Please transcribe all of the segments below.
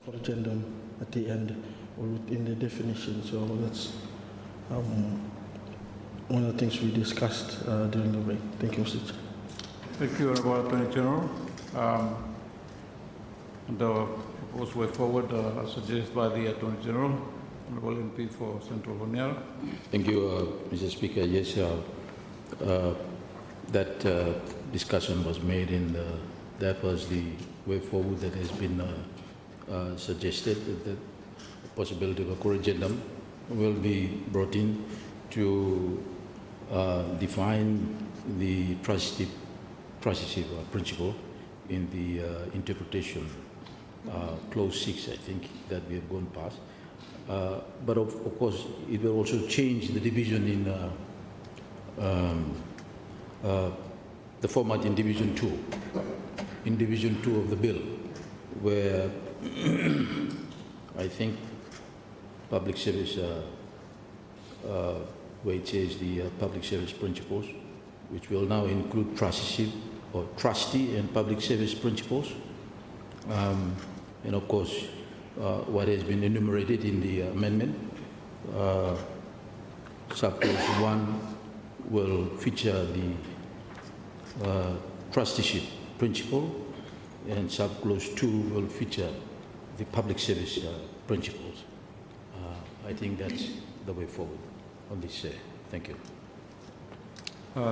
corrigendum at the end or in the definition. So that's one of the things we discussed during the break. Thank you, Mr. Chair. Thank you, Honourable Attorney General. The proposed way forward suggested by the Attorney General, Honourable MP for Central Honiara. Thank you, Mr. Speaker. Yes, that discussion was made, and that was the way forward that has been suggested. That the possibility of a corrigendum will be brought in to define the transitive principle in the interpretation clause 6, I think, that we have gone past. But of course, it will also change the division in the format in Division 2. In Division 2 of the bill, where I think public service, where it says the public service principles, which will now include trustee and public service principles. And of course, what has been enumerated in the amendment, subclause 1 will feature the trusteeship principle, and subclause 2 will feature the public service principles. I think that's the way forward on this. Thank you.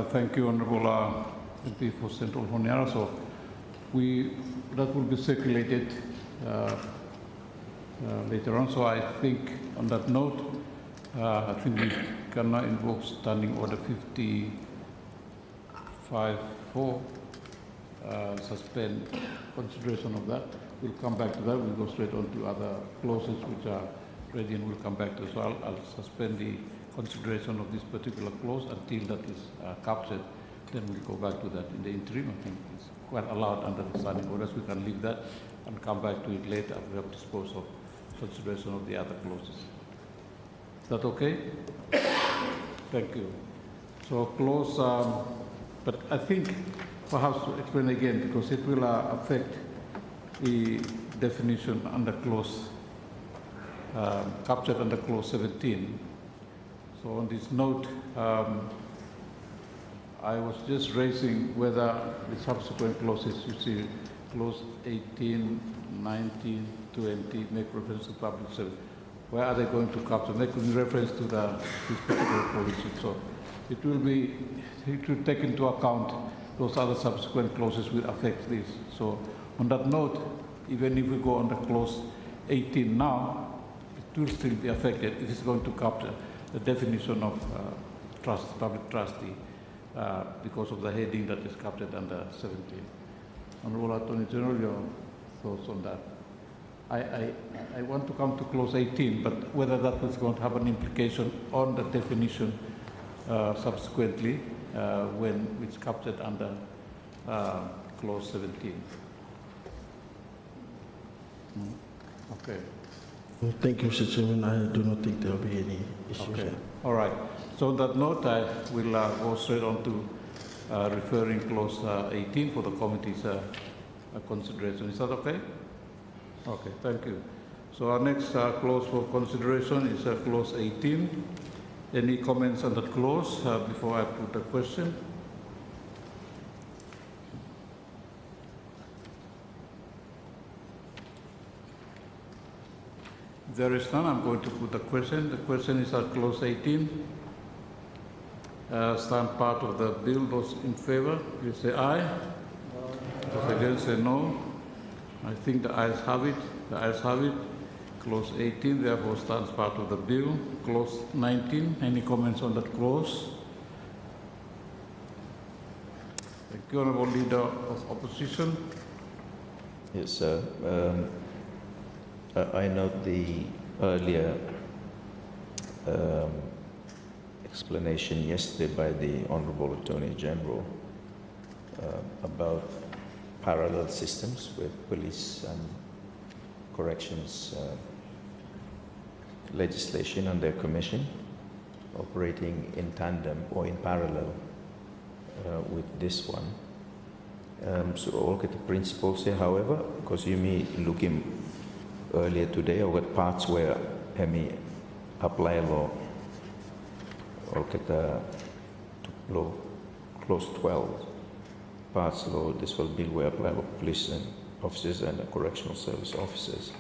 Thank you, Honourable MP for Central Honiara. So that will be circulated later on. So I think on that note, I think we can now invoke Standing Order 55-4, suspend consideration of that. We'll come back to that. We'll go straight on to other clauses which are ready, and we'll come back to it. So I'll suspend the consideration of this particular clause until that is captured. Then we'll go back to that in the interim. I think it's quite allowed under the standing orders. We can leave that and come back to it later after we have disposed of consideration of the other clauses. Is that okay? Thank you. So clause, but I think perhaps to explain again, because it will affect the definition under clause, captured under clause 17. So on this note, I was just raising whether the subsequent clauses, you see, clause 18, 19, 20, make reference to public service. Where are they going to capture? Making reference to this particular policy. So it will take into account those other subsequent clauses will affect this. So on that note, even if we go under clause 18 now, it will still be affected if it's going to capture the definition of public trustee because of the heading that is captured under 17. Honourable Attorney General, your thoughts on that? I want to come to clause 18, but whether that is going to have an implication on the definition subsequently when it's captured under clause 17. Okay. Well, thank you, Mr. Chairman. I do not think there will be any issues. Okay. All right. So on that note, I will go straight on to referring clause 18 for the committee's consideration. Is that okay? Okay, thank you. So our next clause for consideration is clause 18. Any comments on that clause before I put a question? If there is none, I'm going to put a question. The question is at clause 18. Stand part of the bill. Those in favor, please say aye. Those against, say no. I think the ayes have it. The ayes have it. Clause 18, therefore, stands part of the bill. Clause 19, any comments on that clause? Thank you, Honourable Leader of Opposition. Yes, sir. I note the earlier explanation yesterday by the Honourable Attorney General about parallel systems with police and corrections legislation and their commission operating in tandem or in parallel with this one. So I'll get the principles here, however, because you may look in earlier today, or what parts where Emi apply law, or get law, clause 12, parts law, this will be where apply law police and officers and correctional service officers.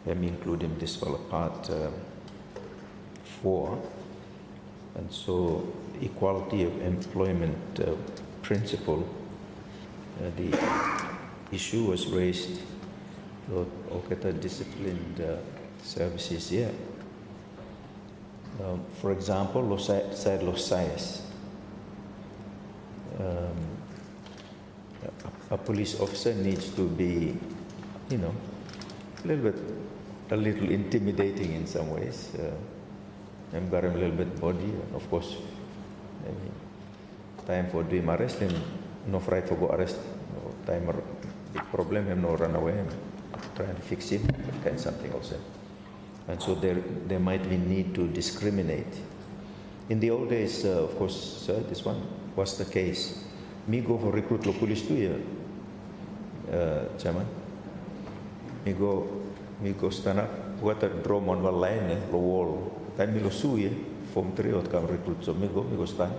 Emi including this will part 4, and so equality of employment principle, the issue was raised at disciplined services here. For example, Los Sayas, a police officer needs to be, a little intimidating in some ways. I'm got a little bit body, and of course, maybe time for doing arrest, him no fright for go arrest, no time big problem, him no run away, him trying to fix him, but kind of something also. And so there might be need to discriminate. In the old days, of course, sir, this one was the case. Me go for recruit lo police too, Chairman. Me go stand up, what a drum on the line, the wall. Time me go sue, form 3 or come recruit. So me go stand.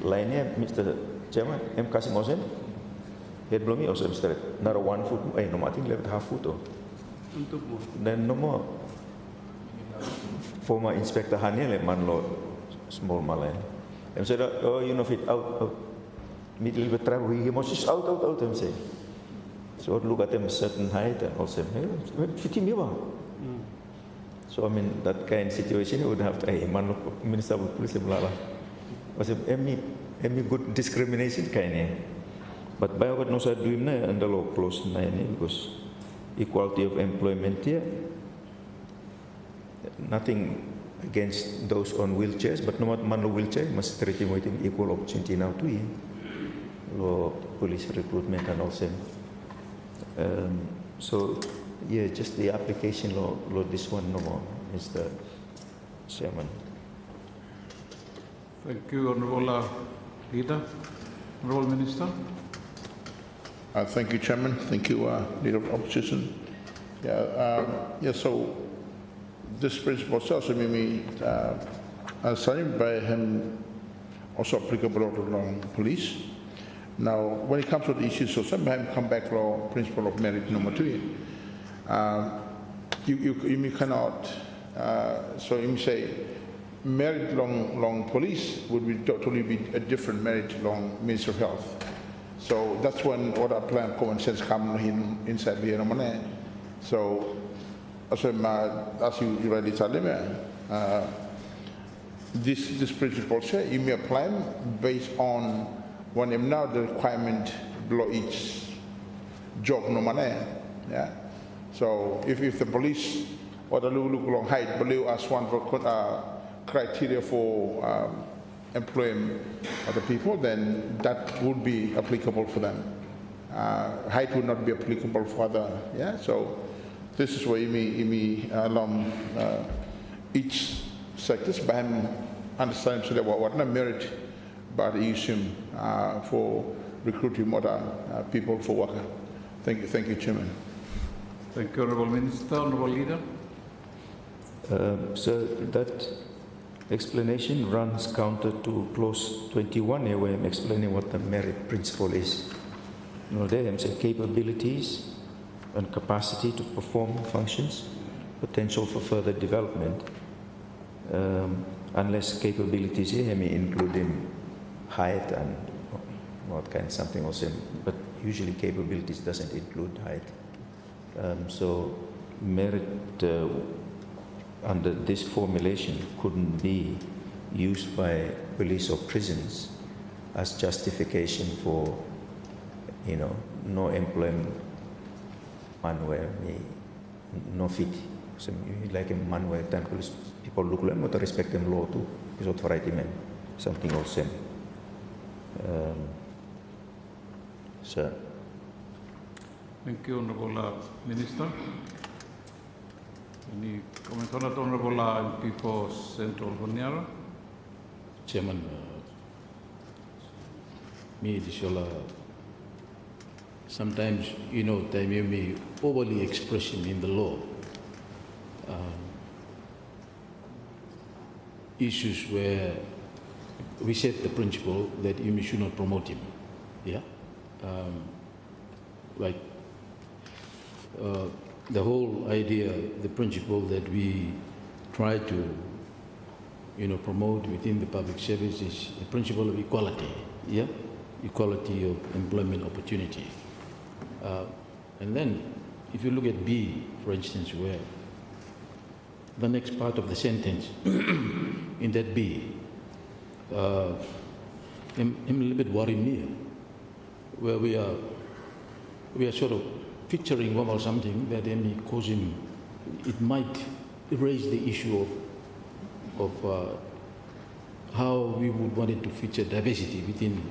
Line here, Mr. Chairman, I'm casting osen. Head blow me also, Mr. Not a 1 foot, no, I think left half foot. Then no more. Former Inspector Haniel, man, Lord, small Malayan. And said, oh, you know, fit out. Middle bit travel, he must out, I'm saying. So I'd look at him a certain height and also, hey, fit him, you are. So, I mean, that kind of situation, you would have to, hey, man, Minister of Police, was any good discrimination kind of. But by what no side do him and the law close 9 because equality of employment here. Nothing against those on wheelchairs, but no matter man wheelchair must treat him with equal opportunity now too. Law police recruitment and also. So yeah, just the application law this one no more, Mr. Chairman. Thank you, Honourable Leader. Honourable Minister. Thank you, Chairman. Thank you, Leader of Opposition. So this principle also maybe signed by him, also applicable to the police. Now, when it comes to the issues, so sometimes come back to principle of merit number 2. You cannot. So you say merit long police would be totally be a different merit long Minister of Health. So that's when what our plan common sense come in inside the money. So as you already told me, this principle say you may a plan based on when I'm now the requirement below each job no money. Yeah. So if the police or the look long height below as one for criteria for employing other people, then that would be applicable for them. Height would not be applicable for other. Yeah. So this is where you may along each sectors, but understand so that what not merit, but issue for recruiting other people for work. Thank you, Chairman. Thank you, Honourable Minister. Honourable Leader. So that explanation runs counter to clause 21 here, where I'm explaining what the merit principle is. There I'm saying capabilities and capacity to perform functions, potential for further development, unless capabilities here may include height and what kind of something also, but usually capabilities doesn't include height. So merit under this formulation couldn't be used by police or prisons as justification for, no employment man where no fit. So like a man where police people look like but respect them law too. Is what variety men. Something else. Sir. Thank you, Honourable Minister. Any comment on that, Honourable MP for Central Honiara? Chairman, me additional sometimes, they may be overly expressing in the law issues where we set the principle that you should not promote him. Yeah, like the whole idea, the principle that we try to, promote within the public service is the principle of equality. Yeah, equality of employment opportunity. And then, if you look at B, for instance, where the next part of the sentence in that B, I'm a little bit worried me, where we are sort of featuring about something that may cause him, it might raise the issue of how we would want it to feature diversity within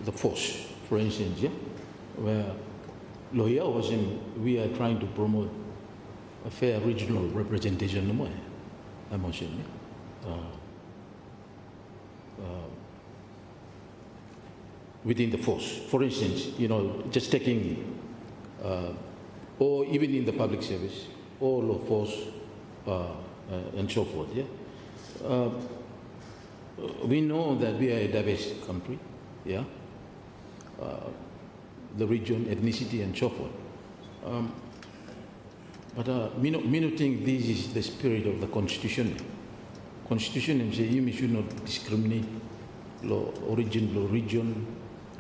the force, for instance, yeah, where Loya was in, we are trying to promote a fair regional representation, within the force. For instance, just taking, or even in the public service, all of force and so forth. Yeah, we know that we are a diverse country. Yeah, the region, ethnicity, and so forth. But me no think this is the spirit of the Constitution. Constitution say you should not discriminate lo origin, lo region,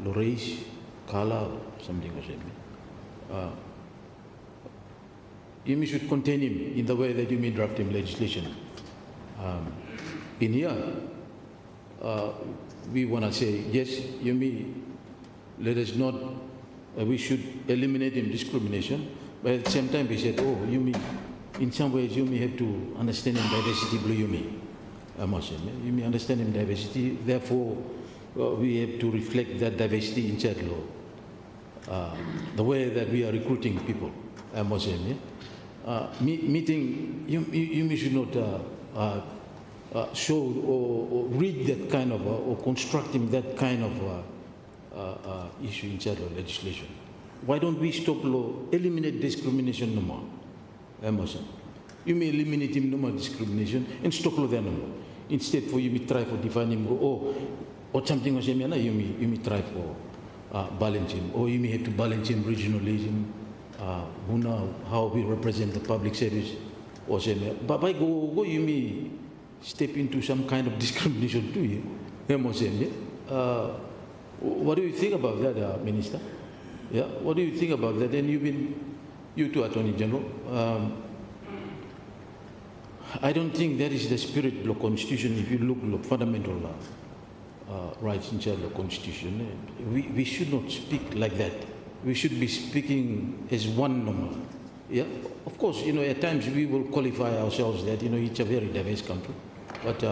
lo race, color, something or something. You should contain him in the way that you may draft him legislation. In here, we want to say, yes, you may, let us not, we should eliminate him discrimination, but at the same time we said, oh, you may, in some ways you may have to understand him diversity, you may understand him diversity, therefore we have to reflect that diversity in chat law. The way that we are recruiting people, meeting, you should not show or read that kind of, or constructing that kind of issue in chat law legislation. Why don't we stop law, eliminate discrimination no more? You may eliminate him no more discrimination and stop law there no more. Instead for you may try for define him, or something was you may try for balance him, or you may have to balance him regionalism, who know how we represent the public service, or say, but by go you may step into some kind of discrimination too. What do you think about that, Minister? Yeah, what do you think about that? And you too, Attorney General. I don't think that is the spirit of the Constitution. If you look at fundamental rights in the Constitution, we should not speak like that. We should be speaking as one number. Yeah, of course, at times we will qualify ourselves that, it's a very diverse country. But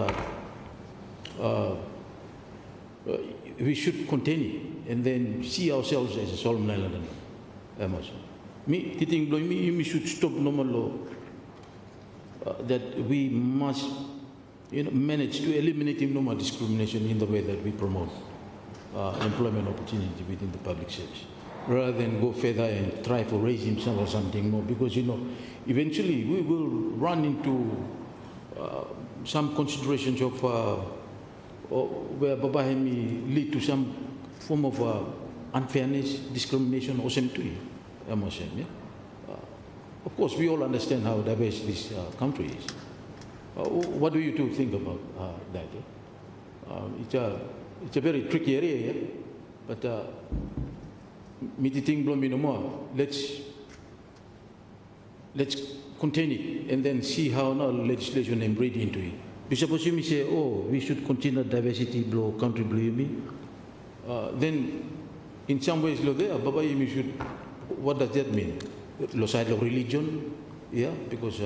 we should continue and then see ourselves as a Solomon Island. We should stop normal law. That we must manage to eliminate normal discrimination in the way that we promote employment opportunity within the public service, rather than go further and try to raise himself or something more, because eventually we will run into some considerations of where Baba may lead to some form of unfairness, discrimination, or something. Of course, we all understand how diverse this country is. What do you two think about that? It's a very tricky area, yeah? But let's continue and then see how now legislation and read into it. You suppose you may say, oh, we should consider diversity blow country blue, then in some ways, Baba, you should. What does that mean? Side of religion, yeah, because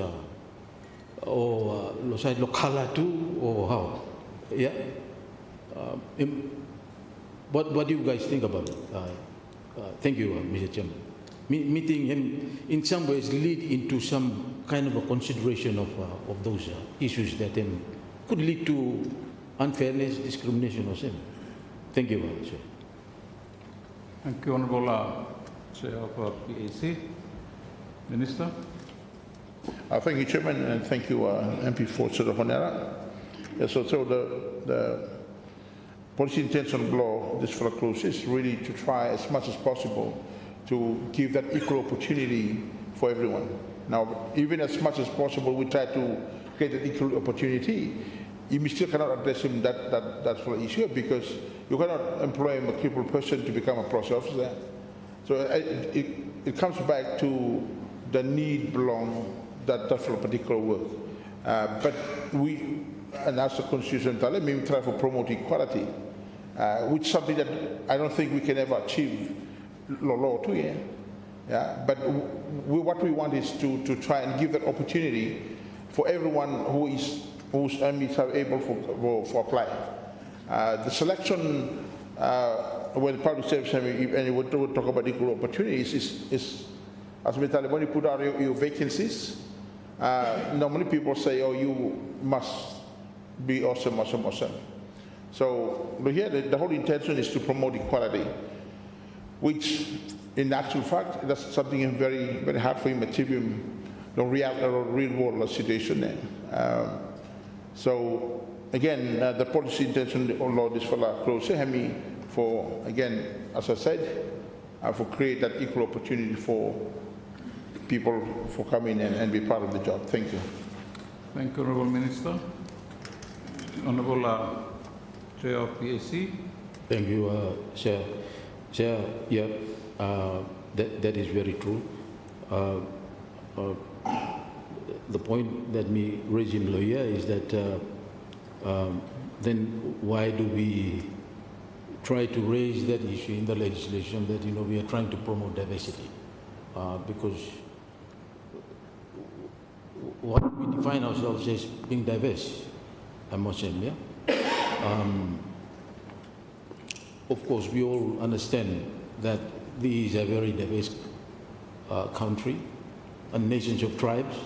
or side of color too, or how, yeah. What do you guys think about it? Thank you, Mr. Chairman. Meeting him in some ways lead into some kind of a consideration of those issues that could lead to unfairness, discrimination, or something. Thank you very much. Thank you, Honourable Chair of PAC. Minister. Thank you, Chairman, and thank you, MP for Honera. Yes, so the policy intention of law, this for close, is really to try as much as possible to give that equal opportunity for everyone. Now, even as much as possible, we try to create an equal opportunity. You still cannot address him that sort of issue because you cannot employ a crippled person to become a police officer. So it comes back to the need belong that for a particular work. But we, and as a constitution, we try to promote equality, which is something that I don't think we can ever achieve law too, yeah? Yeah? But what we want is to try and give that opportunity for everyone whose MPs are able for apply. The selection, when public service and we talk about equal opportunities, is as we tell you, when you put out your vacancies, normally people say, oh, you must be awesome. So here the whole intention is to promote equality, which in actual fact, that's something very, very hard for him to achieve in the real world situation there. So again, the policy intention of law is for close for, again, as I said, for create that equal opportunity for people for coming and be part of the job. Thank you. Thank you, Honourable Minister. Honourable Chair of PAC. Thank you, Chair. Chair, yeah, that is very true. The point that me raising lawyer is that then why do we try to raise that issue in the legislation that we are trying to promote diversity? Because what we define ourselves as being diverse, I must say, yeah. Of course, we all understand that this is a very diverse country, a nation of tribes,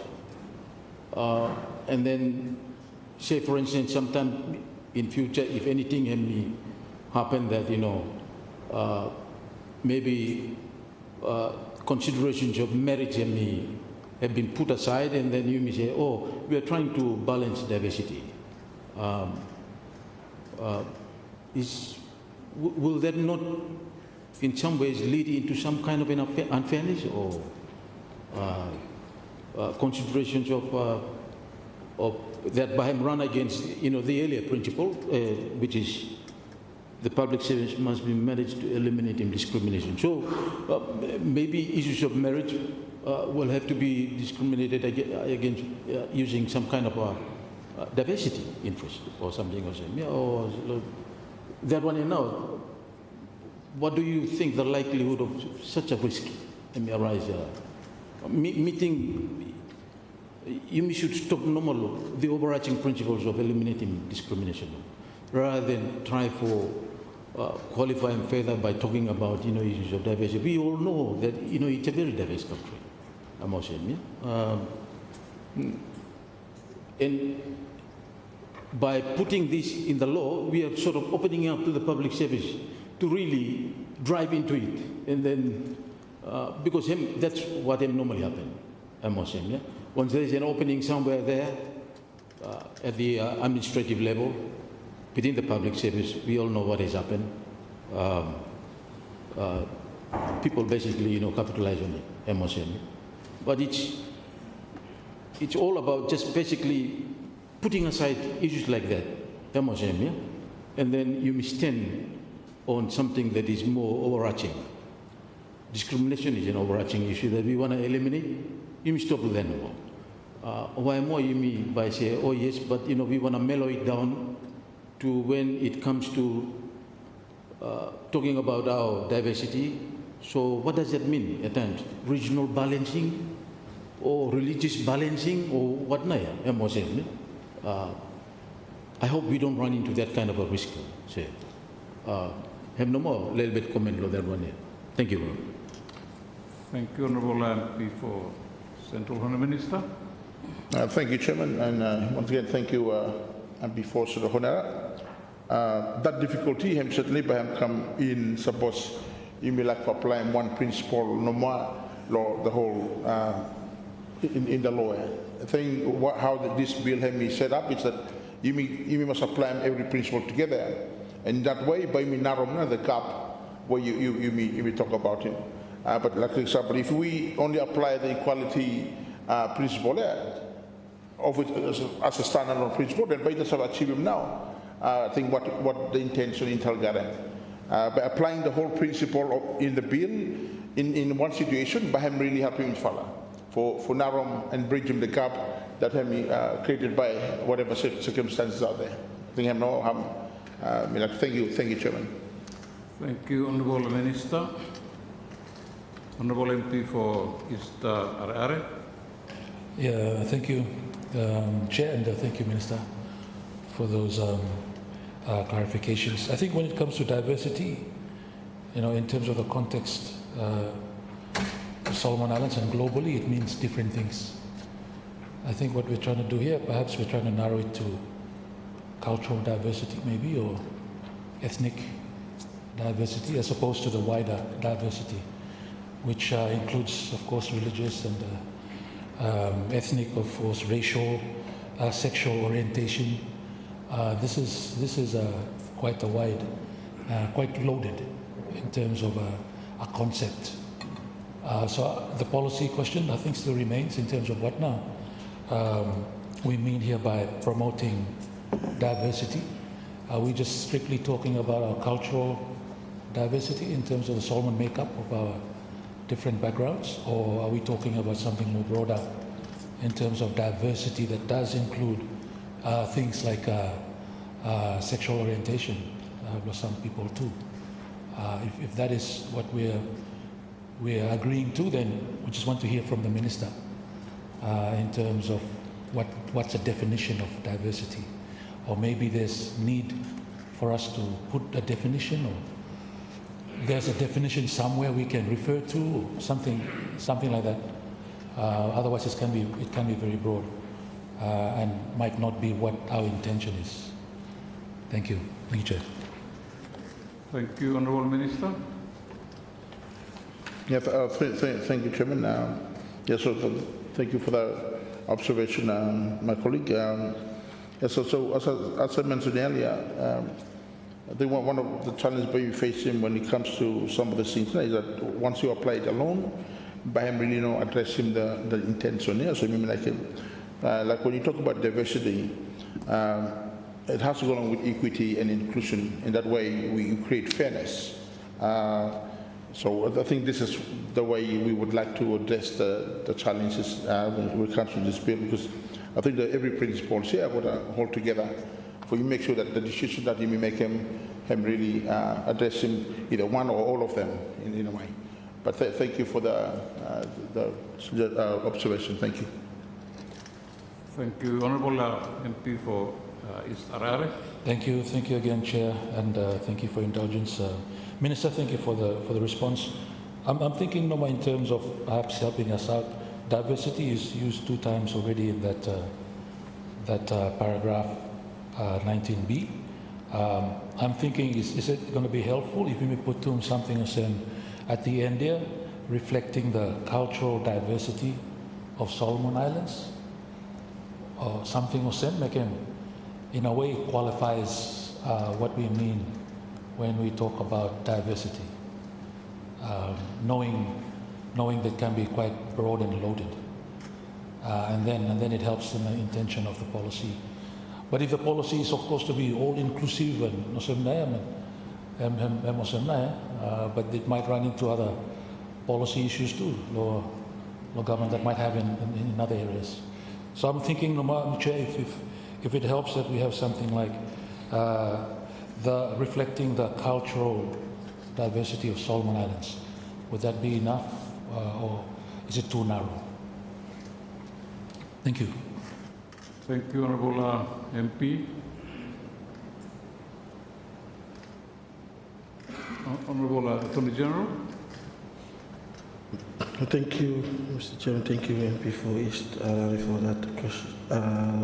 and then, say for instance, sometime in future, if anything may happen that maybe considerations of merit have been put aside, and then you may say, oh, we are trying to balance diversity. Will that not in some ways lead into some kind of an unfairness or considerations of that by him run against the earlier principle, which is the public service must be managed to eliminate discrimination. So maybe issues of merit will have to be discriminated against using some kind of diversity interest or something or something. Or that one, what do you think the likelihood of such a risk may arise? Meeting, you should stop the overarching principles of eliminating discrimination, rather than try for qualifying further by talking about issues of diversity. We all know that it's a very diverse country, I must say. And by putting this in the law, we are sort of opening up to the public service to really drive into it, and then because that's what normally happens, I must say. Yeah? Once there is an opening somewhere there at the administrative level, within the public service, we all know what has happened. People basically, capitalize on it, I must say. But it's all about just basically putting aside issues like that, I must say, yeah? And then you must stand on something that is more overarching. Discrimination is an overarching issue that we want to eliminate. You must stop with that no more. Why more you mean by say, oh yes, but we want to mellow it down to when it comes to talking about our diversity. So what does that mean at times? Regional balancing or religious balancing or what not? I hope we don't run into that kind of a risk. Say, have no more little bit comment on that one here. Thank you. Thank you, Honourable MP for Central Honourable Minister. Thank you, Chairman, and once again, thank you, MP for Honera. That difficulty, certainly by him come in, suppose you may like to apply one principle no more, law, the whole, in the law. I think how this bill has been set up is that you must apply every principle together. And that way, by me narrow the gap where you may talk about it. But like for example, if we only apply the equality principle there, of it as a standalone principle, then by the have achieved now. I think what the intention in Talgaren. By applying the whole principle in the bill in one situation, but I'm really happy in Fala for narrow and bridging the gap that have been created by whatever circumstances out there. I think I'm no thank you, Chairman. Thank you, Honourable Minister. Honourable MP for East Are. Yeah, thank you, Chair, and thank you, Minister, for those clarifications. I think when it comes to diversity, in terms of the context, Solomon Islands and globally, it means different things. I think what we're trying to do here, perhaps we're trying to narrow it to cultural diversity maybe, or ethnic diversity, as opposed to the wider diversity, which includes, of course, religious and ethnic, of course, racial, sexual orientation. This is quite a wide, quite loaded in terms of a concept. So the policy question, I think, still remains in terms of what now we mean here by promoting diversity. Are we just strictly talking about our cultural diversity in terms of the Solomon makeup of our different backgrounds, or are we talking about something more broader in terms of diversity that does include things like sexual orientation for some people too? If that is what we're agreeing to, then we just want to hear from the Minister in terms of what's a definition of diversity, or maybe there's need for us to put a definition, or there's a definition somewhere we can refer to, or something like that. Otherwise, it can be very broad and might not be what our intention is. Thank you. Thank you, Chair. Thank you, Honourable Minister. Yeah, thank you, Chairman. So thank you for the observation, my colleague. So as I mentioned earlier, I think one of the challenges we face when it comes to some of the things is that once you apply it alone, by him really not addressing the intention here. So I mean, like when you talk about diversity, it has to go along with equity and inclusion. In that way, we create fairness. So I think this is the way we would like to address the challenges when it comes to this bill, because I think that every principle here would hold together for you make sure that the decision that you may make him really addressing either one or all of them in a way. But thank you for the observation. Thank you. Thank you, Honourable MP for East Are. Thank you again, Chair, and thank you for indulgence. Minister, thank you for the response. I'm thinking more in terms of perhaps helping us out. Diversity is used 2 times already in that paragraph 19B. I'm thinking, is it going to be helpful if we may put something at the end here, reflecting the cultural diversity of Solomon Islands, or something make him, in a way, qualifies what we mean when we talk about diversity, knowing that can be quite broad and loaded, and then it helps in the intention of the policy. But if the policy is, of course, to be all inclusive but it might run into other policy issues too, or government that might have in other areas. So I'm thinking, Chair, if it helps that we have something like reflecting the cultural diversity of Solomon Islands, would that be enough, or is it too narrow? Thank you. Thank you, Honourable MP. Honourable Attorney General. Thank you, Mr. Chairman. Thank you, MP for East for that question,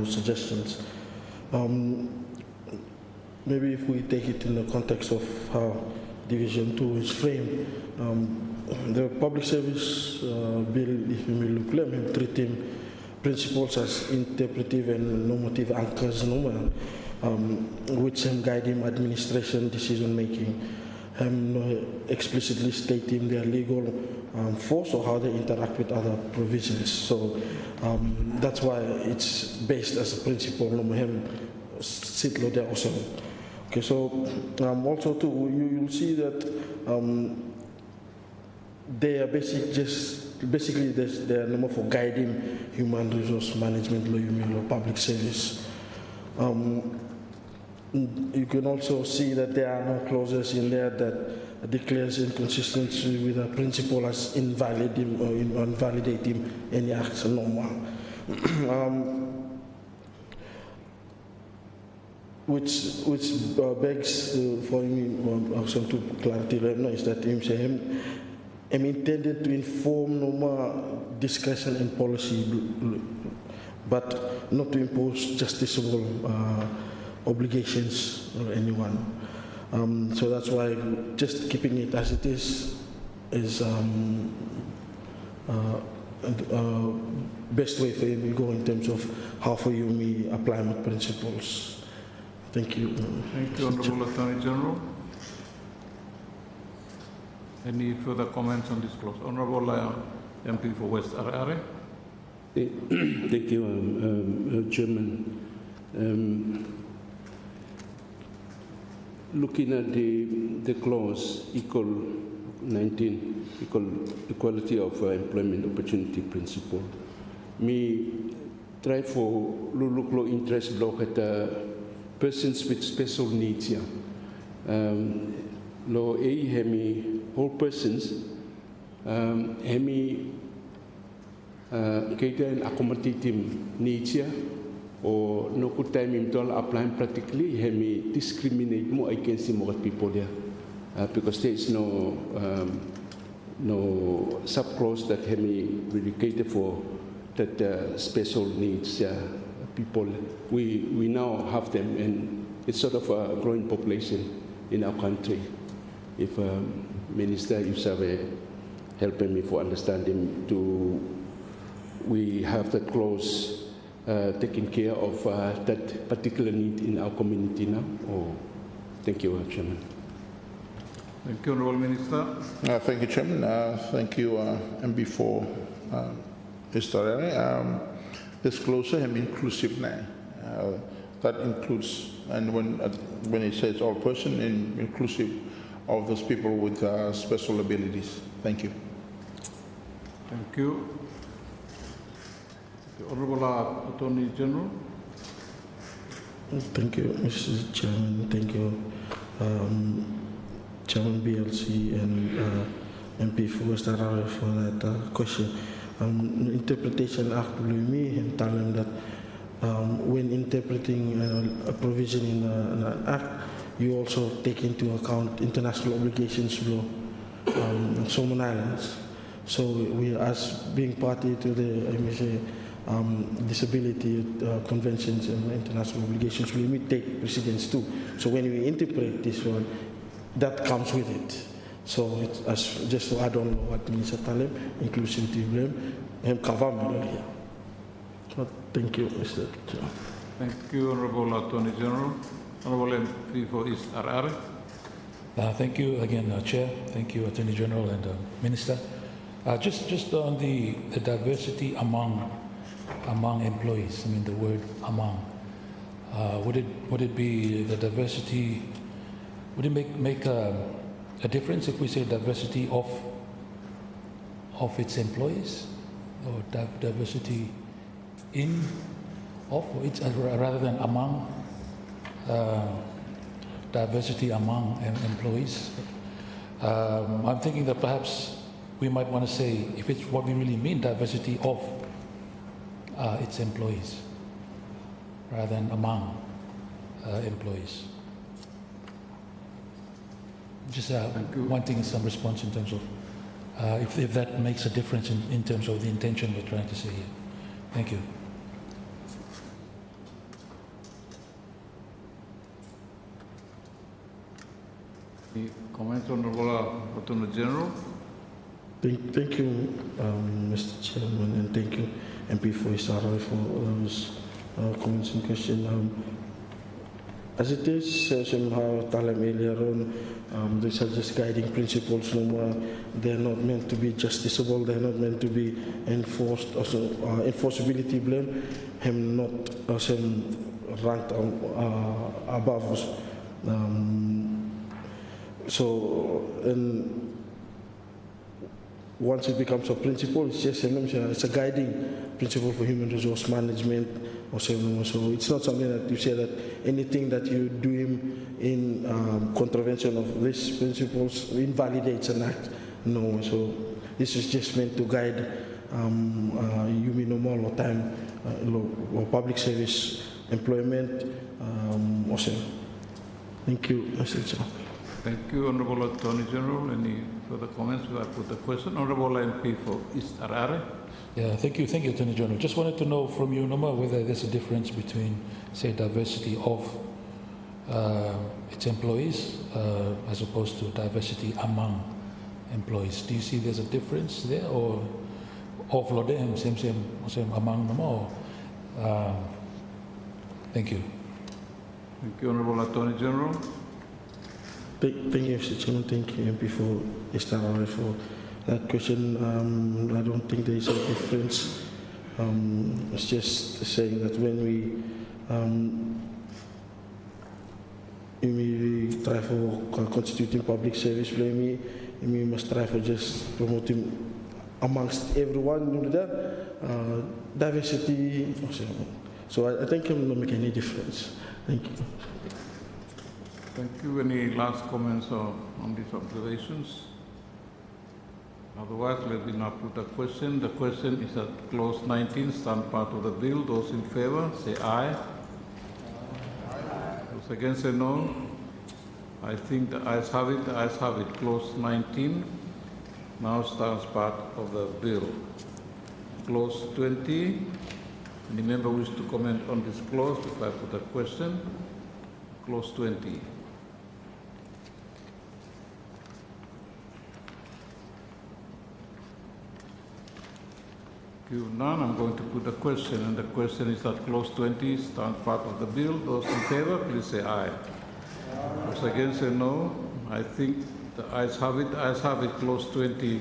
suggestions. Maybe if we take it in the context of how Division 2 is framed. The public service bill, if you may look at him, treat him principles as interpretive and normative anchors, which guide him administration decision making, explicitly stating their legal force or how they interact with other provisions. So that's why it's based as a principle. Sitlo there also. Okay, so also too, you'll see that they are basically they are number for guiding human resource management law, public service. You can also see that there are no clauses in there that declares inconsistency with a principle as invalidating or invalidating any acts normal. Which begs for me some to clarity is that I'm intended to inform normal discretion and policy, but not to impose justiciable obligations on anyone. So that's why just keeping it as it is best way for you to go in terms of how for you me apply my principles. Thank you. Thank you, Honourable Attorney General. Any further comments on this clause? Honourable MP for West Are. Thank you, Chairman. Looking at the clause, equality of employment opportunity principle, me try for look low interest block at persons with special needs. Lo hemi all persons hemi cater and accommodating needs or no good time in all applying practically hemi discriminate more against more people there because there is no subclause that hemi really cater for that special needs people. We now have them, and it's sort of a growing population in our country. If Minister Yusabe helping me for understanding, we have that clause taking care of that particular need in our community now? Oh, thank you, Chairman. Thank you, Honourable Minister. Thank you, Chairman. Thank you, MB for Mr. Rere. This clause is inclusive now. That includes, and when it says all person, inclusive of those people with special abilities. Thank you. Thank you. The Honourable Attorney General. Thank you, Mr. Chairman. Thank you, Chairman BLC and MP for West Harare for that question. Interpretation Act me and tell them that when interpreting a provision in an act, you also take into account international obligations law on Solomon Islands. So we, as being party to the disability conventions and international obligations, we take precedence too. So when we interpret this one, that comes with it. So it's just to add on what Minister Taleb, inclusivity blame, and cover here. So thank you, Mr. Chair. Thank you, Honourable Attorney General. Honourable MP for East Harare. Thank you again, Chair. Thank you, Attorney General and Minister. Just on the diversity among employees. I mean the word among. Would it be the diversity? Would it make a difference if we say diversity of its employees, or diversity of its rather than among? Diversity among employees. I'm thinking that perhaps we might want to say, if it's what we really mean, diversity of its employees, rather than among employees. Just wanting some response in terms of if that makes a difference in terms of the intention we're trying to say here. Thank you. Any comments, Honorable Attorney General? Thank you, Mr. Chairman, and thank you, MP for Isara, for those comments and questions. As it is, somehow, Talem earlier on, these are just guiding principles. No more, they're not meant to be justiciable. They're not meant to be enforced. Also, enforceability blame him not some ranked above us. And once it becomes a principle, it's just it's a guiding principle for human resource management. So it's not something that you say that anything that you do in contravention of these principles invalidates an act. No, so this is just meant to guide normal or time or public service employment. Thank you, Mr. Chair. Thank you, Honorable Attorney General. Any further comments? I put the question. Honorable MP for East Harare. Yeah, thank you, Attorney General. Just wanted to know from you, Noma, whether there's a difference between, say, diversity of its employees as opposed to diversity among employees. Do you see there's a difference there, or of Lodem, same among them all? Thank you. Thank you, Honorable Attorney General. Thank you, Mr. Chairman. Thank you, MP for Isara, for that question. I don't think there is a difference. It's just saying that when we try for constituting public service, we must try for just promoting amongst everyone diversity. So I think it will not make any difference. Thank you. Thank you. Any last comments on these observations? Otherwise, let me now put a question. The question is that clause 19 stand part of the bill. Those in favor, say aye. Those against, say no. I think the ayes have it. The ayes have it. Clause 19 now stands part of the bill. Clause 20. Any member wish to comment on this clause before I put a question? Clause 20. If none, I'm going to put a question, and the question is that clause 20 stands part of the bill. Those in favor, please say aye. Those against, say no. I think the ayes have it. The ayes have it. Clause 20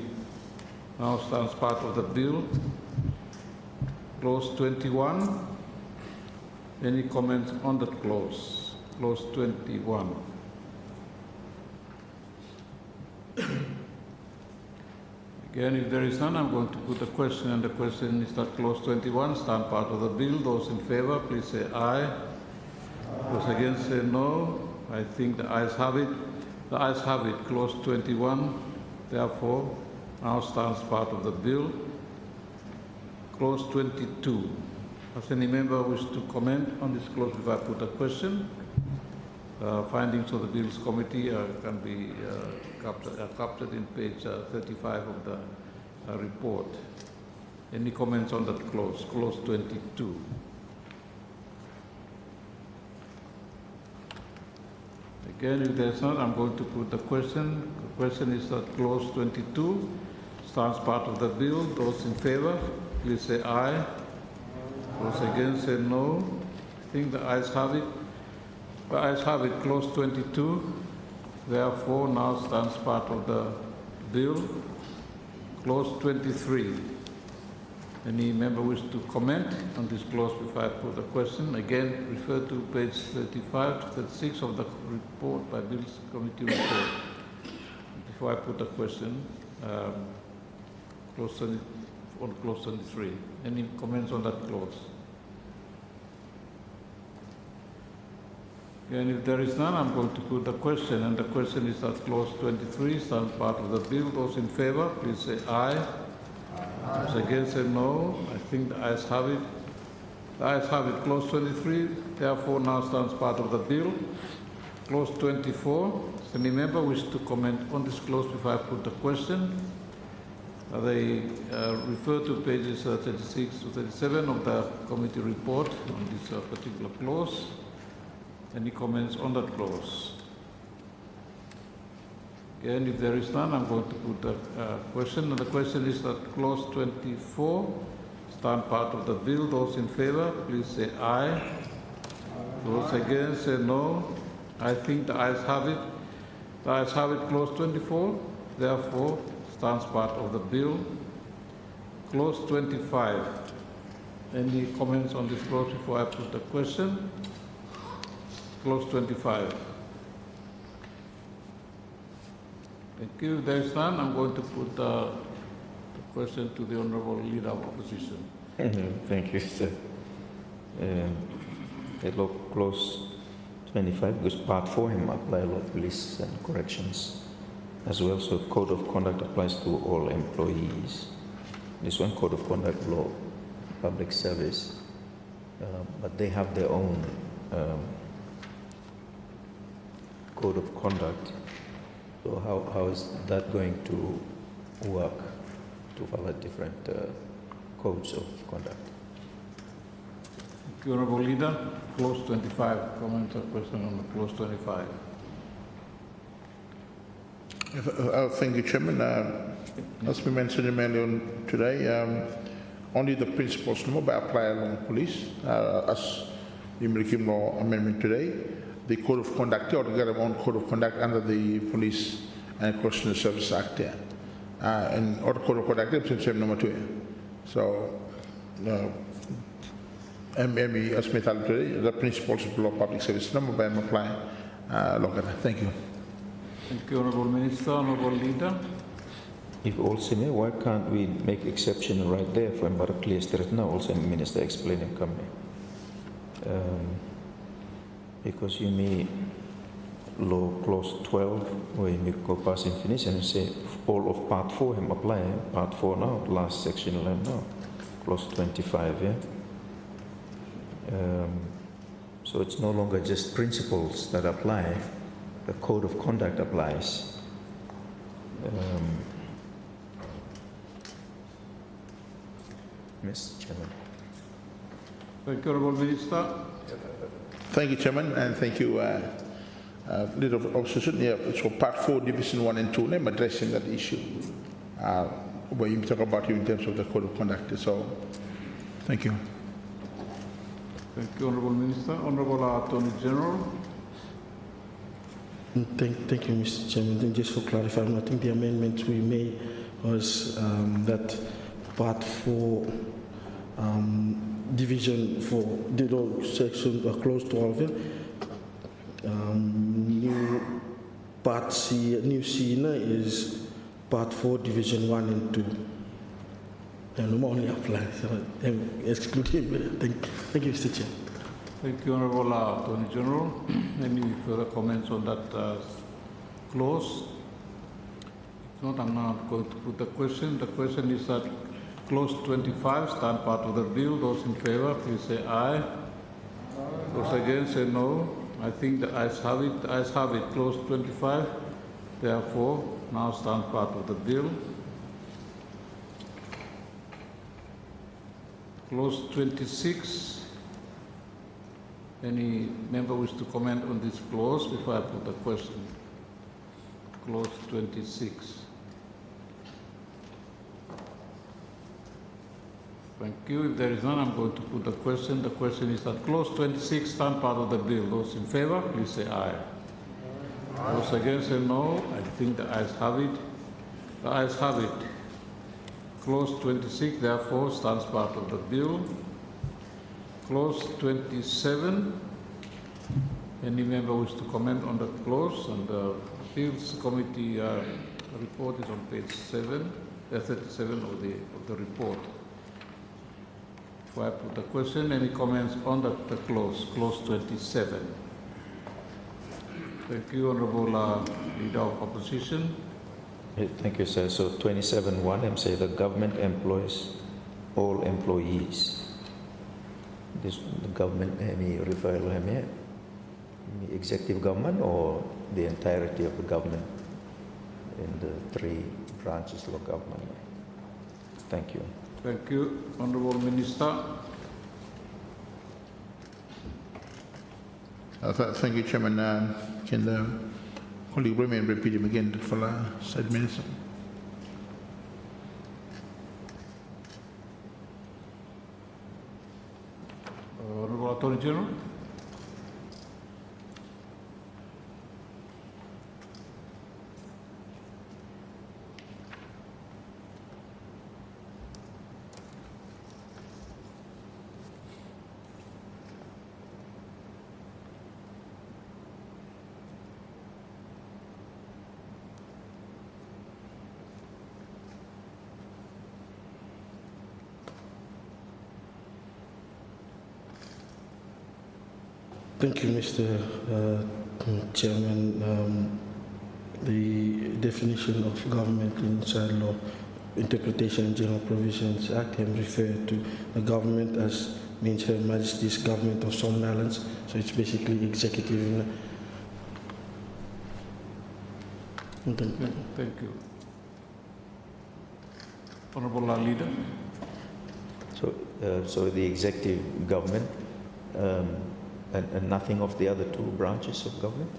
now stands part of the bill. Clause 21. Any comments on that clause? Clause 21. Again, if there is none, I'm going to put a question, and the question is that clause 21 stand part of the bill. Those in favor, please say aye. Those against, say no. I think the ayes have it. The ayes have it. Clause 21, therefore, now stands part of the bill. Clause 22. Does any member wish to comment on this clause before I put a question? Findings of the Bills Committee can be captured in page 35 of the report. Any comments on that clause? Clause 22. Again, if there's none, I'm going to put the question. The question is that clause 22 stands part of the bill. Those in favor, please say aye. Those against, say no. I think the ayes have it. The ayes have it. Clause 22, therefore, now stands part of the bill. Clause 23. Any member wish to comment on this clause before I put the question? Again, refer to page 35 to 36 of the report by Bills Committee report. Before I put the question, clause 23. Any comments on that clause? And if there is none, I'm going to put the question, and the question is that clause 23 stands part of the bill. Those in favor, please say aye. Those against, say no. I think the ayes have it. The ayes have it. Clause 23, therefore, now stands part of the bill. Clause 24. Does any member wish to comment on this clause before I put the question? They refer to pages 36 to 37 of the committee report on this particular clause. Any comments on that clause? Again, if there is none, I'm going to put the question. And the question is that clause 24 stand part of the bill. Those in favor, please say aye. Those against, say no. I think the ayes have it. The ayes have it, clause 24. Therefore, stands part of the bill. Clause 25. Any comments on this clause before I put the question? Clause 25. Thank you. If there is none, I'm going to put the question to the Honourable Leader of Opposition. Thank you, sir. Clause 25, because part 4 him apply law, police and corrections as well. So code of conduct applies to all employees. This one, code of conduct law, public service, but they have their own code of conduct. So how is that going to work to follow different codes of conduct? Thank you, Honourable Leader. Clause 25. Comment or question on the clause 25. Thank you, Chairman. As we mentioned earlier today, only the principles no by apply along police as the American Law Amendment today. The Code of Conduct or get their own Code of Conduct under the Police and Correctional Service Act here. And or Code of Conduct is same number 2. So MME as metal today, the principles of law public service number by apply local. Thank you. Thank you, Honourable Minister. Honourable Leader. If also, why can't we make exception right there for a clear straight now? Also, Minister explaining coming. Because you may law clause 12 where you go past and finish and say all of part 4 him apply part 4 now last section now clause 25 so it's no longer just principles that apply, the code of conduct applies. Mr. Chairman. Thank you, Honourable Minister. Thank you, Chairman, and thank you, Leader of Opposition. Yeah, so Part 4, Division 1 and 2, I'm addressing that issue where you talk about you in terms of the Code of Conduct. So, thank you. Thank you, Honourable Minister. Honourable Attorney General. Thank you, Mr. Chairman. And just for clarifying, I think the amendment we made was that Part 4, Division 4, the law section clause 12, new Part C, new C is Part 4, Division 1 and 2. And no only apply, so excluding. Thank you, Mr. Chair. Thank you, Honourable Attorney General. Any further comments on that clause? If not, I'm not going to put the question. The question is that clause 25 stand part of the bill. Those in favour, please say aye. Those against, say no. I think the ayes have it. The ayes have it. Clause 25, therefore, now stand part of the bill. Clause 26. Any member wish to comment on this clause before I put the question? Clause 26. Thank you. If there is none, I'm going to put the question. The question is that clause 26 stand part of the bill. Those in favour, please say aye. Those against, say no. I think the ayes have it. The ayes have it. Clause 26, therefore, stands part of the bill. Clause 27. Any member wish to comment on the clause? And the Appeals Committee report is on page 37 of the report. Before I put the question, any comments on the clause? Clause 27. Thank you, Honourable Leader of Opposition. Thank you, sir. So 27.1, I'm saying the government employs all employees. This the government, any refer to the executive government or the entirety of the government in the 3 branches of government. Thank you. Thank you, Honourable Minister. Thank you, Chairman. Can the Colleague Bremen, repeat him again, the fella side minister. Honorable Attorney General. Thank you, Mr. Chairman. The definition of government inside law, Interpretation and General Provisions Act, can refer to the government as means Her Majesty's Government of Solomon Islands. So it's basically executive. Thank you. Honorable Leader. So the executive government and nothing of the other two branches of government?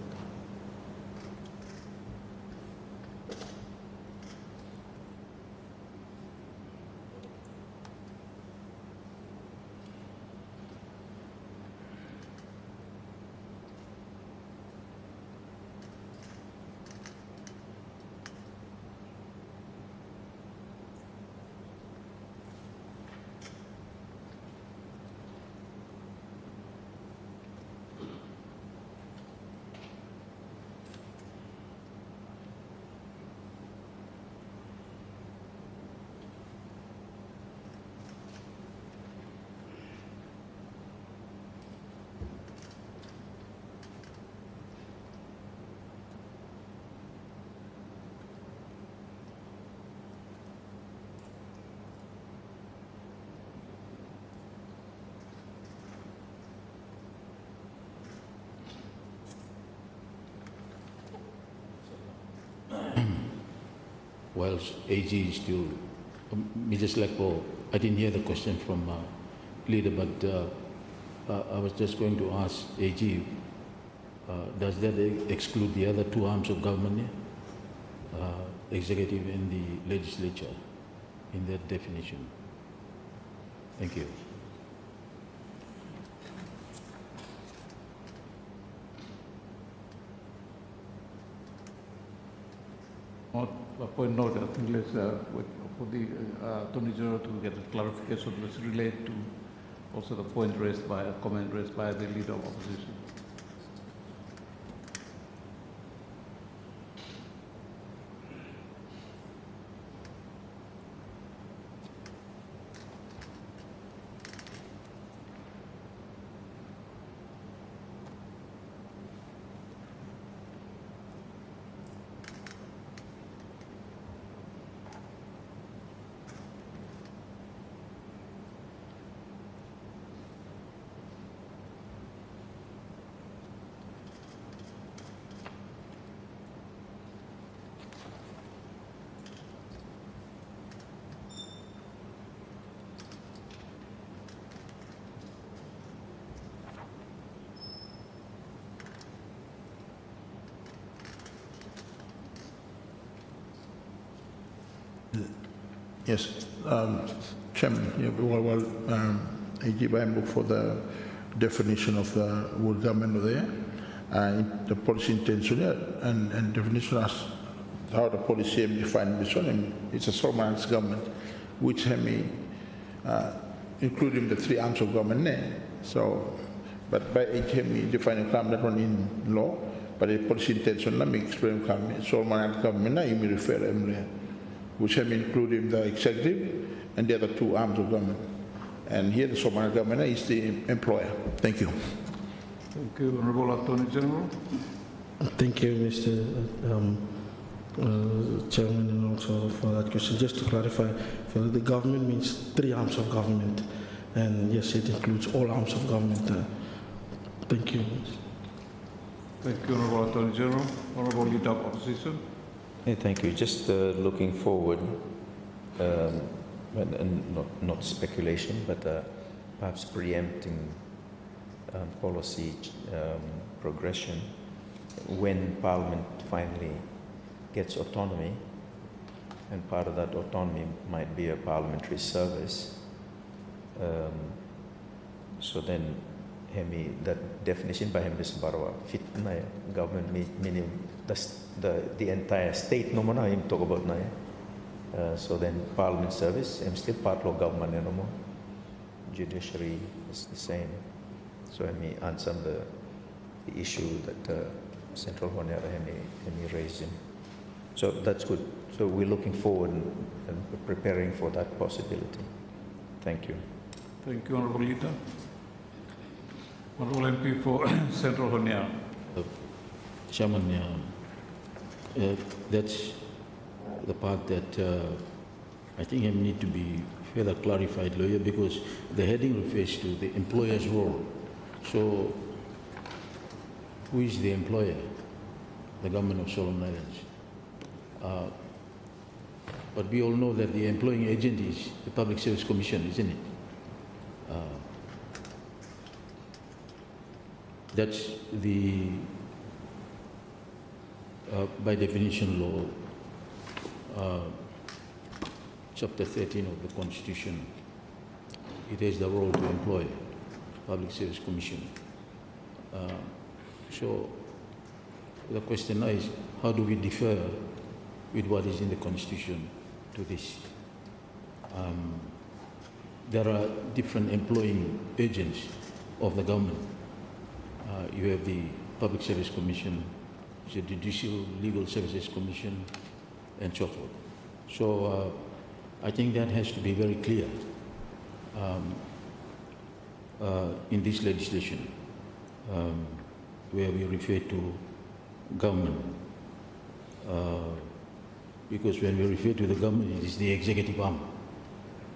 While AG is still, Mr. Selekpo, I didn't hear the question from leader, but I was just going to ask AG, does that exclude the other two arms of government, executive and the legislature, in that definition? Thank you. A point noted, I think let's, wait for the Attorney General to get a clarification. Let's relate to also the point raised by, a comment raised by the Leader of Opposition. Yes, Chairman, yeah, AG Bambook for the definition of the word government there, the policy intention and definition as how the policy defined this one. It's a Solomon Islands government, which including the three arms of government there. So, but by AG defining that one in law, but the policy intention, let me explain Solomon Islands government, you may refer them which have included the executive and the other two arms of government. And here the Solomon government is the employer. Thank you. Thank you, Honorable Attorney General. Thank you, Mr. Chairman, and also for that question. Just to clarify, the government means three arms of government, and yes, it includes all arms of government. Thank you. Thank you, Honorable Attorney General. Honorable Leader of Opposition. Yeah, thank you. Just looking forward, and not speculation, but perhaps preempting policy progression. when Parliament finally gets autonomy, and part of that autonomy might be a parliamentary service. So then, that definition by him is barwa fit na government meaning the entire state no mana him talk about na. So then parliament service, I'm still part of government no more. Judiciary is the same. So let me answer the issue that Central Honiara raised. So that's good. So we're looking forward and preparing for that possibility. Thank you. Thank you, Honourable Leader. Honourable MP for Central Honiara. Chairman, that's the part that I think I need to be further clarified, lawyer, because the heading refers to the employer's role. So, who is the employer? The government of Solomon Islands. But we all know that the employing agent is the Public Service Commission, isn't it? That's the, by definition law, Chapter 13 of the Constitution, it has the role to employ Public Service Commission. So the question now is, how do we differ with what is in the Constitution to this? There are different employing agents of the government. You have the Public Service Commission, the Judicial Legal Services Commission, and so forth. So I think that has to be very clear in this legislation, where we refer to government. Because when we refer to the government, it is the executive arm.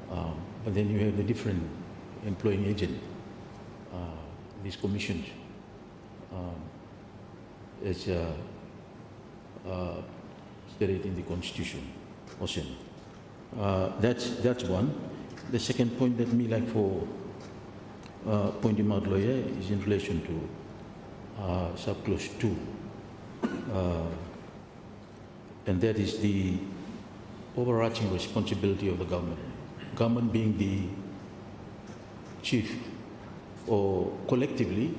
But then you have the different employing agent, these commissions. It's stated in the Constitution. Awesome. That's one. The second point that me like for pointing out, lawyer, is in relation to subclause 2. And that is the overarching responsibility of the government. Government being the chief, or collectively,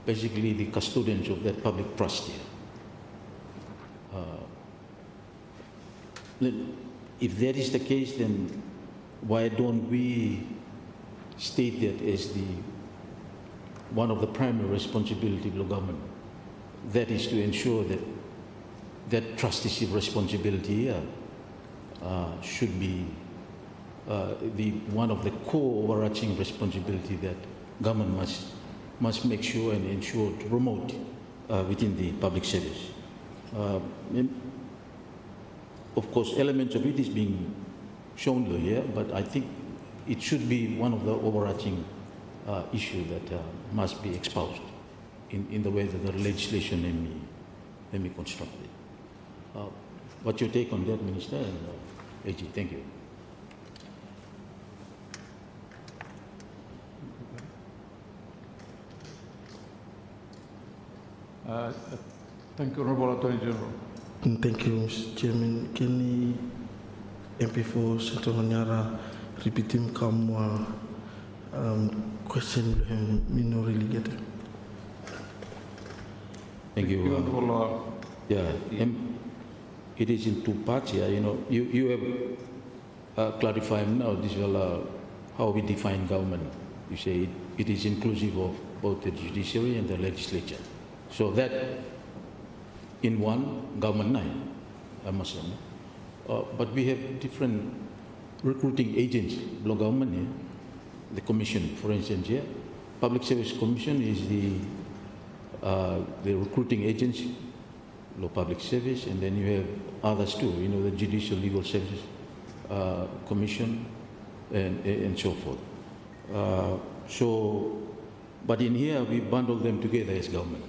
basically the custodians of that public trust here. If that is the case, then why don't we state that as one of the primary responsibilities of the government? That is to ensure that that trusteeship responsibility should be one of the core overarching responsibility that government must make sure and ensure to promote within the public service. Of course, elements of it is being shown here, but I think it should be one of the overarching issues that must be espoused in the way that the legislation may be constructed. What's your take on that, Minister? And AG, thank you. Thank you, Honourable Attorney General. Thank you, Mr. Chairman. Can the MP for Central Honiara repeat him come question me no really get it? Thank you. Yeah, it is in 2 parts here. You know, you have clarified now this will how we define government. You say it is inclusive of both the judiciary and the legislature. So that in one government nine, I must say. But we have different recruiting agents below government here. The commission, for instance, here, Public Service Commission is the recruiting agency, below public service, and then you have others too. You know, the Judicial Legal Services Commission, and so forth. But in here we bundle them together as government.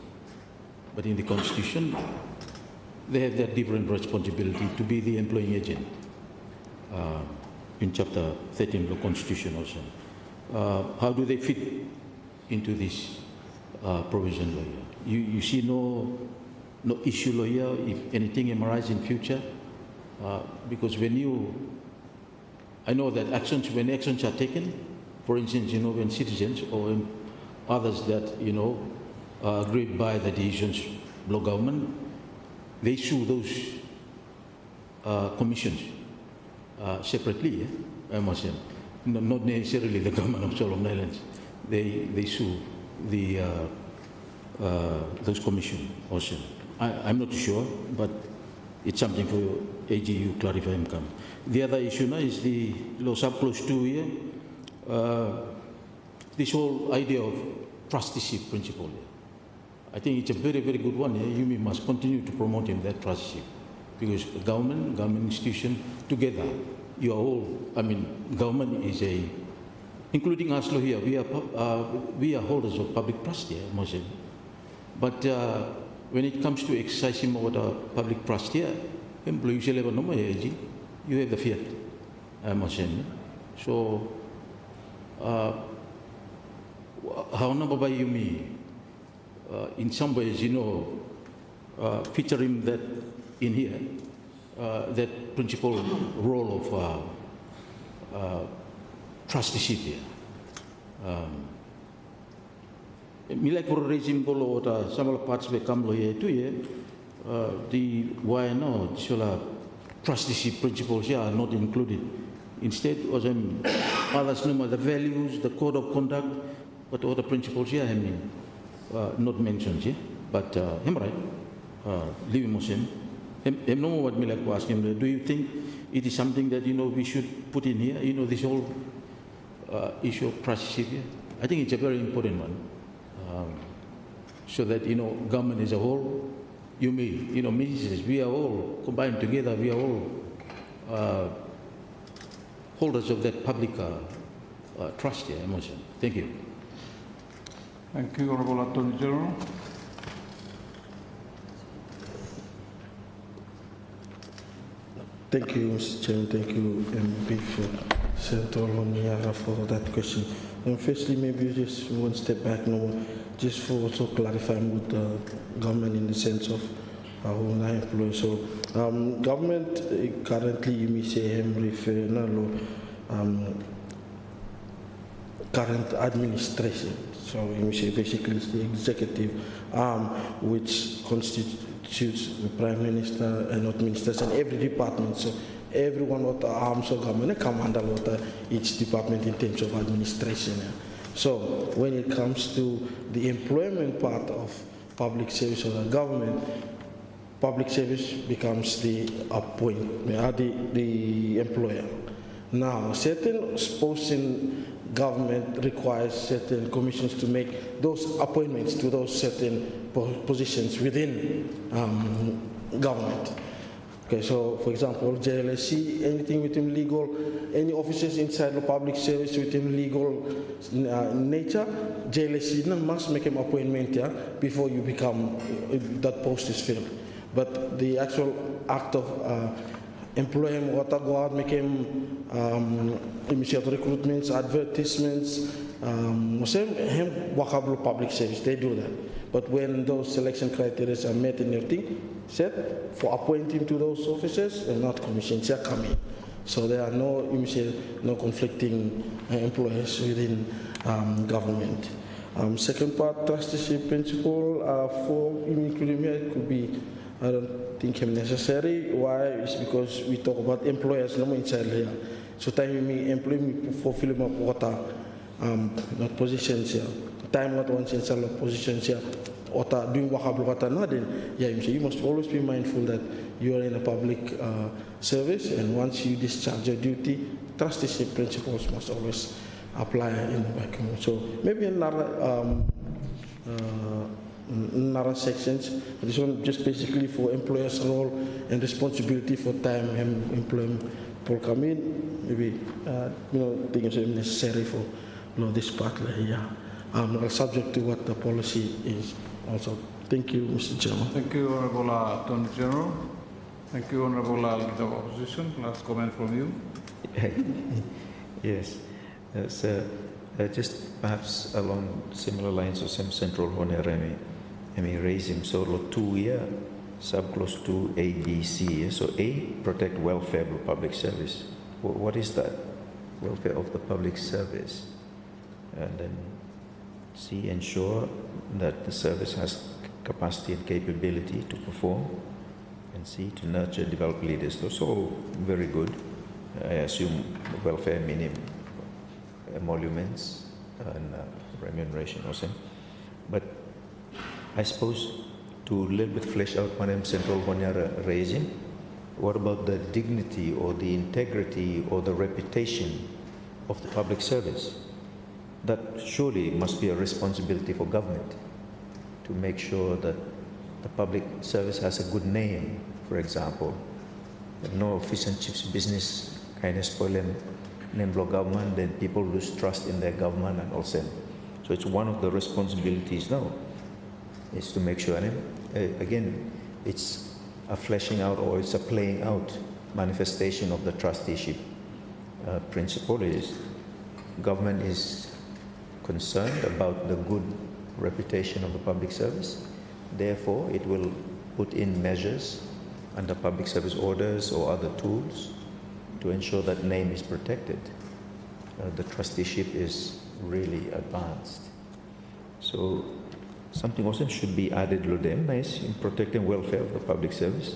But in the Constitution, they have that different responsibility to be the employing agent in Chapter 13 of the Constitution also. How do they fit into this provision lawyer. You see no issue lawyer if anything arises in future, because I know that when actions are taken, for instance, when citizens or when others that are aggrieved by the decisions of the government, they sue those commissions separately. I must say, not necessarily the government of Solomon Islands. They sue those commissions also. I'm not sure, but it's something for AGU clarify and come. The other issue now is the law subclause 2 here. This whole idea of trusteeship principle. I think it's a very, very good one. You must continue to promote that trusteeship, because government institution together, you are all. Government is including us here. We are holders of public trust here, Moshe. But when it comes to exercising of the public trust here, employees level no more. You have the fiat, Moshe. So, how number by you me? In some ways, featuring that in here, that principal role of trusteeship here. Me like for regime golo or some parts become lawyer too here. The why no trusteeship principles here are not included. Instead, others know the values, the code of conduct, but all the principles here not mentioned here. But him right, leave him. Him know what me like to ask him. Do you think it is something that we should put in here? This whole issue of trusteeship here. I think it's a very important one, so that government as a whole, ministers, we are all combined together. We are all holders of that public trust here. Emotion. Thank you. Thank you, Honourable Attorney General. Thank you, Mr. Chairman. Thank you, MP, for Senator Loniara for that question. And firstly, maybe just one step back, just for also clarifying with the government in the sense of our own employees. So, government currently, you may say, current administration. So you say basically it's the executive arm which constitutes the Prime Minister and not ministers and every department. So everyone what the arms of government come under each department in terms of administration. So when it comes to the employment part of public service or the government, public service becomes the the employer. Now, certain posts in government requires certain commissions to make those appointments to those certain positions within government. Okay, so for example, JLSC, anything within legal, any officers inside the public service within legal nature, JLSC must make an appointment before you become, that post is filled. But the actual act of employing what go out, making recruitments, advertisements, public service, they do that. But when those selection criteria are met and everything set for appointing to those officers, and not commissions are coming. So there are no conflicting employers within government. Second part, trusteeship principle for including here, it could be, I don't think it's necessary. Why? It's because we talk about employers no more inside here. So time we employ me for filling up water, not positions here. Time what one sense of positions here, water doing water not then. Yeah, you must always be mindful that you are in a public service, and once you discharge your duty, trusteeship principles must always apply in the vacuum. So maybe another sections. This one just basically for employers' role and responsibility for time and employment will come in. Maybe things are necessary for this part here. Subject to what the policy is also. Thank you, Mr. Chairman. Thank you, Honourable Attorney General. Thank you, Honourable Leader of Opposition. Last comment from you. Yes. So Just perhaps along similar lines of some central honor, raising solo 2 year, subclause 2 A, B, C. So A, protect welfare of the public service. What is that? Welfare of the public service. And then C, ensure that the service has capacity and capability to perform. And C, to nurture, develop leaders. Those are all very good. I assume welfare meaning emoluments and remuneration also. But I suppose to a little bit flesh out one central Honyara raising, what about the dignity or the integrity or the reputation of the public service? That surely must be a responsibility for government to make sure that the public service has a good name, for example. No fish and chips business kind of spoil them name block government, then people lose trust in their government and all that. So it's one of the responsibilities now, is to make sure, and again, it's a fleshing out or it's a playing out manifestation of the trusteeship principle. Is government is concerned about the good reputation of the public service, therefore it will put in measures under public service orders or other tools to ensure that name is protected. The trusteeship is really advanced. So something also should be added to them, nice, in protecting welfare of the public service,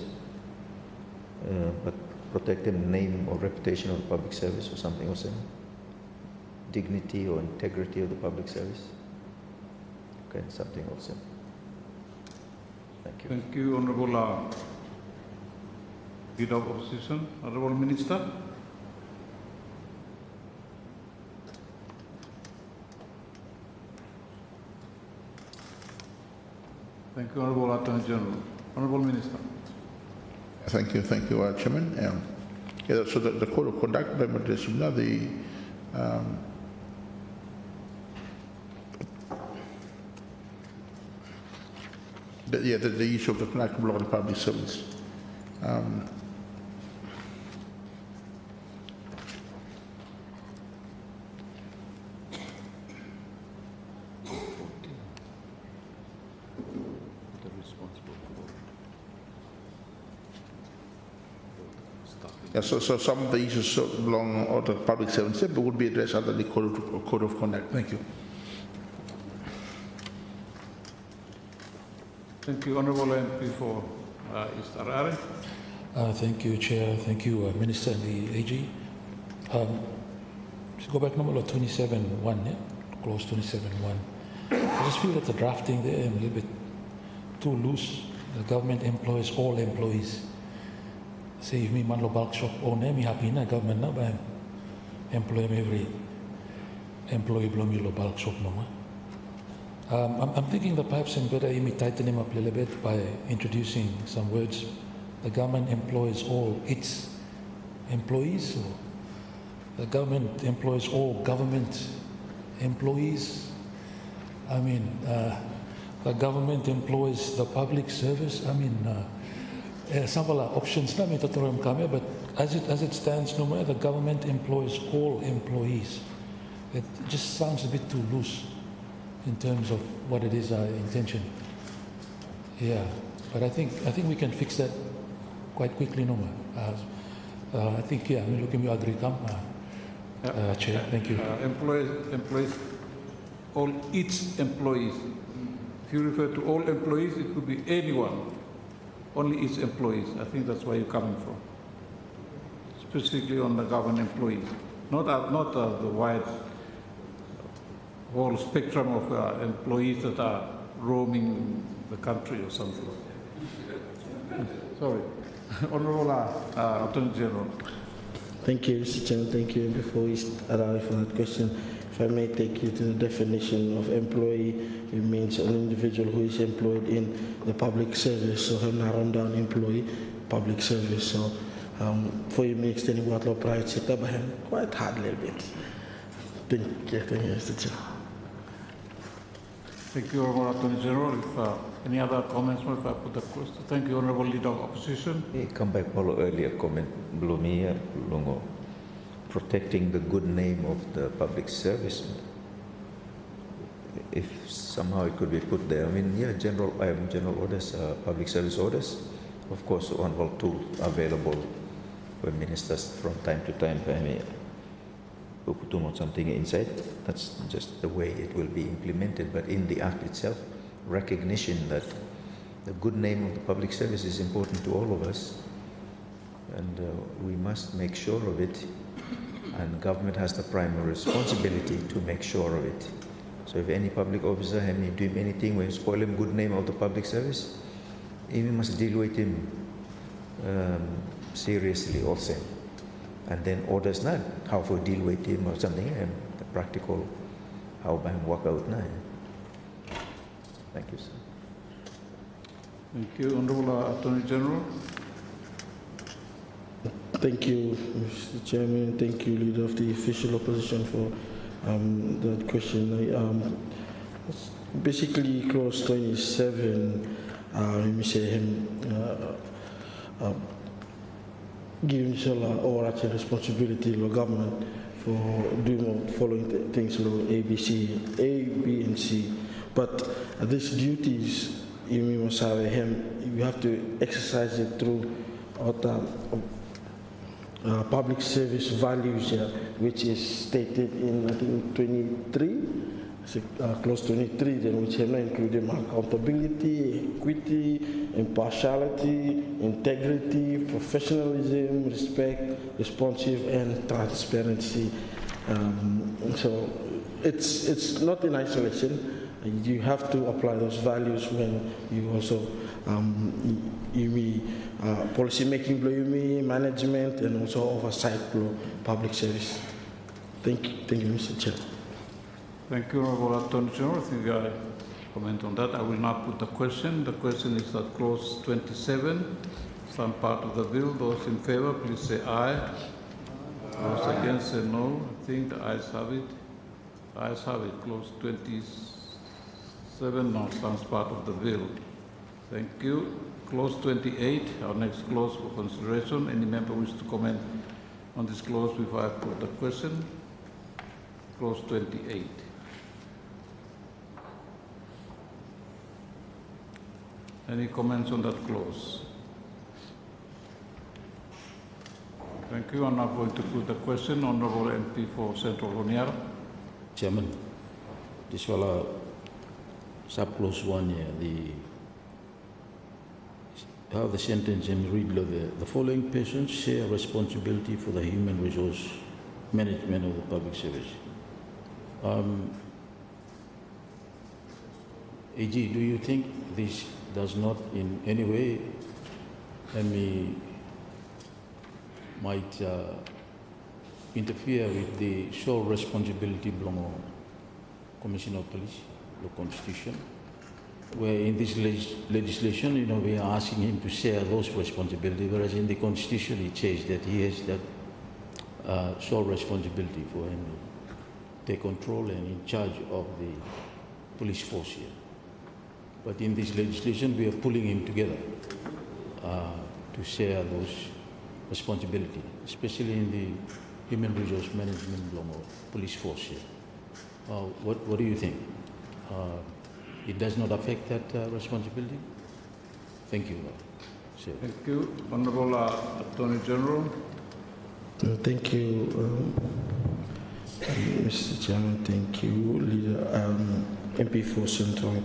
but protecting name or reputation of the public service or something also. Dignity or integrity of the public service. Okay, something also. Thank you. Thank you, Honourable Leader of Opposition. Honourable Minister. Thank you, Honourable Attorney General. Honourable Minister. Thank you, Chairman. Yeah, so the code of conduct by Madrid, the issue of the Connect Block of the Public Service. Yeah, so some of the issues belong on the public service, but would be addressed under the code of conduct. Thank you. Thank you, Honourable MP for East Harare. Thank you, Chair. Thank you, Minister and the AG. Just go back number 27.1, yeah? Clause 27.1. I just feel that the drafting there is a little bit too loose. The government employs all employees. Say if me manlo bulk shop owner, me happy na government na ba employ every employee below me lo bulk shop no. I'm thinking that perhaps I'm better me tighten him up a little bit by introducing some words. The government employs all its employees, or the government employs all government employees. I mean, the government employs the public service. I mean, some options, but as it stands, no matter, the government employs all employees. It just sounds a bit too loose in terms of what it is our intention. Yeah, but I think we can fix that quite quickly, no more. I think, yeah, I mean, look at me, agree, come, Chair, thank you. Employees, all its employees. If you refer to all employees, it could be anyone. Only its employees. I think that's where you're coming from. Specifically on the government employees, not the wide whole spectrum of employees that are roaming the country or something. Sorry, Honourable Attorney General. Thank you, Mr. Chairman. Thank you. Before we arrive for that question, if I may take you to the definition of employee. It means an individual who is employed in the public service. So I'm not run down employee, public service. So for you, me extending what law private sector, but I'm quite hard a little bit. Thank you, Mr. Chair. Thank you, Honourable Attorney General. If any other comments, if I put the question. Thank you, Honourable Leader of Opposition. Hey, come back to earlier comment, Blumia, Lungo, protecting the good name of the public service. if somehow it could be put there. I mean, yeah, general orders, public service orders. Of course, one or two available for ministers from time to time. I mean, to put something inside. That's just the way it will be implemented. But in the act itself, recognition that the good name of the public service is important to all of us, and we must make sure of it. And government has the primary responsibility to make sure of it. So if any public officer has doing anything when spoil him good name of the public service, we must deal with him seriously also. And then orders not how to deal with him or something, the practical how to work out now. Thank you, sir. Thank you. Honorable Attorney General. Thank you, Mr. Chairman. Thank you, Leader of the Official Opposition, for that question. Basically, clause 27, let me say him giving overarching responsibility to the government for doing the following things, A, B, and C. But these duties, you must have him. You have to exercise it through public service values here, which is stated in, I think, 23, clause 23, then which have included accountability, equity, impartiality, integrity, professionalism, respect, responsive, and transparency. So it's not in isolation. You have to apply those values when you also policy making, management, and also oversight public service. Thank you, Mr. Chair. Thank you, Honorable Attorney General. I think I comment on that. I will not put the question. The question is that clause 27, some part of the bill. Those in favor, please say aye. Those against, say no. I think the ayes have it. Ayes have it. Clause 27 now sounds part of the bill. Thank you. Clause 28, our next clause for consideration. Any member wish to comment on this clause before I put the question? Clause 28. Any comments on that clause? Thank you. I'm now going to put the question. Honorable MP for Central Honiara. Chairman, this will sub-clause 1 here, how the sentence and read the following persons share responsibility for the human resource management of the public service. AG, do you think this does not in any way might interfere with the sole responsibility belonging to Commissioner of Police, the Constitution, where in this legislation, we are asking him to share those responsibilities, whereas in the Constitution it says that he has that sole responsibility for him to take control and in charge of the police force here. But in this legislation, we are pulling him together to share those responsibilities, especially in the human resource management belonging to police force here. What do you think? It does not affect that responsibility? Thank you. Sir. Thank you. Honorable Attorney General. Thank you, Mr. Chairman. Thank you, Leader MP for Central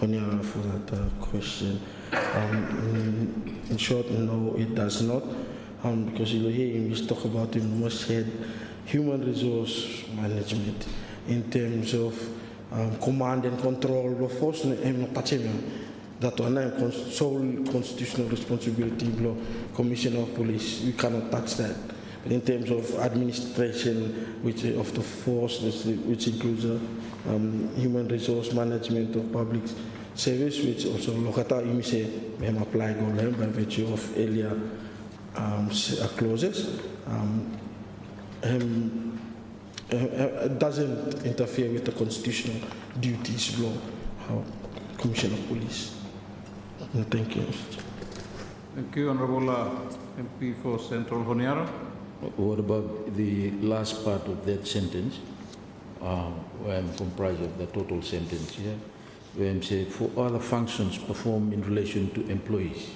Honiara, for that question. In short, no, it does not, because you hear him talk about the must have human resource management in terms of command and control of force. That one sole constitutional responsibility of Commissioner of Police. We cannot touch that. But in terms of administration, which of the force, which includes human resource management of public service, which also lokata imise apply by virtue of earlier clauses, doesn't interfere with the constitutional duties of Commissioner of Police. Thank you. Thank you, Honorable MP for Central Honiara. What about the last part of that sentence? where I'm comprised of the total sentence here, where I'm saying for other functions performed in relation to employees.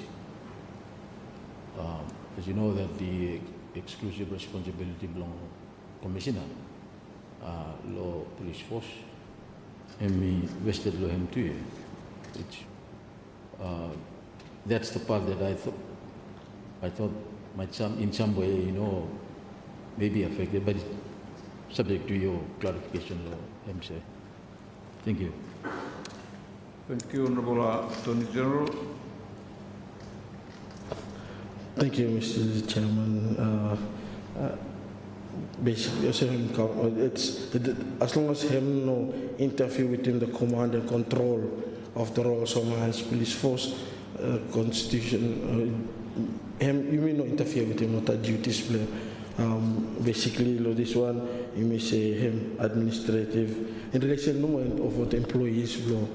As you know that the exclusive responsibility belongs to Commissioner, Law Police Force, and me vested law him too. That's the part that I thought might in some way, you know, may be affected, but it's subject to your clarification, Law MC. Thank you. Thank you, Honorable Attorney General. Thank you, Mr. Chairman. Basically, as long as him no interfere within the command and control of the Royal Somaliland Police Force Constitution, him you may not interfere with him, not a duties play. Basically, this one you may say him administrative in relation to of what employees law,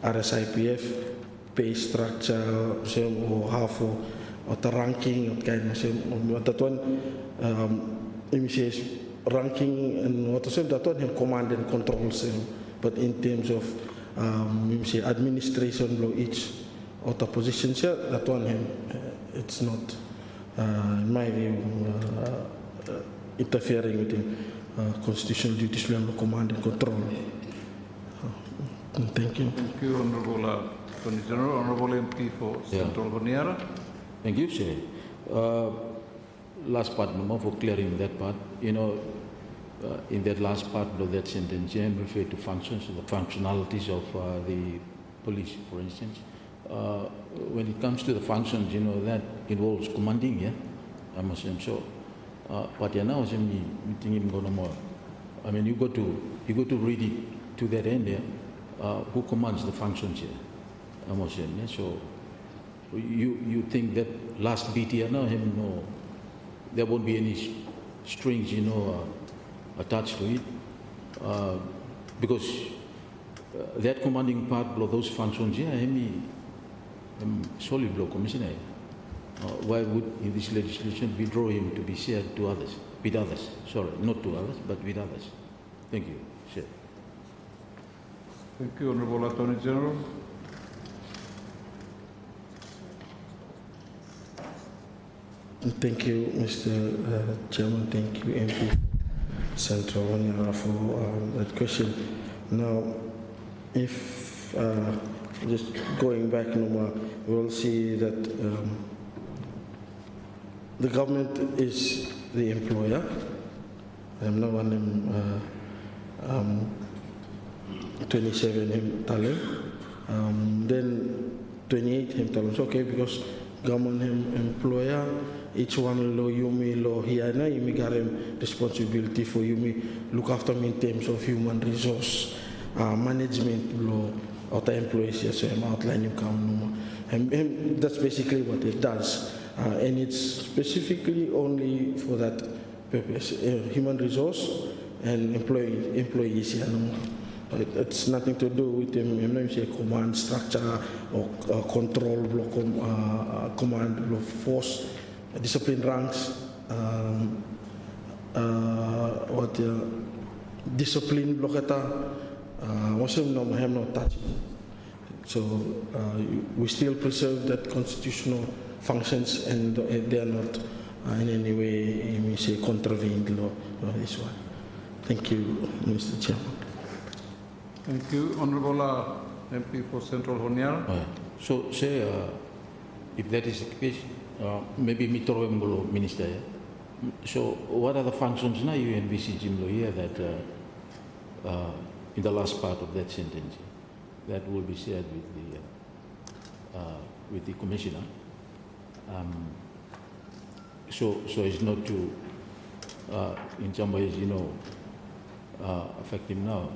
RSIPF, pay structure, same or half or the ranking, kind of same. That one. He says ranking and what same that one him command and control same, but in terms of say administration below each of the positions here, that one him it's not in my view interfering with the constitutional duties of command and control. Thank you. Thank you, Honorable Attorney General. Honorable MP for Central Honiara. Thank you, sir. Last part, no more for clearing that part. You know, in that last part of that sentence, I'm referring to functions, the functionalities of the police, for instance. When it comes to the functions, you know, that involves commanding, yeah, I must say so. But now, I'm thinking more. I mean, you go to read it to that end, yeah. Who commands the functions here? I must say, yeah? So you think that last bit here now, him no. There won't be any strings, you know, attached to it, because that commanding part of those functions, yeah, solely blow commissioner. Why would in this legislation we draw him to be shared to others, with others? Sorry, not to others, but with others. Thank you. Sure. Thank you, Honorable Attorney General. Thank you, Mr. Chairman. Thank you, MP Central Honiara, for that question. Now, if just going back no more, we'll see that the government is the employer. I'm not one 27 him talent. Then 28 him talent. Okay, because government him employer. Each one law you may law here now you may got responsibility for you may look after me in terms of human resource management law of the employees. Yes, so I'm outline you come and that's basically what it does, and it's specifically only for that purpose, human resource and employees here. It's nothing to do with them, say command structure or control block, command block force. Discipline ranks, discipline blocketa, I have not touched. So we still preserve that constitutional functions, and they are not in any way, we say, contravened law. This one. Thank you, Mr. Chairman. Thank you, Honorable MP for Central Honiara. So, say, if that is the case. Maybe Mitro Minister. So, what are the functions now you envisage here that in the last part of that sentence that will be shared with the Commissioner? So it's not to, in some ways, you know, affect him now.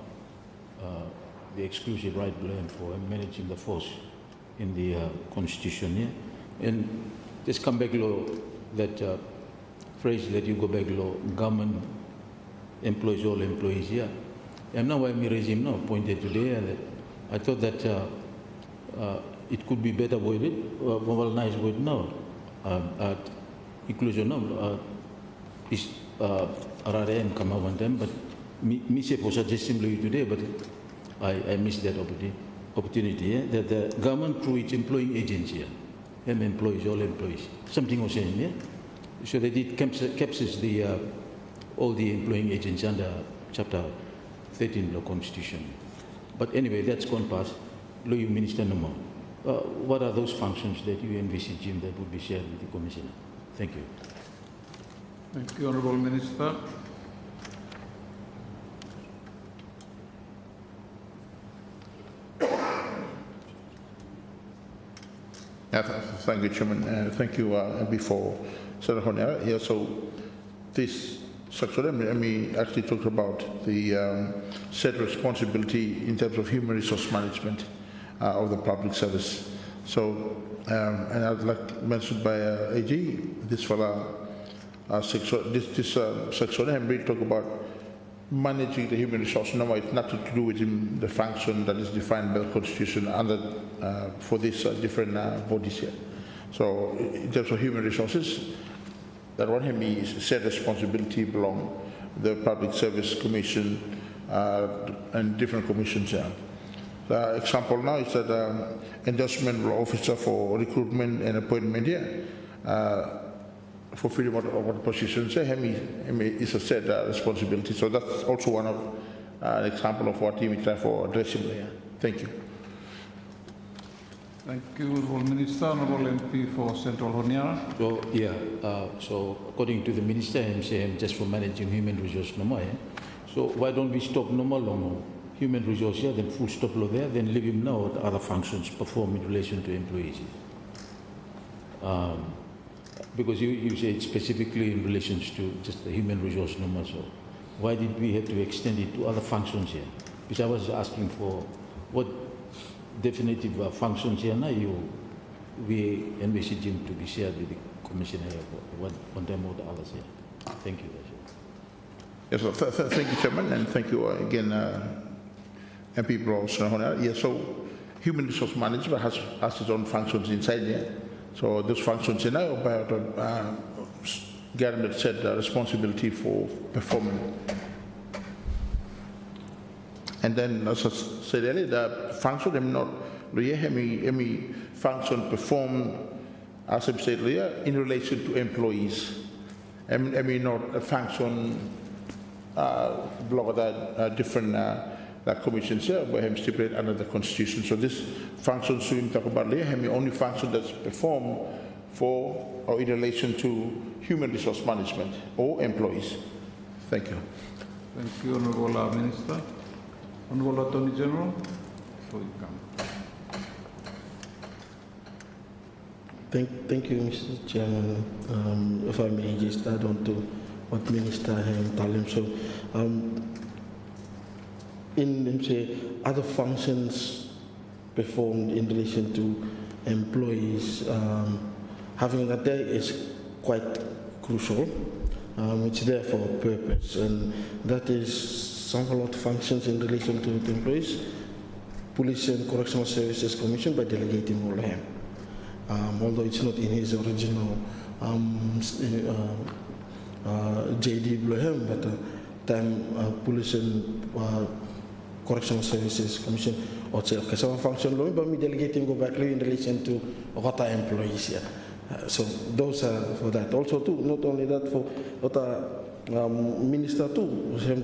The exclusive right blame for managing the force in the Constitution here, and just come back law, that phrase that you go back law, government employs all employees here. And now I'm raising now, pointed today, that I thought that it could be better worded, well, nice word now, at inclusion now, is RRM come out one time, but me say for suggesting you today, but I missed that opportunity. That the government through its employing agency, employees, all employees, something was saying, yeah. So they did captures the all the employing agents under Chapter 13 of the Constitution. But anyway, that's gone past. Lawyer Minister no more. What are those functions that you envisage that would be shared with the Commissioner? Thank you. Thank you, Honourable Minister. Thank you, Chairman. Thank you, before Senator Honera. Yeah, so this section, let me actually talk about the set responsibility in terms of human resource management of the public service. So, and I'd like mentioned by AG, this section, this section, I'm really talk about managing the human resource. No, it's nothing to do with the function that is defined by the Constitution under for these different bodies here. So, in terms of human resources, that one hand is said responsibility belong the Public Service Commission and different commissions here. The example now is that endorsement officer for recruitment and appointment here. For freedom of positions, is a set responsibility. So that's also one of an example of what we try for addressing here. Thank you. Thank you, Honourable Minister. Honourable MP for Central Honiara. So yeah, so according to the Minister, I'm saying just for managing human resource no more. So why don't we stop no more long human resource here, then full stop law there, then leave him now what other functions perform in relation to employees. Because you say specifically in relation to just the human resource no more. So why did we have to extend it to other functions here? Because I was asking for what definitive functions here now we envisage him to be shared with the Commissioner one time or the others here. Thank you. Yes, well, thank you, Chairman, and thank you again, MP Bros. Yeah, so human resource management has its own functions inside there. So those functions are now about government said responsibility for performing. And then, as I said earlier, the function any function performed, as I said earlier, in relation to employees. Not a function block that different commissions here, but him stipulate under the Constitution. So this function we talk about later, only function that's performed for or in relation to human resource management or employees. Thank you. Thank you, Honourable Minister. Honourable Attorney General, before you come. Thank you, Mr. Chairman. If I may just add on to what Minister Talim. So, in say other functions performed in relation to employees, having that there is quite crucial. It's there for a purpose, and that is some a lot of functions in relation to the employees. Police and Correctional Services Commission by delegating all him. Although it's not in his original JD Blohem, but time Police and Correctional Services Commission or say okay, some function low, but we delegate him go back in relation to what our employees here. So those are for that. Also too, not only that for what minister too,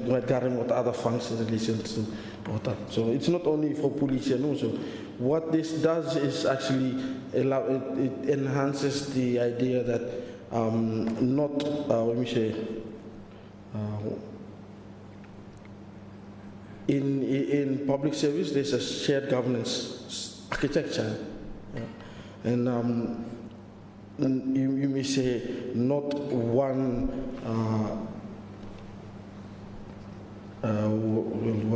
what other functions in relation to what that. So it's not only for police and also what this does is actually allow it enhances the idea that not let me say in public service there's a shared governance architecture, and you may say not one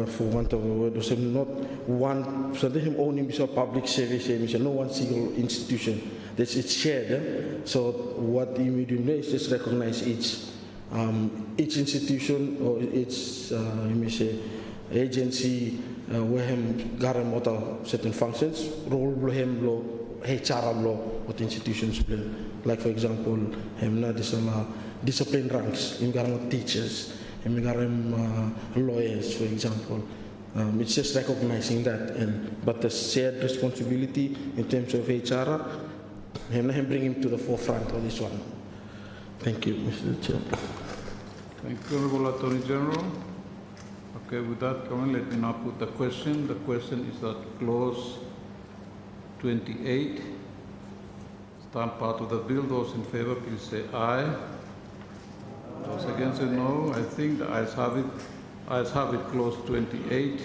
for want of a word, or not one, so they have only a public service, no one single institution. It's shared. So what you may do is just recognize each institution or each you may say agency where him garam certain functions, role him law, HR law, what institutions play. Like for example, him na discipline ranks, in garam teachers. lawyers, for example. It's just recognizing that, but the shared responsibility in terms of HR, him bring him to the forefront of this one. Thank you, Mr. Chair. Thank you, Honorable Attorney General. Okay, with that comment, let me now put the question. The question is that clause 28 stand part of the bill. Those in favor, please say aye. Those against say no. I think the ayes have it. Ayes have it, clause 28.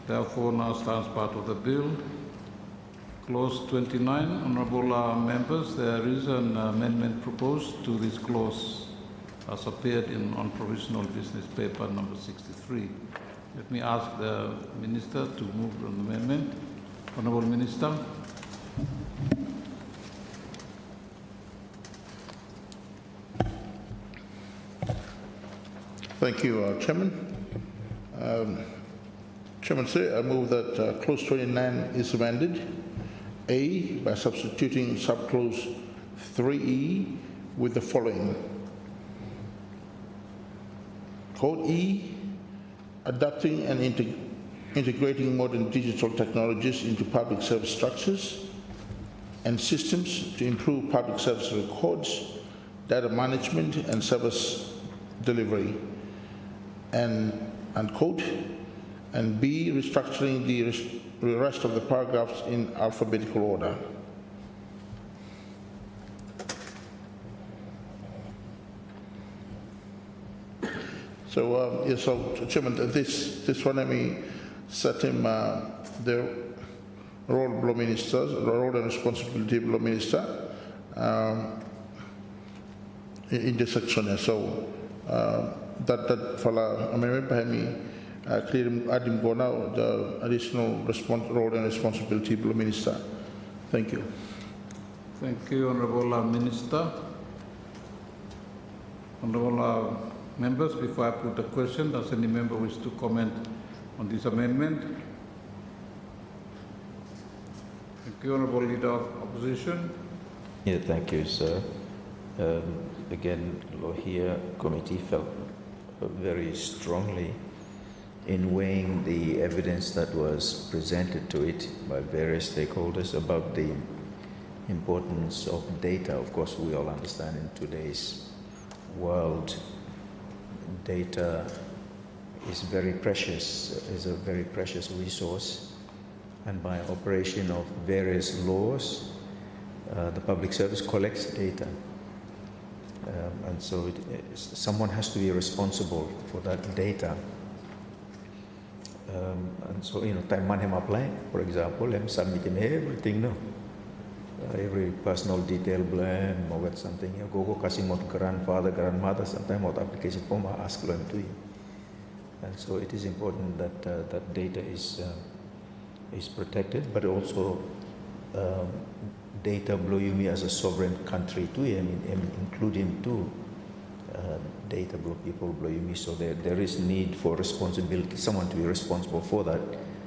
Therefore, now stands part of the bill. Clause 29, honourable members, there is an amendment proposed to this clause as appeared on provisional business paper number 63. Let me ask the Minister to move on the amendment. Honourable Minister. Thank you, Chairman. Chairman, sir, I move that clause 29 is amended. A, by substituting subclause 3E with the following. Code E, adapting and integrating modern digital technologies into public service structures and systems to improve public service records, data management and service delivery. And quote, and B, restructuring the rest of the paragraphs in alphabetical order. So, yes, so Chairman, this one, I mean, set him the role of law minister, the role and responsibility of law minister in this section. So that fala amendment by me clear adim go now the additional role and responsibility of law minister. Thank you. Thank you, Honourable Minister. Honourable members, before I put the question, does any member wish to comment on this amendment? Thank you, Honourable Leader of Opposition. Yeah, thank you, sir. Again, Lohia Committee felt very strongly in weighing the evidence that was presented to it by various stakeholders about the importance of data. Of course, we all understand in today's world, data is very precious, is a very precious resource, and by operation of various laws, the public service collects data, and so someone has to be responsible for that data. And so, time man him apply, for example, him submit him everything, no. Every personal detail blame or something. You go kasi mot grandfather, grandmother. Sometimes what application form ask them to you. And so it is important that that data is protected, but also data blow you me as a sovereign country too. I mean, including too data blow people blow you me. So there is need for responsibility, someone to be responsible for that,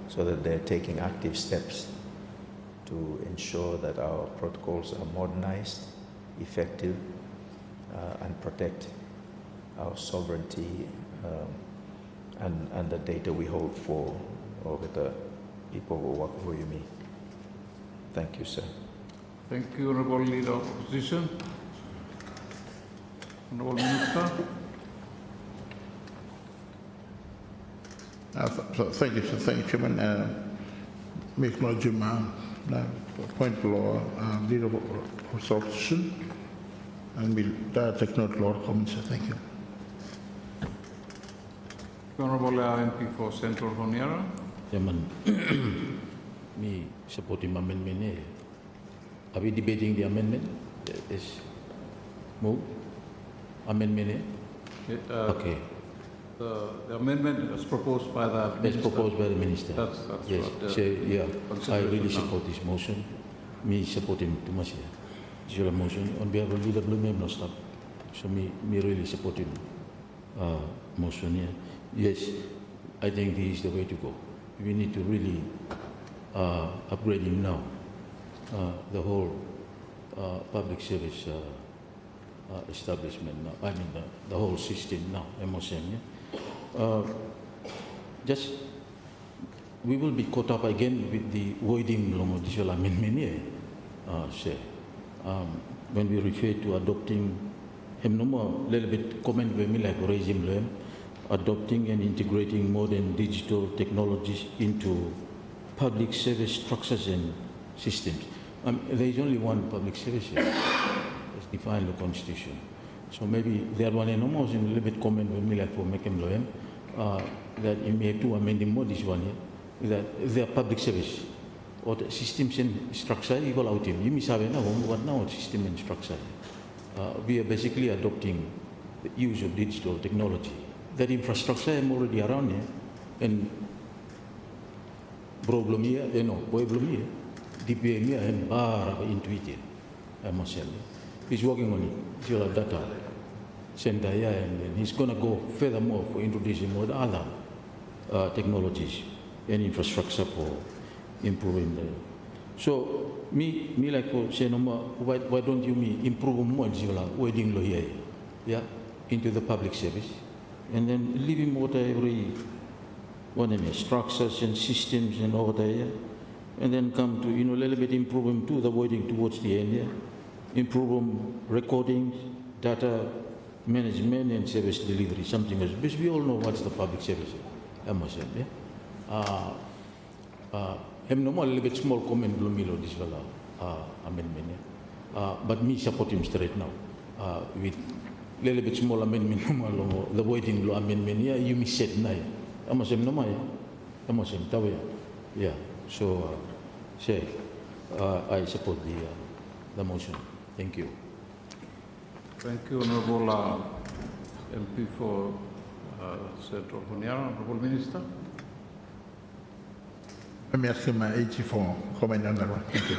so that they're taking active steps to ensure that our protocols are modernized, effective, and protect our sovereignty and the data we hold for over the people who work for you. Thank you, sir. Thank you, Honourable Leader of Opposition. Honourable Minister. Thank you, Chairman. Make no demand. Point law, leader of opposition, and we'll take note of law comments. Thank you. Honourable MP for Central Honiara. Chairman, me supporting amendment. Are we debating the amendment? Is move amendment? Okay. The amendment was proposed by the Minister. It's proposed by the Minister. That's yes. what Yeah, I really support this motion. Me supporting too much here. This is a motion on behalf of Leader Bloom, no stop. So me really supporting motion here. Yes, I think this is the way to go. We need to really upgrade him now. The whole public service establishment now. I mean the whole system now, MOSM. Just we will be caught up again with the wording long additional amendment say when we refer to adopting him no more little bit comment with me like regime adopting and integrating modern digital technologies into public service structures and systems. There is only one public service here, as defined in the Constitution. So maybe that one and almost in a little bit comment with me like for make him that you may have to amend more this one here, that they are public service or the systems and structure equal out him. You may have what now system and structure. We are basically adopting the use of digital technology. That infrastructure is already around here, and problem here, problem here, DPM here, and bar intuitive, he's working on it. He'll have data center here, and he's going to go furthermore for introducing more other technologies and infrastructure for improving the. So me like say no more. Why don't you improve more wedding law here, yeah, into the public service, and then leaving more every one of structures and systems and all that, yeah? And then come to a little bit improve them too. The wording towards the end, yeah? Improve them recording, data management and service delivery. Something else because we all know what's the public service. MOSM, yeah. Him no more a little bit small comment Blumilo this amendment, yeah? But me support him straight now with little bit small amendment. The wording law amendment, yeah. You miss it now. MOSM no more, yeah. MOSM tawe, yeah. So say I support the motion. Thank you. Thank you, Honourable MP for Central Honiara. Honourable Minister. Let me ask him AG for comment on that one. Thank you.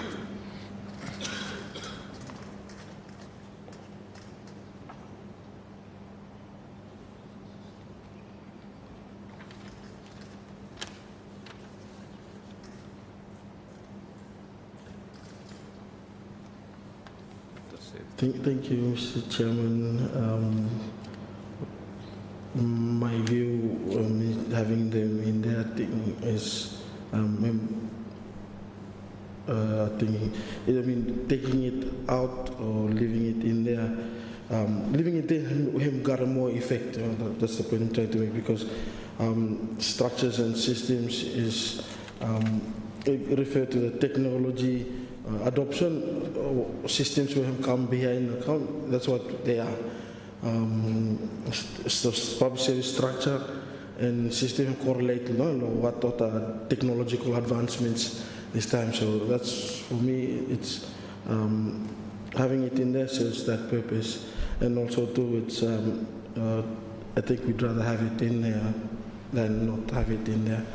Thank you, Mr. Chairman. My view having them in there is, taking it out or leaving it in there. Leaving it there him got a more effect. That's the point I'm trying to make, because structures and systems is refer to the technology adoption systems will come behind. That's what they are. Public service structure and system correlate. What are technological advancements this time? So that's for me. It's having it in there serves that purpose, and also too, it's. I think we'd rather have it in there than not have it in there.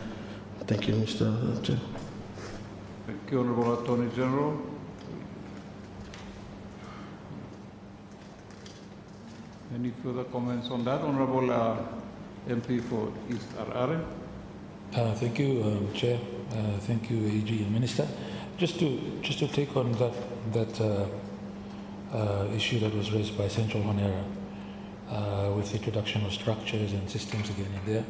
Thank you, Mr. Chair. Thank you, Honourable Attorney General. Any further comments on that? Honourable MP for East Arare. Thank you, Chair. Thank you, AG and Minister. Just to take on that issue that was raised by Central Honiara with the introduction of structures and systems again in there.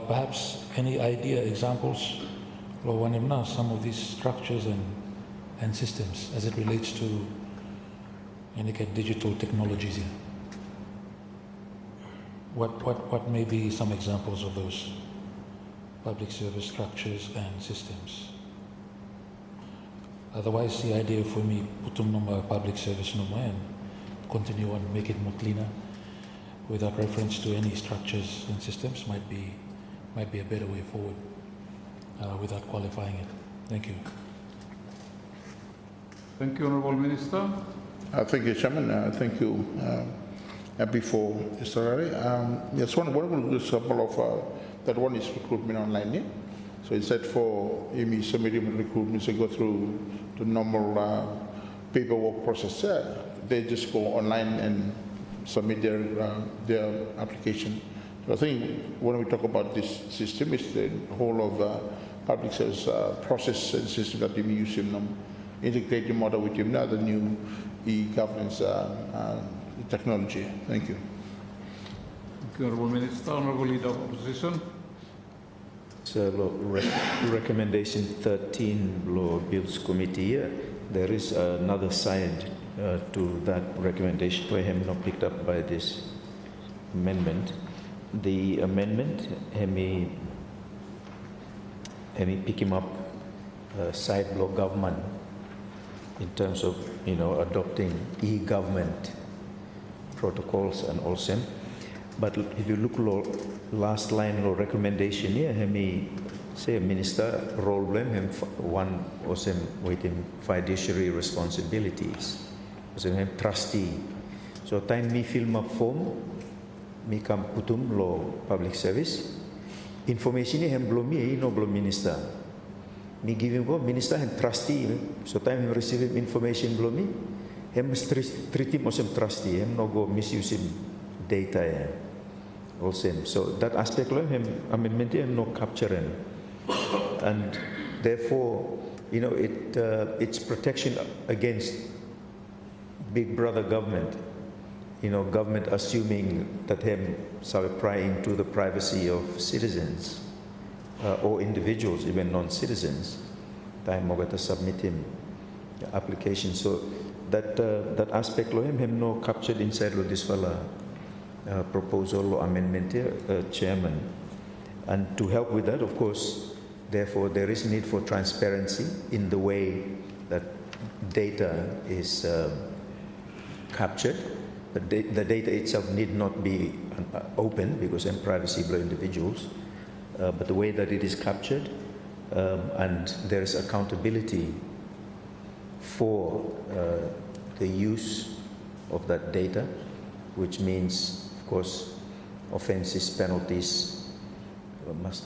Perhaps any idea, examples, or some of these structures and systems as it relates to digital technologies here. What may be some examples of those public service structures and systems? Otherwise, the idea for me, putum number public service number and continue on make it more cleaner without reference to any structures and systems might be a better way forward without qualifying it. Thank you. Thank you, Honourable Minister. Thank you, Chairman. Thank you, before Mr. Arare. Yes, one example of that one is recruitment online. Yeah? So instead for submitting recruitment to go through the normal paperwork process, they just go online and submit their application. So I think when we talk about this system, it's the whole of public service process and system that we use in integrated model with him now, the new e-governance technology. Thank you. Thank you, Honourable Minister. Honourable Leader of Opposition. So, recommendation 13, Law Bills Committee, there is another side to that recommendation where I'm not picked up by this amendment. The amendment, me pick him up side block government in terms of, adopting e-government protocols and all same. But if you look last line of recommendation here, me say minister role blame him one or some with him fiduciary responsibilities. So him trustee. So time me film up form, me come putum law public service. Information him blow me, no blow minister. Me give him go minister and trustee. So time him receive him information blow me, him treat him as him trustee. Him no go misuse him data. All same. So that aspect of him amendment him no capturing, and therefore it's protection against big brother government. Government assuming that him shall pry into the privacy of citizens or individuals, even non-citizens. Time mo to submit him the application. So that aspect of him no captured inside of this fella proposal or amendment here, Chairman. And to help with that, of course, therefore there is need for transparency in the way that data is captured. The data itself need not be open because of privacy of individuals, but the way that it is captured, and there is accountability for the use of that data, which means, of course, offenses, penalties must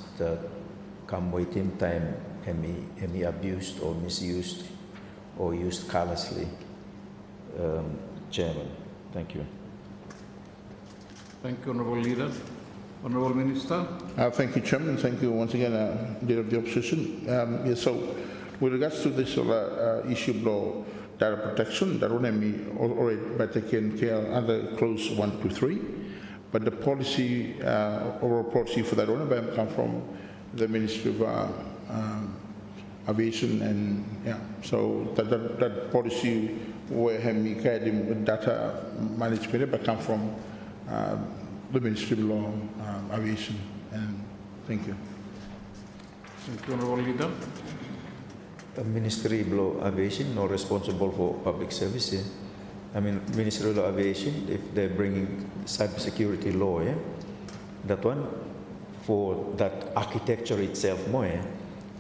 come with in time, any abused or misused or used carelessly. Chairman. Thank you. Thank you, Honourable Leader. Honourable Minister. Thank you, Chairman. Thank you once again, Leader of the Opposition. Yes, so with regards to this issue of law data protection, that would be already by taken care under clause 1 to 3, but the policy, overall policy for that would come from the Ministry of Aviation, and so that policy where we guide data management but come from the Ministry of Law, Aviation, and thank you. Thank you, Honourable Leader. Ministry of Law, Aviation, not responsible for public service. Ministry of Law, Aviation, if they're bringing cybersecurity law, that one for that architecture itself more,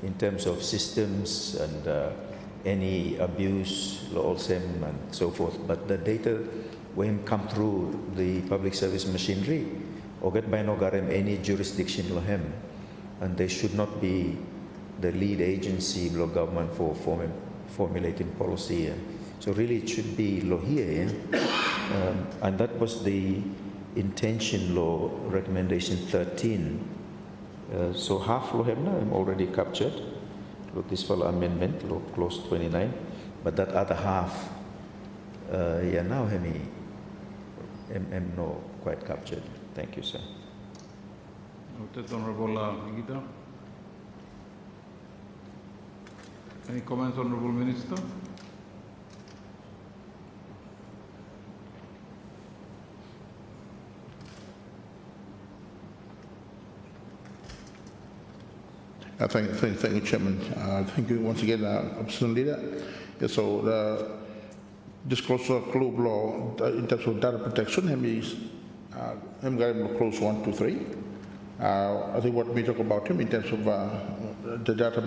in terms of systems and any abuse, also and so forth. But the data when come through the public service machinery or get by no any jurisdiction lohem, and they should not be the lead agency of government for formulating policy. So really it should be law here, and that was the intention law recommendation 13. So half law I'm already captured with this fellow amendment, law clause 29, but that other half, now I'm not quite captured. Thank you, sir. Noted, Honourable Leader. Any comments, Honourable Minister? Thank you, Chairman. Thank you once again, Opposition Leader. Yeah, so the disclosure club law in terms of data protection, I'm going clause 1 to 3. I think what we talk about him in terms of the data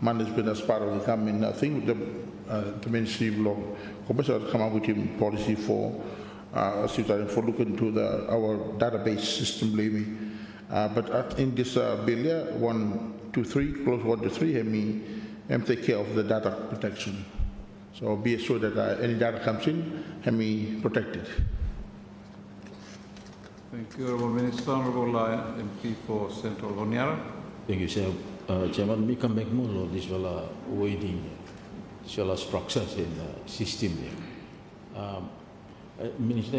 management as part of the government, I think the Ministry of Law will come up with a policy for looking into our database system. But in this bill here, 1 to 3, clause 1 to 3, I'm take care of the data protection. So be assured that any data comes in, I'm protected. Thank you, Honourable Minister. Honourable MP for Central Honiara. Thank you, sir. Chairman, we can make more of this while waiting. solar structures in the system there. Minister,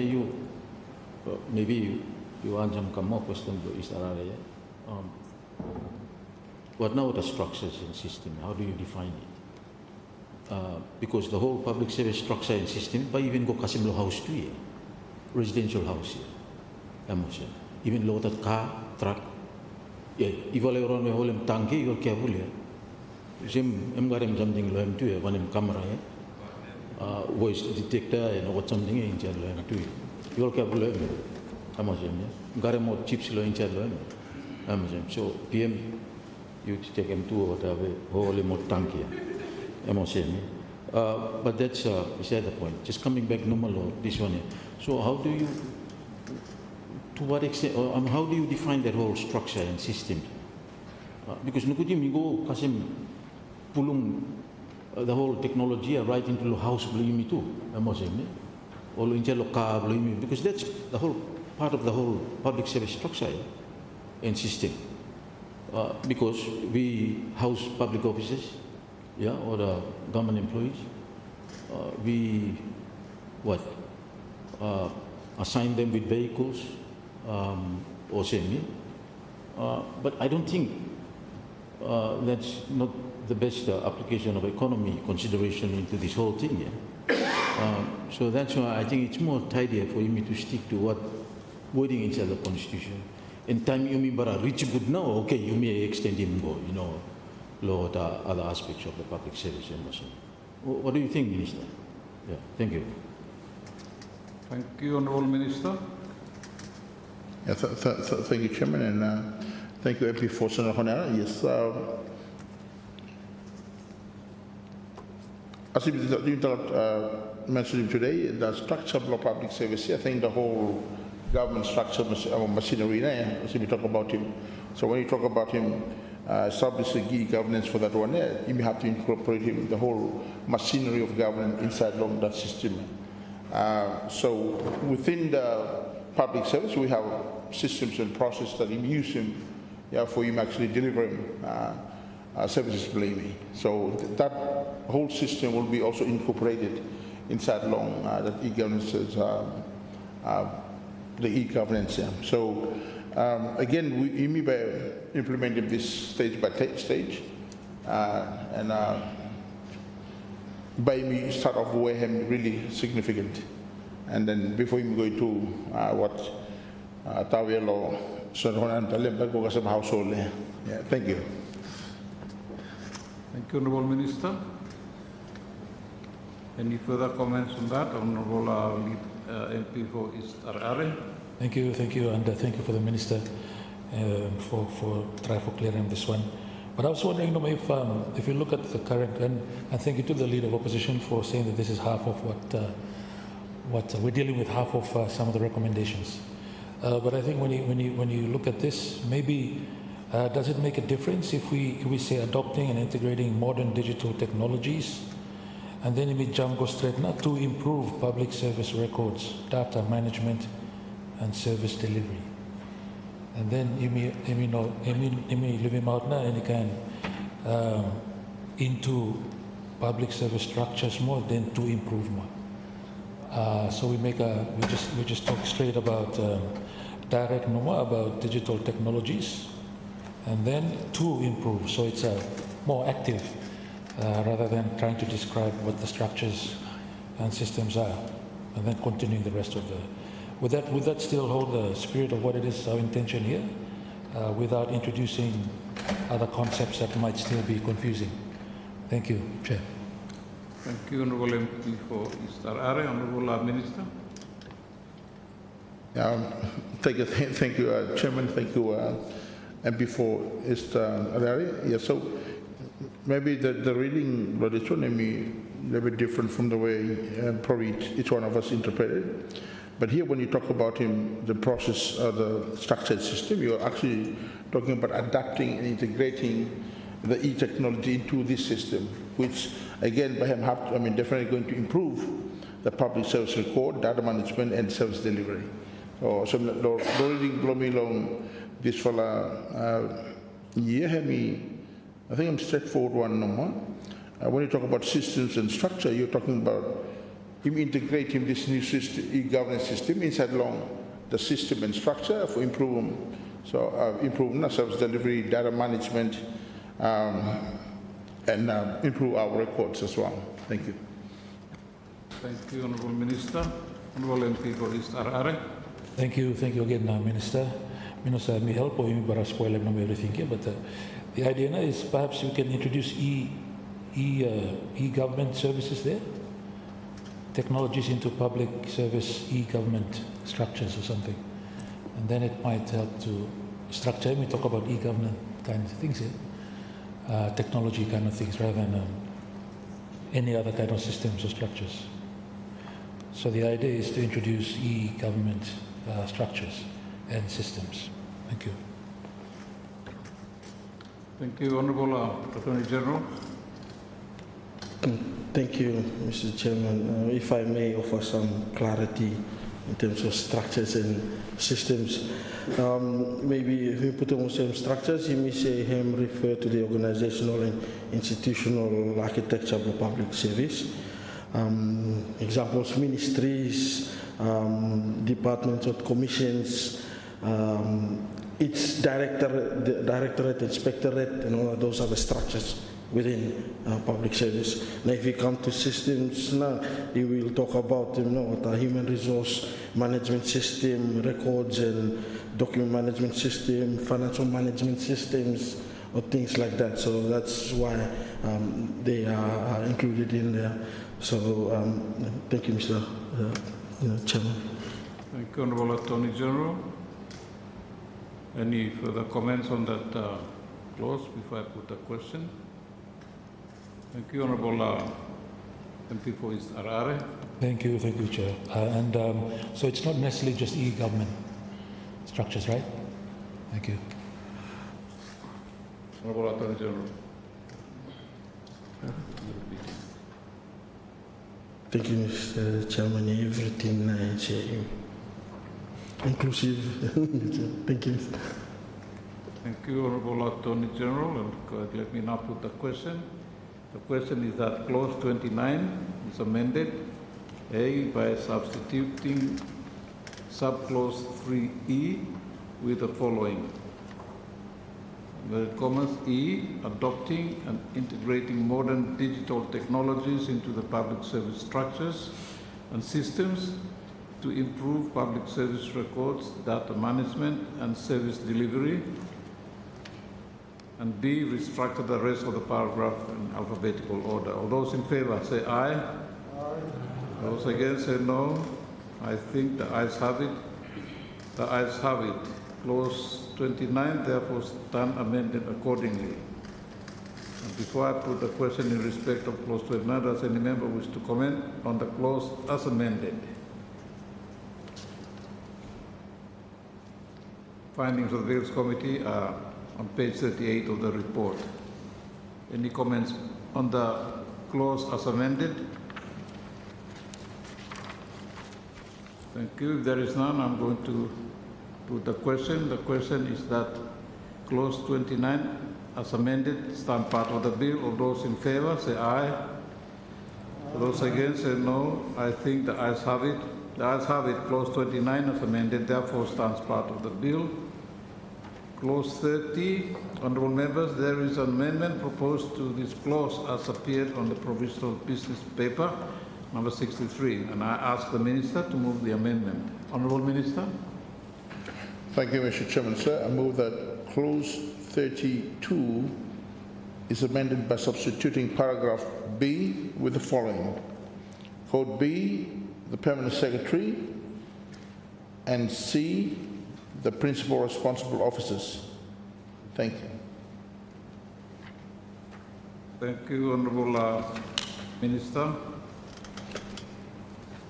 maybe you want some more question to East Ararai. What now the structures in system? How do you define it? Because the whole public service structure and system, but even go Kasimlo house too, yeah? Residential house here, even loaded car, truck. Yeah, if all around the whole tanki, you're careful here. Sim, got something lo too, one camera, voice detector, and what something in chat lo too. You're careful, got more chips lo in chat lo. So PM, you take him to whatever, whole more tanki. But that's beside the point. Just coming back normal, this one here. So how do you, to what extent, how do you define that whole structure and system? Because Nukudim, go Kasim Pulung, the whole technology right into the house, believe me too. Or into the car, believe me, because that's the whole part of the whole public service structure and system. Because we house public officers, yeah, or the government employees. We assign them with vehicles or semi. But I don't think that's not the best application of economy consideration into this whole thing. Yeah? So that's why I think it's more tidier for you to stick to what wording inside the Constitution. In time you mean but reach good now, okay, you may extend him go, law the other aspects of the public service. What do you think, Minister? Yeah, thank you. Thank you, Honourable Minister. Yeah, thank you, Chairman, and thank you, MP, for Senator Honera. Yes, as you mentioned today, the structure of public service, I think the whole government structure machinery, as we talk about him. So when you talk about him, establishing key governance for that one, you may have to incorporate him, the whole machinery of governance inside along that system. So within the public service, we have systems and processes that use him, for him actually delivering services, believe me. So that whole system will be also incorporated inside along that e-governance, the e-governance. So again, we may be implementing this stage by stage, and by me start off where him really significant, and then before him going to what Tawielo Sonhonan Talemba go some household. Yeah, thank you. Thank you, Honourable Minister. Any further comments on that? Honourable MP for East Ararai. Thank you, and thank you for the Minister for clearing this one. But I was wondering, if you look at the current, and thank you to the Leader of Opposition for saying that this is half of what we're dealing with, half of some of the recommendations. But I think when you look at this, maybe does it make a difference if we say adopting and integrating modern digital technologies, and then we jump go straight now to improve public service records, data management, and service delivery. And then you may live him out now and you can into public service structures more than to improve more. So we just talk straight about direct more about digital technologies, and then to improve. So it's more active rather than trying to describe what the structures and systems are, and then continuing the rest of the. Would that still hold the spirit of what it is our intention here, without introducing other concepts that might still be confusing? Thank you, Chair. Thank you, Honourable MP for East Ararai. Honourable Minister. Thank you, Chairman. Thank you, MP for East Ararai. Yeah, so maybe the reading of this one may be a little bit different from the way probably each one of us interpreted. But here, when you talk about the process of the structured system, you're actually talking about adapting and integrating the e-technology into this system, which again, by him, definitely going to improve the public service record, data management, and service delivery. So the reading blow me along this fella, I think I'm straightforward one number. When you talk about systems and structure, you're talking about him integrating this new system, e-governance system inside along the system and structure for improvement. So improve service delivery, data management, and improve our records as well. Thank you. Thank you, Honourable Minister. Honourable MP for East Arare. Thank you again, Minister. Minister, me help or you bara spoil everything here, but the idea now is perhaps we can introduce e-government services there, technologies into public service e-government structures or something, and then it might help to structure. We talk about e-government kind of things here, technology kind of things rather than any other kind of systems or structures. So the idea is to introduce e-government structures and systems. Thank you. Thank you, Honourable Attorney General. Thank you, Mr. Chairman. If I may offer some clarity in terms of structures and systems. Maybe if we put on some structures, you may say him refer to the organizational and institutional architecture of the public service. Examples, ministries, departments or commissions, each directorate, inspectorate, and all of those are the structures within public service. Now, if we come to systems, now we will talk about the human resource management system, records and document management system, financial management systems, or things like that. So that's why they are included in there. So thank you, Mr. Chairman. Thank you, Honourable Attorney General. Any further comments on that clause before I put the question? Thank you, Honourable MP for East Arare. Thank you, Chair. So it's not necessarily just e-government structures, right? Thank you. Honourable Attorney General. Thank you, Mr. Chairman. Everything I say, inclusive. Thank you. Thank you, Honourable Attorney General. And let me now put the question. The question is that clause 29 is amended, A, by substituting subclause 3E with the following. The commas E, adopting and integrating modern digital technologies into the public service structures and systems to improve public service records, data management and service delivery. And B, restructure the rest of the paragraph in alphabetical order. All those in favor say aye. Aye. Those against say no. I think the ayes have it. The ayes have it. Clause 29 therefore stand amended accordingly. And before I put the question in respect of clause 29, does any member wish to comment on the clause as amended? Findings of the Bills Committee are on page 38 of the report. Any comments on the clause as amended? Thank you. If there is none, I'm going to put the question. The question is that clause 29 as amended stand part of the bill. All those in favor say aye. Those against say no. I think the ayes have it. The ayes have it. Clause 29 as amended therefore stands part of the bill. Clause 30, honourable members, there is an amendment proposed to this clause as appeared on the provisional business paper, number 63, and I ask the Minister to move the amendment. Honourable Minister. Thank you, Mr. Chairman, sir. I move that clause 32 is amended by substituting paragraph B with the following. Code B, the Permanent Secretary, and C, the principal responsible officers. Thank you. Thank you, Honourable Minister.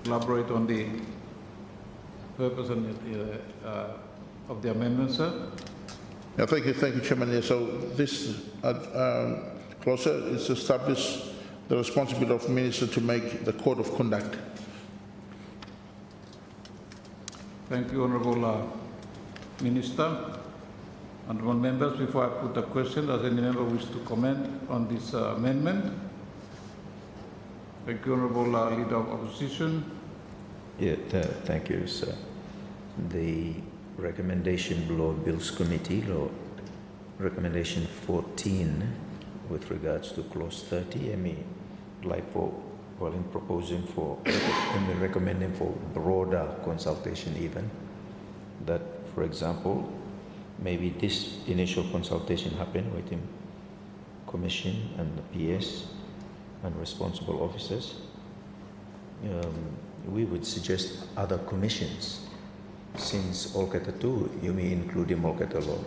Elaborate on the purpose and of the amendment, sir. Yeah, thank you, Chairman. Yeah, so this clause is to establish the responsibility of minister to make the code of conduct. Thank you, Honourable Minister. Honourable members, before I put the question, does any member wish to comment on this amendment? Thank you, Honorable Leader of Opposition. Yeah, thank you, sir. The recommendation below Bills Committee, law recommendation 14, with regards to clause 30, I mean, like for, well, in proposing for, and recommending for broader consultation even, that, for example, maybe this initial consultation happened with the Commission and the PS and responsible officers. We would suggest other commissions, since Olketa 2, you may include the Olketa law,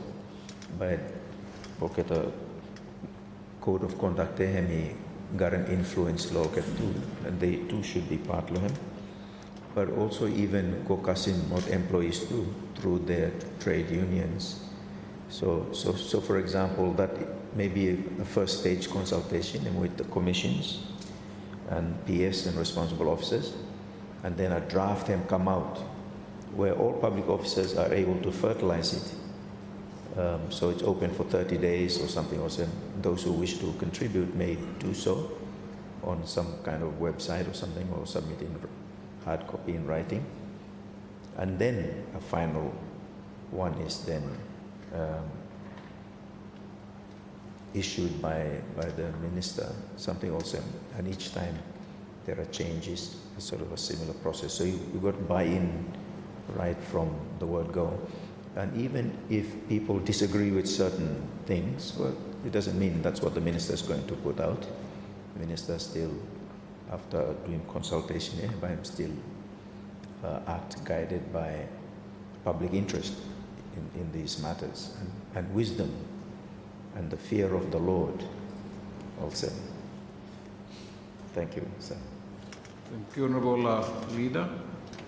but Olketa Code of Conduct, they may garden influence law Olketa 2, and they too should be part of him. But also even Kokasin not employees too, through their trade unions. So for example, that may be a first stage consultation with the commissions and PS and responsible officers, and then a draft can come out where all public officers are able to fertilize it. So it's open for 30 days or something, or those who wish to contribute may do so on some kind of website or something, or submitting hard copy in writing. And then a final one is then issued by the minister, something also, and each time there are changes, it's sort of a similar process. So you've got buy-in right from the word go. And even if people disagree with certain things, well, it doesn't mean that's what the minister is going to put out. The minister still, after doing consultation, by him still act guided by public interest in these matters, and wisdom and the fear of the Lord also. Thank you, sir. Thank you, Honorable Leader.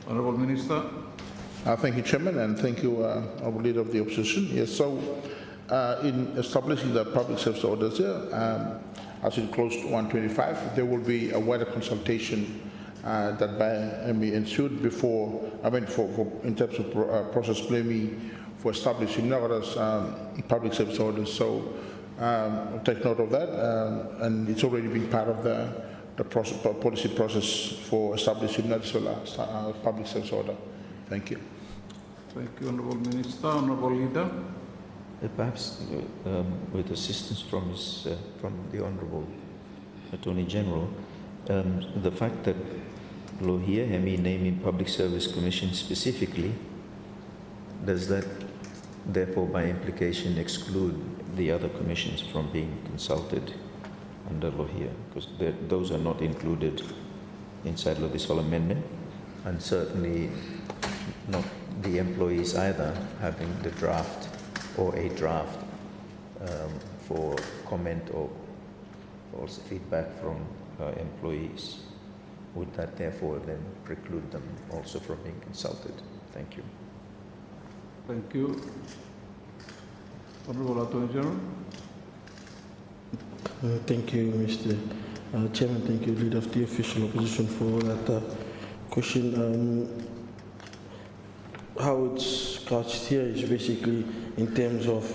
Honorable Minister. Thank you, Chairman, and thank you, Honorable Leader of the Opposition. Yes, so in establishing the public service orders here, as in clause 125, there will be a wider consultation that may ensued before, for in terms of process blaming for establishing others public service orders. So take note of that, and it's already been part of the policy process for establishing that public service order. Thank you. Thank you, Honorable Minister. Honorable Leader. Perhaps with assistance from the Honorable Attorney General, the fact that law here, Hemi naming Public Service Commission specifically, does that therefore by implication exclude the other commissions from being consulted under law here? Because those are not included inside law this whole amendment, and certainly not the employees either having the draft or a draft for comment or also feedback from employees. Would that therefore then preclude them also from being consulted? Thank you. Thank you. Honorable Attorney General. Thank you, Mr. Chairman. Thank you, Leader of the Official Opposition, for that question. How it's couched here is basically in terms of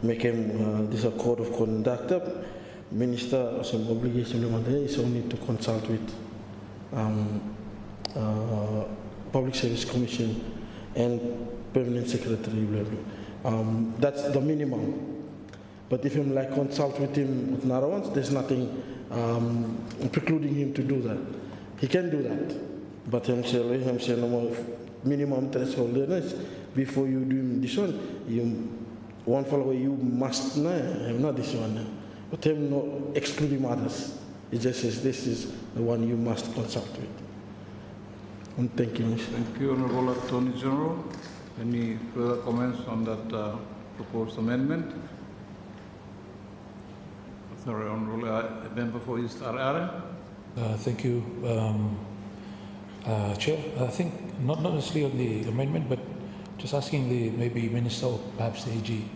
making this a code of conduct. Minister, some obligation is only to consult with Public Service Commission and Permanent Secretary, blah, blah. That's the minimum. But if him like consult with him with another ones, there's nothing precluding him to do that. He can do that. But him say no more minimum threshold is before you do this one, one follow you must not this one. But him not excluding others. It just says this is the one you must consult with. And thank you, Mr. Thank you, Honorable Attorney General. Any further comments on that proposed amendment? Sorry, Honorable Member for East Ariara. Thank you, Chair. I think not necessarily on the amendment, but just asking the maybe Minister or perhaps the AG,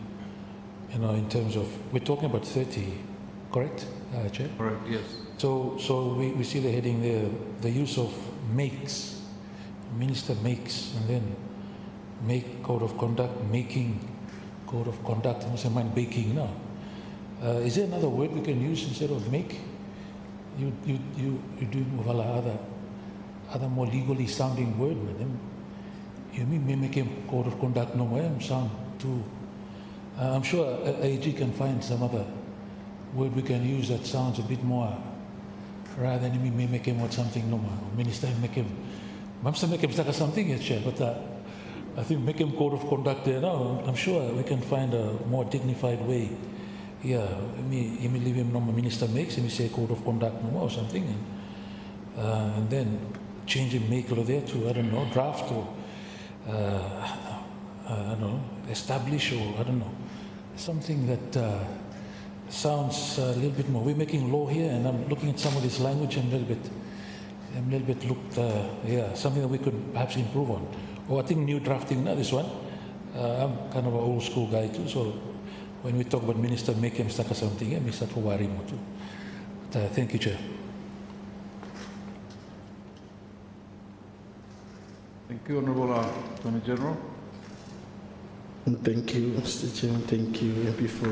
in terms of, we're talking about 30, correct, Chair? Correct, yes. So we see the heading there, the use of makes. Minister makes, and then make code of conduct, making code of conduct. I must mind baking now. Is there another word we can use instead of make? you're doing with other more legally sounding word with them. You mean make him code of conduct no way sound too. I'm sure AG can find some other word we can use that sounds a bit more rather than me make him what something no more. Minister make him. Mamsa make him start something yet, Chair, but I think make him code of conduct there now. I'm sure we can find a more dignified way. Yeah, me leave him no minister makes him say code of conduct no more or something, and then change him make there to I don't know draft or I don't know establish or I don't know something that sounds a little bit more. We're making law here, and I'm looking at some of this language and I'm a little bit looked something that we could perhaps improve on. Or I think new drafting now this one. I'm kind of an old school guy too, so when we talk about minister make him stuck or something, I start for worry more too. But, thank you, Chair. Thank you, Honourable Attorney General. Thank you, Mr. Chairman. Thank you, MP, for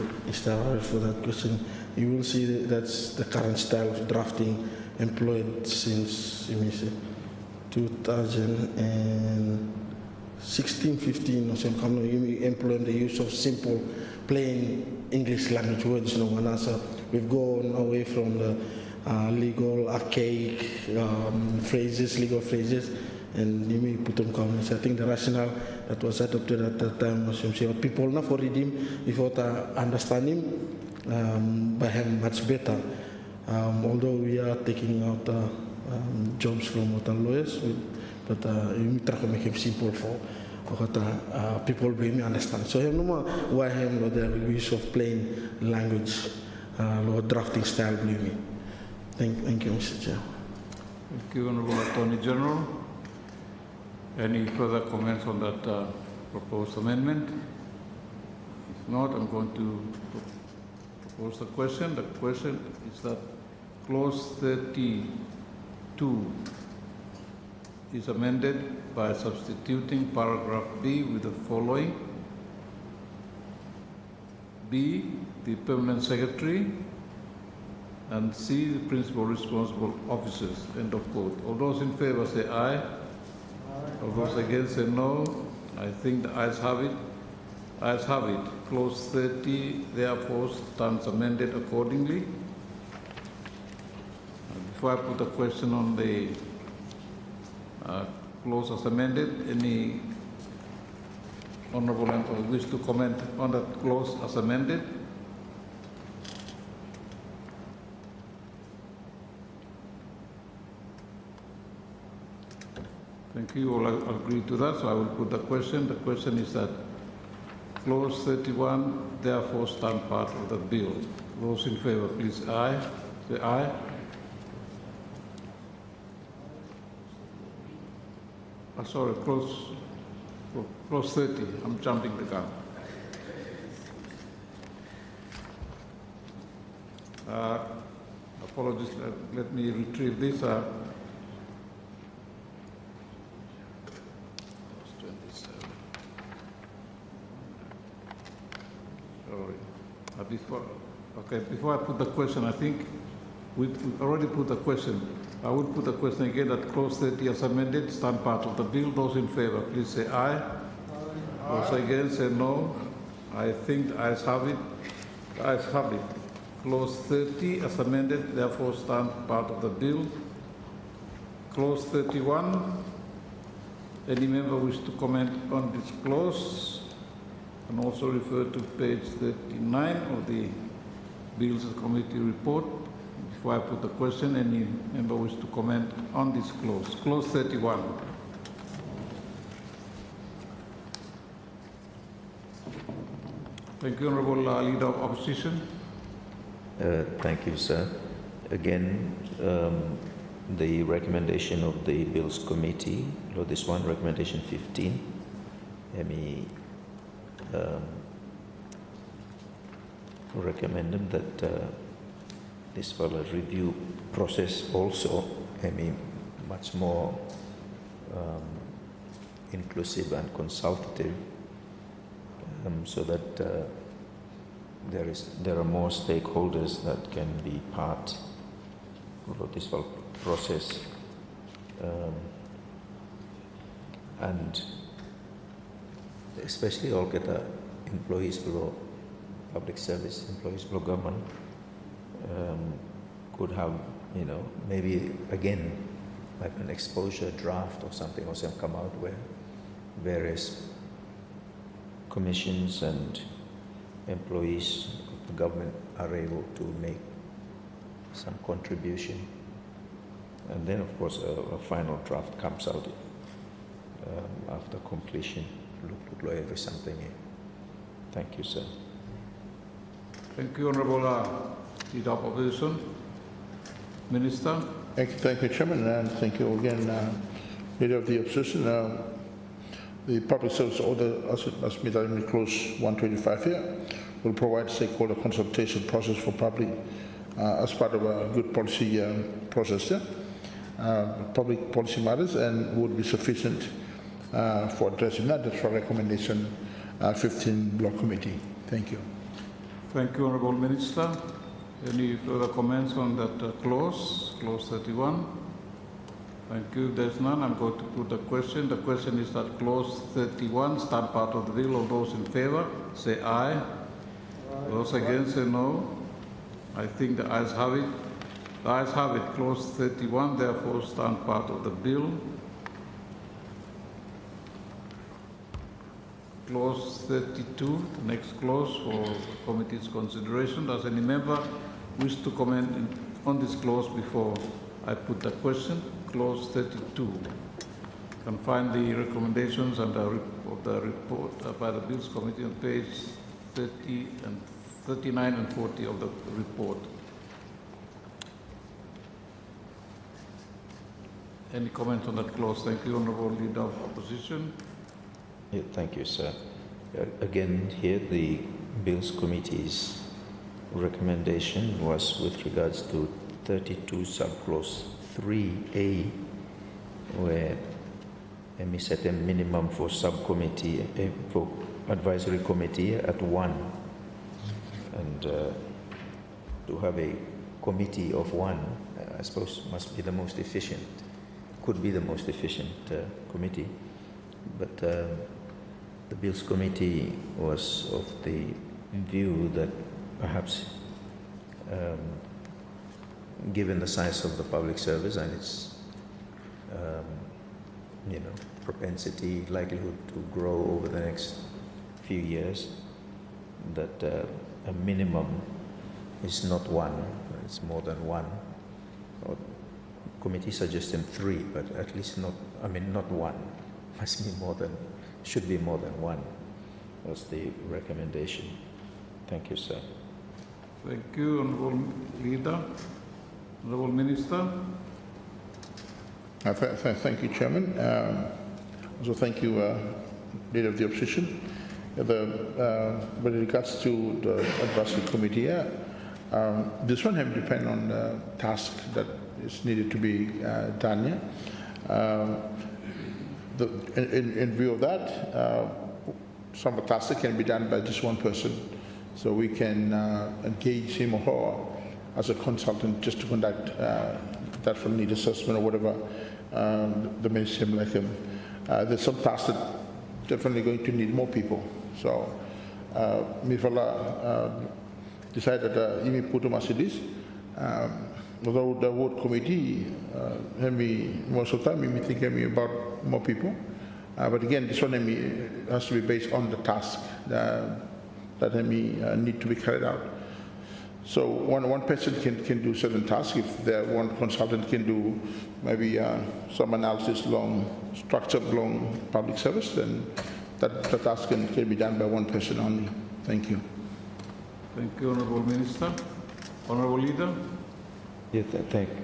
that question. You will see that's the current style of drafting employed since 2016, 15 or something. Employing the use of simple, plain English language words. So we've gone away from the legal, archaic legal phrases, and you may put them comments. I think the rationale that was adopted at that time was people not for read him, if what understand him, by him much better. Although we are taking out jobs from lawyers, but you try to make him simple for people will understand. So no more why him the use of plain language or drafting style believe me. Thank you, Mr. Chair. Thank you, Honourable Attorney General. Any further comments on that proposed amendment? If not, I'm going to propose the question. The question is that clause 32 is amended by substituting paragraph B with the following. B, the permanent secretary, and C, the principal responsible officers, end of quote. All those in favor say aye. All those against say no. I think the ayes have it. Ayes have it. Clause 30 therefore stands amended accordingly. Before I put the question on the clause as amended, any honourable member wish to comment on that clause as amended? Thank you. All agree to that, so I will put the question. The question is that clause 31 therefore stand part of the bill. Those in favour, please aye. Say aye. Sorry, clause 30. I'm jumping the gun. Apologies. Let me retrieve this. Before I put the question, I think we already put the question. I will put the question again that clause 30 as amended stand part of the bill. Those in favour, please say aye. Those against say no. I think the ayes have it. The ayes have it. Clause 30 as amended therefore stand part of the bill. Clause 31. Any member wish to comment on this clause? And also refer to page 39 of the Bills Committee report. Before I put the question, any member wish to comment on this clause? Clause 31. Thank you, Honourable Leader of Opposition. Thank you, sir. Again, the recommendation of the Bills Committee, this one, recommendation 15, recommended that this further review process also much more inclusive and consultative, so that there are more stakeholders that can be part follow this whole process. And especially all the employees below public service, employees below government, could have, maybe again, like an exposure draft or something come out where various commissions and employees of the government are able to make some contribution. And then, of course, a final draft comes out after completion. Look every something in. Thank you, sir. Thank you, Honourable Leader of Opposition. Minister. Thank you, Chairman, and thank you again, Leader of the Opposition. The Public Service Order, as made in Clause 125 here, will provide stakeholder consultation process for public as part of a good policy process, public policy matters, and would be sufficient for addressing that. That's for recommendation 15 Block Committee. Thank you. Thank you, Honourable Minister. Any further comments on that clause 31? Thank you. If there's none, I'm going to put the question. The question is that clause 31 stand part of the bill. All those in favour, say aye. Aye. Those against, say no. I think the ayes have it. The ayes have it. Clause 31, therefore, stand part of the bill. Clause 32, the next clause for the committee's consideration. Does any member wish to comment on this clause before I put the question? Clause 32. You can find the recommendations and the report by the Bills Committee on page 30 and 39 and 40 of the report. Any comments on that clause? Thank you, Honourable Leader of Opposition. Yeah, thank you, sir. Again, here the Bills Committee's recommendation was with regards to 32 subclause 3A, where we set a minimum for subcommittee, for advisory committee at 1, and to have a committee of 1, I suppose must be the most efficient, could be the most efficient committee, but the Bills Committee was of the view that perhaps given the size of the public service and its propensity, likelihood to grow over the next few years, that a minimum is not 1, it's more than 1. Or committee suggested 3, but at least not 1. Must be more than, should be more than 1, was the recommendation. Thank you, sir. Thank you, Honourable Leader. Honourable Minister. Thank you, Chairman. Also, thank you, Leader of the Opposition. With regards to the advisory committee, this one have depend on the task that is needed to be done. In view of that, some of the tasks can be done by just one person, so we can engage him or her as a consultant just to conduct that for need assessment or whatever the minister like him. There's some tasks that definitely going to need more people. So, Mifala decided Imi Putu Masidis, although the ward committee, most of the time, we think about more people. But again, this one has to be based on the task that need to be carried out. So one person can do certain tasks. If one consultant can do maybe some analysis structured long public service, then that task can be done by one person only. Thank you. Thank you, Honourable Minister. Honourable Leader. Yeah,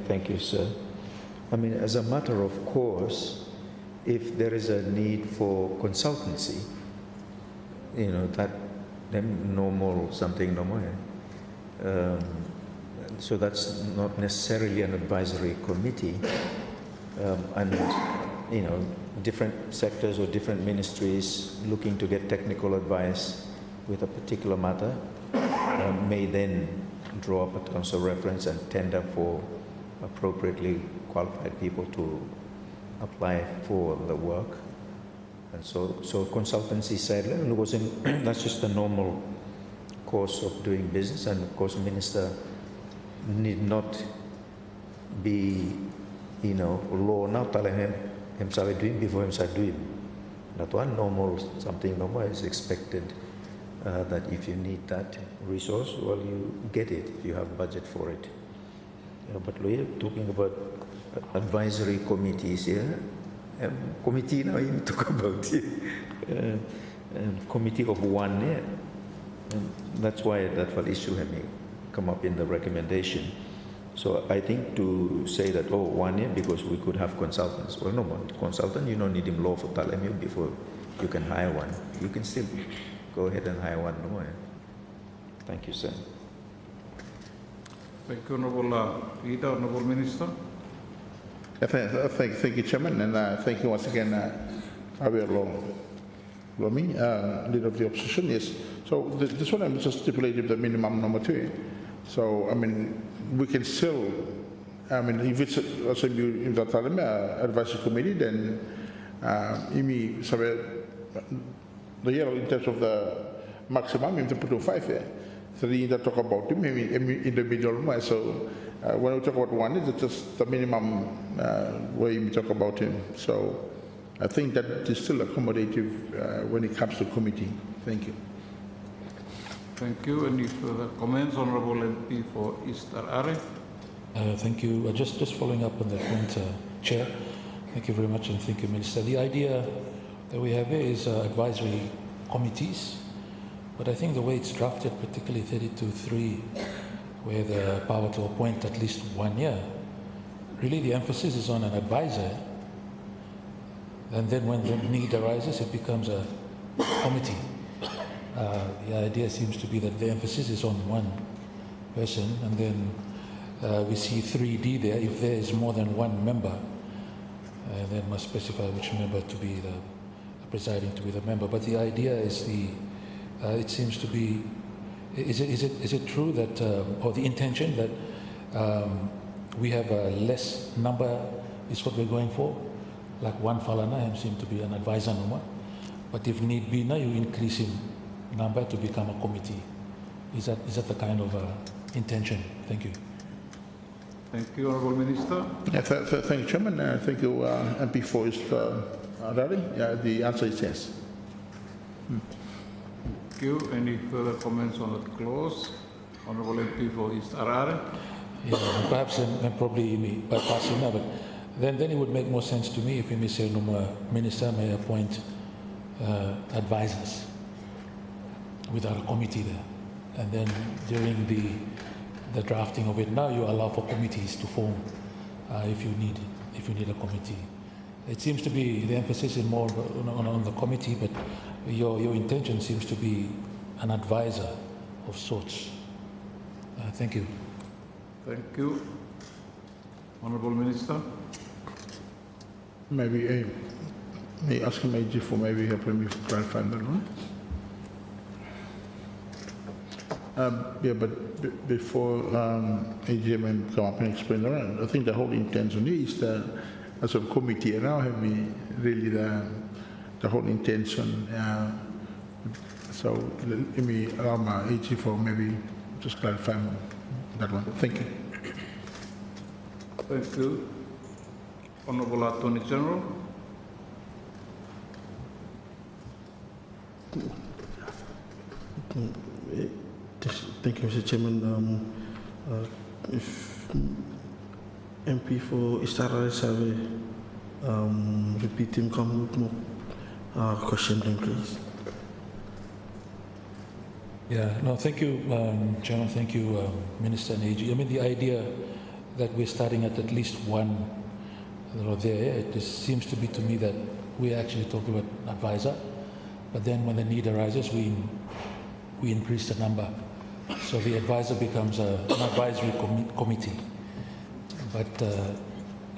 thank you, sir. As a matter of course, if there is a need for consultancy, that then no more something no more. So that's not necessarily an advisory committee, and different sectors or different ministries looking to get technical advice with a particular matter may then draw up a council reference and tender for appropriately qualified people to apply for the work. And so consultancy side, that's just the normal course of doing business. And of course, minister need not be, law now telling him start doing before him start doing. That one normal, something normal is expected. That if you need that resource, well, you get it if you have budget for it. But we're talking about advisory committees here. Committee now you talk about committee of one. And that's why that will issue may come up in the recommendation. So I think to say that 1 year because we could have consultants. Well, no, consultant you don't need him law for telling you before you can hire one. You can still go ahead and hire one more. Thank you, sir. Thank you, Honourable Leader, Honourable Minister. Thank you, Chairman, and thank you once again, Javier Lomi, Leader of the Opposition. Yes. So this one I'm just stipulating the minimum number 2. So I mean, we can still. I mean, if it's in the advisory committee, then the year in terms of the maximum, you have to put 5 here. 3 that talk about it, maybe in the middle. So when we talk about 1, it's just the minimum way we talk about him. So I think that is still accommodative when it comes to committee. Thank you. Thank you. Any further comments, Honourable MP for East Are? Thank you. Just following up on that point, Chair. Thank you very much, and thank you, Minister. The idea that we have here is advisory committees, but I think the way it's drafted, particularly 32(3), where the power to appoint at least 1 year, really the emphasis is on an advisor, and then when the need arises, it becomes a committee. The idea seems to be that the emphasis is on one person, and then we see 3D there. If there is more than one member, then must specify which member to be the presiding to be the member. But the idea is it seems to be. Is it true that or the intention that we have a less number is what we're going for? Like one falana him seem to be an advisor number, but if need be, now you increase him number to become a committee. Is that the kind of intention? Thank you. Thank you, Honourable Minister. Thank you, Chairman. Thank you, MP for East Arare. The answer is yes. Thank you. Any further comments on that clause? Honourable MP for East Arare. Yeah, perhaps then probably me bypassing now, but then it would make more sense to me if we may say no more minister may appoint advisors without a committee there, and then during the drafting of it, now you allow for committees to form if you need a committee. It seems to be the emphasis is more on the committee, but your intention seems to be an advisor of sorts. Thank you. Thank you. Honourable Minister. Maybe may ask him AG for maybe helping me clarify that one. Yeah, but before AGM come up and explain that, I think the whole intention is that as a committee now have me really the whole intention. So let me allow my AG for maybe just clarify that one. Thank you. Thank you. Honourable Attorney General. Thank you, Mr. Chairman. If MP for East Arare Survey repeat him, come with more question, then please. Yeah, no, thank you, Chairman. Thank you, Minister and AG. I mean, the idea that we're starting at least one there, it just seems to be to me that we're actually talking about an advisor, but then when the need arises, we increase the number. So the advisor becomes an advisory committee. But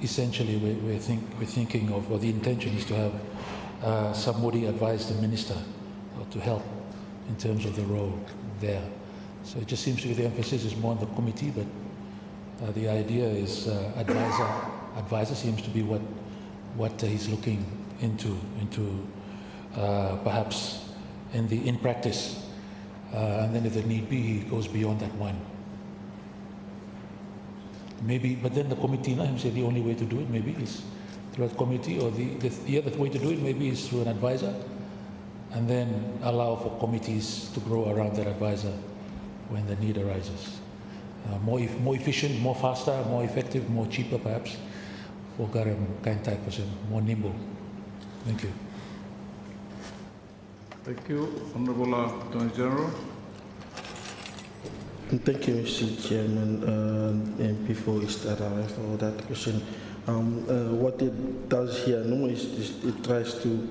essentially, we're thinking of, or the intention is to have somebody advise the minister or to help in terms of the role there. So it just seems to be the emphasis is more on the committee, but The idea is advisor seems to be what he's looking into perhaps in practice. And then if there need be, he goes beyond that one. Maybe, but then the committee, I'm saying the only way to do it maybe is through a committee, or the other way to do it maybe is through an advisor, and then allow for committees to grow around that advisor when the need arises. More efficient, more faster, more effective, more cheaper perhaps, for Garam kind type person, more nimble. Thank you. Thank you. Honorable Attorney General. Thank you, Mr. Chairman, and MP4 Eastarawe for that question. What it does here, no, is it tries to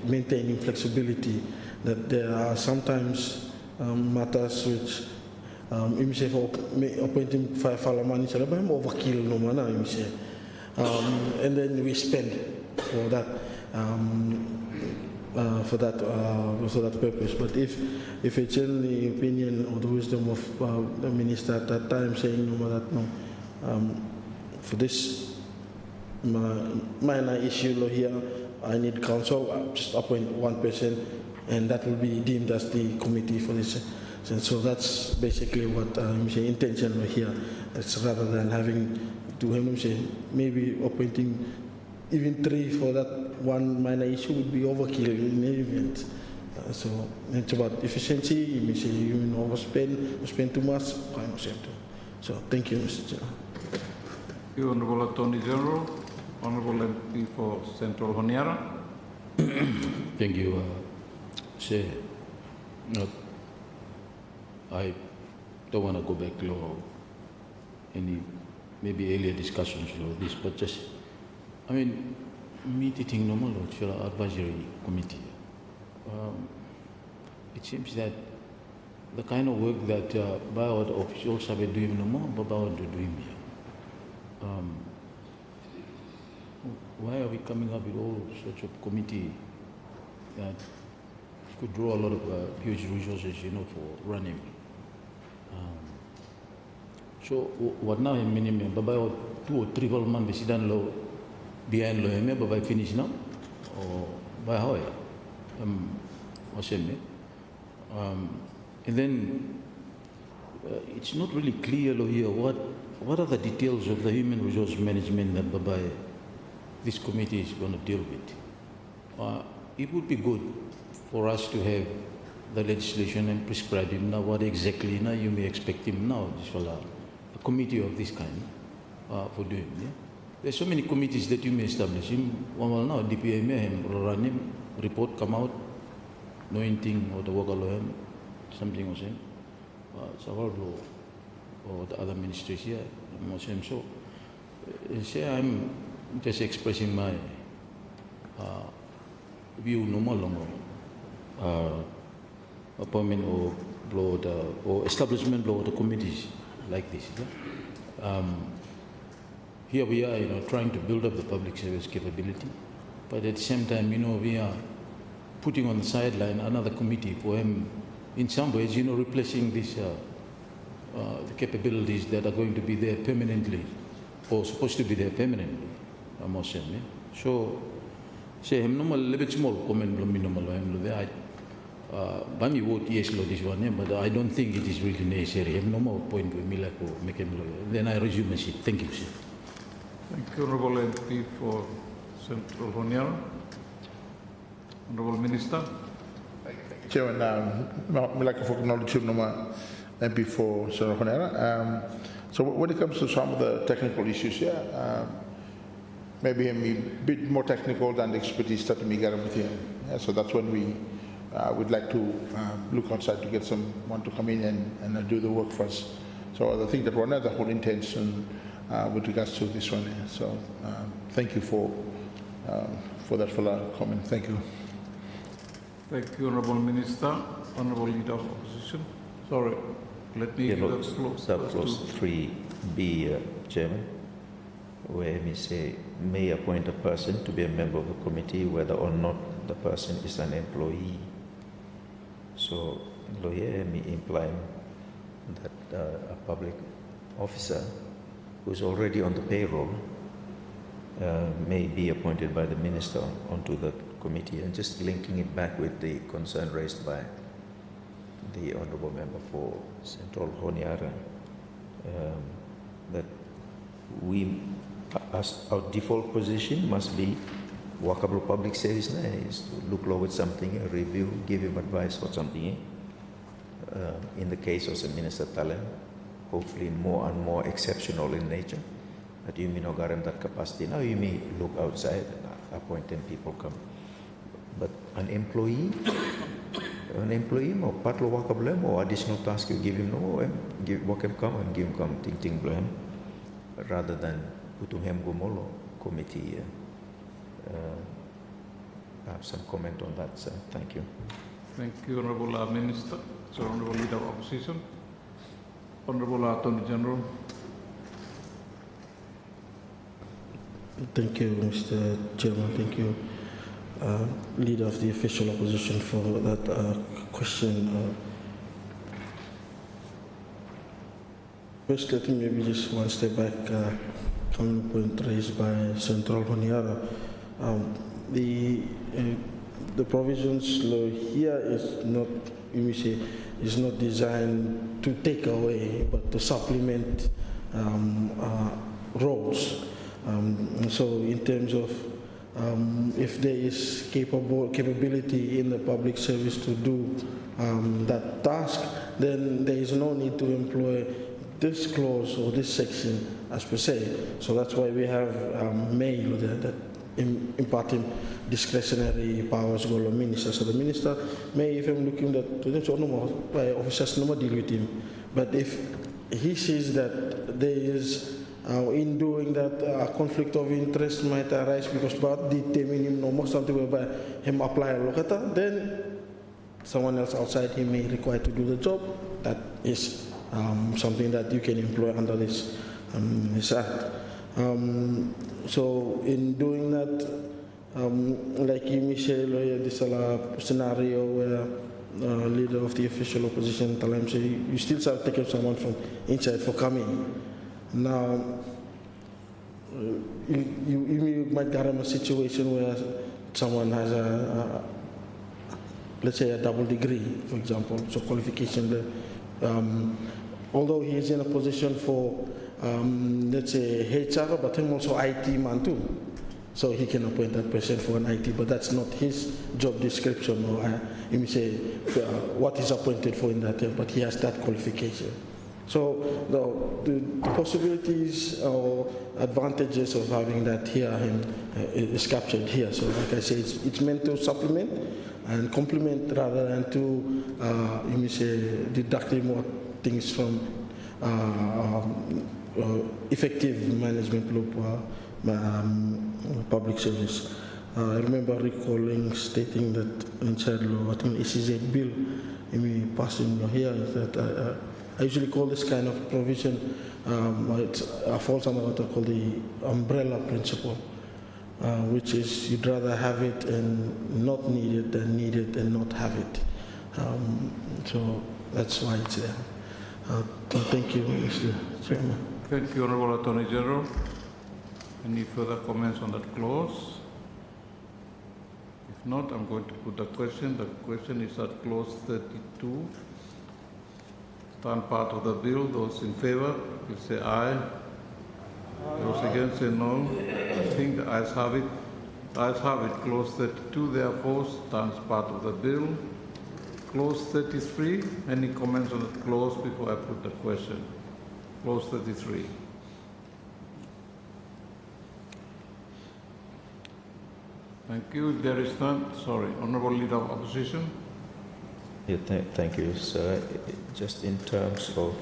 maintain flexibility. That there are sometimes matters which for appointing 5 Falamani overkill no mana, and then we spend for that. For that purpose. But if it's in the opinion or the wisdom of the minister at that time saying for this minor issue here, I need council, I'll just appoint one person, and that will be deemed as the committee for this. And so that's basically what intention here. It's rather than having to maybe appointing even 3 for that one minor issue would be overkill in any event. So it's about efficiency. You say you overspend too much. So thank you, Mr. Chair. Thank you, Honorable Attorney General. Honorable MP for Central Honiara. Thank you, Chair. I don't want to go back to any maybe earlier discussions of this, but just meeting normal advisory committee. It seems that the kind of work that bio officials have been doing no more, but bio are doing here. Why are we coming up with all sorts of committee that could draw a lot of huge resources, for running? So what now? I mean, about 2 or 3 months we done low. Behind Loheme, but by finish now, or by how? And then it's not really clear here what are the details of the human resource management that by this committee is going to deal with. It would be good for us to have the legislation and prescribe him now what exactly now you may expect him now, a committee of this kind for doing. Yeah? There's so many committees that you may establish. One will now, DPA may run him, report come out, no anything or the work alone, something or same. Savardo or the other ministries here, so say I'm just expressing my view no more longer. Appointment or establishment of the committees like this. Yeah? Here we are, trying to build up the public service capability, but at the same time, we are putting on the sideline another committee for him, in some ways, replacing this the capabilities that are going to be there permanently, or supposed to be there permanently. So, say him no little bit small comment there. Bami vote yes this one, but I don't think it is really necessary. Him no more point with me like make him lawyer. Then I resume my seat. Thank you, sir. Thank you, Honorable MP for Central Honiara. Honorable Minister. Chairman, I'd like to acknowledge MP for Central Honiara. So when it comes to some of the technical issues here, maybe a bit more technical than the expertise that we got with him. Yeah, so that's when we would like to look outside to get someone to come in and do the work for us. So I think that one of the whole intention with regards to this one. So thank you for that comment. Thank you. Thank you, Honorable Minister. Honorable Leader of Opposition. Sorry, let me give the floor. Clause 3B, Chairman, where we say may appoint a person to be a member of the committee whether or not the person is an employee. So, employee may imply that a public officer who's already on the payroll may be appointed by the minister onto the committee, and just linking it back with the concern raised by the honourable member for Central Honiara, that we, as our default position must be workable public service is to look over something, review, give him advice or something. In the case of the Minister Talem, hopefully more and more exceptional in nature, that you may not guarantee that capacity. Now you may look outside and appoint 10 people come. But an employee more part of workable or additional task you give him work him come and give him come ting blame, rather than putung him gomolo committee. Perhaps some comment on that, sir. Thank you. Thank you, Honourable Minister. So, Honourable Leader of Opposition, Honourable Attorney General. Thank you, Mr. Chairman. Thank you, Leader of the Official Opposition, for that question. First, let me maybe just one step back, coming to the point raised by Central Honiara. The provisions law here is not, you may say, is not designed to take away, but to supplement roles. So in terms of if there is capability in the public service to do that task, then there is no need to employ this clause or this section as per se. So that's why we have mail that imparting discretionary powers go to the minister. So the minister may, if I'm looking at by officers, no more deal with him. But if he sees that there is in doing that a conflict of interest might arise because about determining him no more something whereby him apply a locata, then someone else outside him may require to do the job. That is something that you can employ under this act. So in doing that, like Michelle, this is a scenario where leader of the official opposition Talem say you still start taking someone from inside for coming. Now, you might get a situation where someone has let's say a double degree, for example, so qualification. Although he is in a position for, let's say, HR, but him also IT man too. So he can appoint that person for an IT, but that's not his job description, or you may say what he's appointed for in that, but he has that qualification. So the possibilities or advantages of having that here is captured here. So like I say, it's meant to supplement and complement rather than to, you may say, deducting more things from effective management loop public service. I remember recalling stating that inside law, I think ECZ bill, passing law here, is that I usually call this kind of provision, it falls under what I call the umbrella principle, which is you'd rather have it and not need it than need it and not have it. So that's why it's there. Thank you, Mr. Chairman. Thank you, Honourable Attorney General. Any further comments on that clause? If not, I'm going to put the question. The question is at clause 32. Stand part of the bill. Those in favour, will say aye. Those against say no. I think the ayes have it. Ayes have it. Clause 32, therefore, stands part of the bill. Clause 33. Any comments on the clause before I put the question? Clause 33. Thank you. If there is none, sorry, Honourable Leader of Opposition. Yeah, thank you, sir. Just in terms of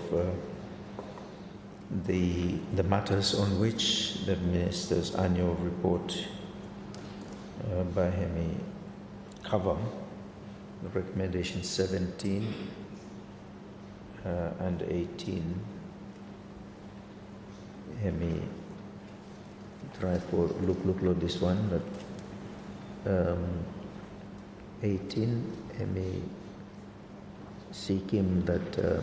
the matters on which the Minister's annual report by Hemi cover, recommendation 17 and 18, Hemi try for look this one, but 18 Hemi seek him that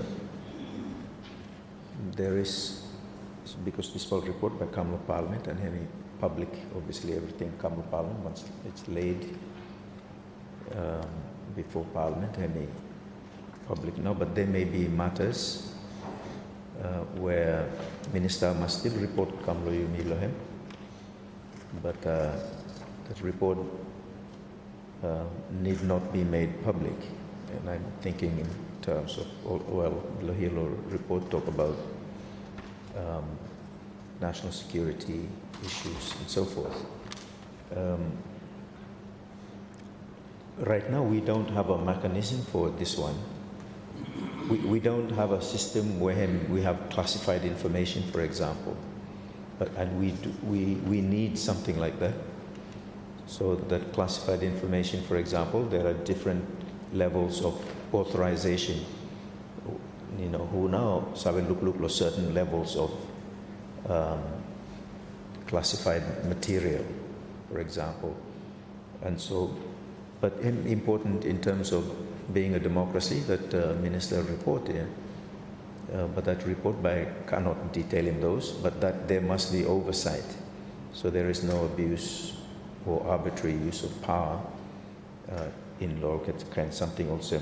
there is, because this was report by Kamala Parliament and any public, obviously everything Kamala Parliament, once it's laid before Parliament, any public no, but there may be matters where Minister must still report Kamlo Yumi Lohem, but that report need not be made public. And I'm thinking in terms of, well, Lohilo report talk about national security issues and so forth. Right now we don't have a mechanism for this one. We don't have a system where we have classified information, for example, and we need something like that. So that classified information, for example, there are different levels of authorization. You know, who now look certain levels of classified material, for example, and so. But important in terms of being a democracy that minister report here, but that report by cannot detail in those, but that there must be oversight, so there is no abuse or arbitrary use of power in law. Can something also.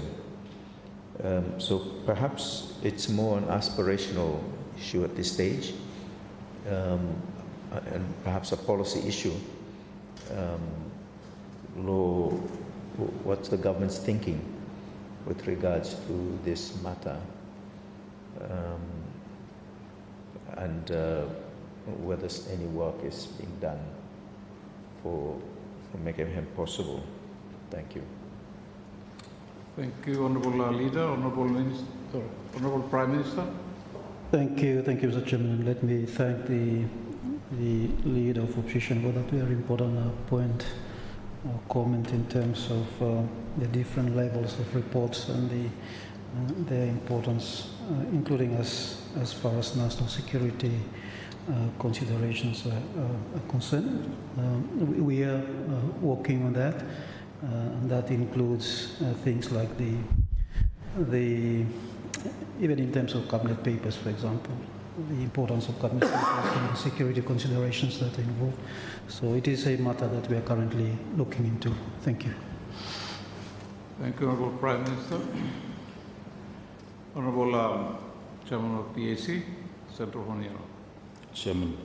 So perhaps it's more an aspirational issue at this stage, and perhaps a policy issue. Law, what's the government's thinking with regards to this matter, and whether any work is being done for making him possible. Thank you. Thank you, Honourable Leader, Honourable Minister, Honourable Prime Minister. Thank you, Mr. Chairman. Let me thank the Leader of Opposition for that very important point or comment in terms of the different levels of reports and their importance, including as far as national security considerations are concerned. We are working on that, and that includes things like even in terms of cabinet papers, for example, the importance of cabinet papers and the security considerations that are involved. So it is a matter that we are currently looking into. Thank you. Thank you, Honourable Prime Minister. Honourable Chairman of PAC, Senator Honiero. Chairman,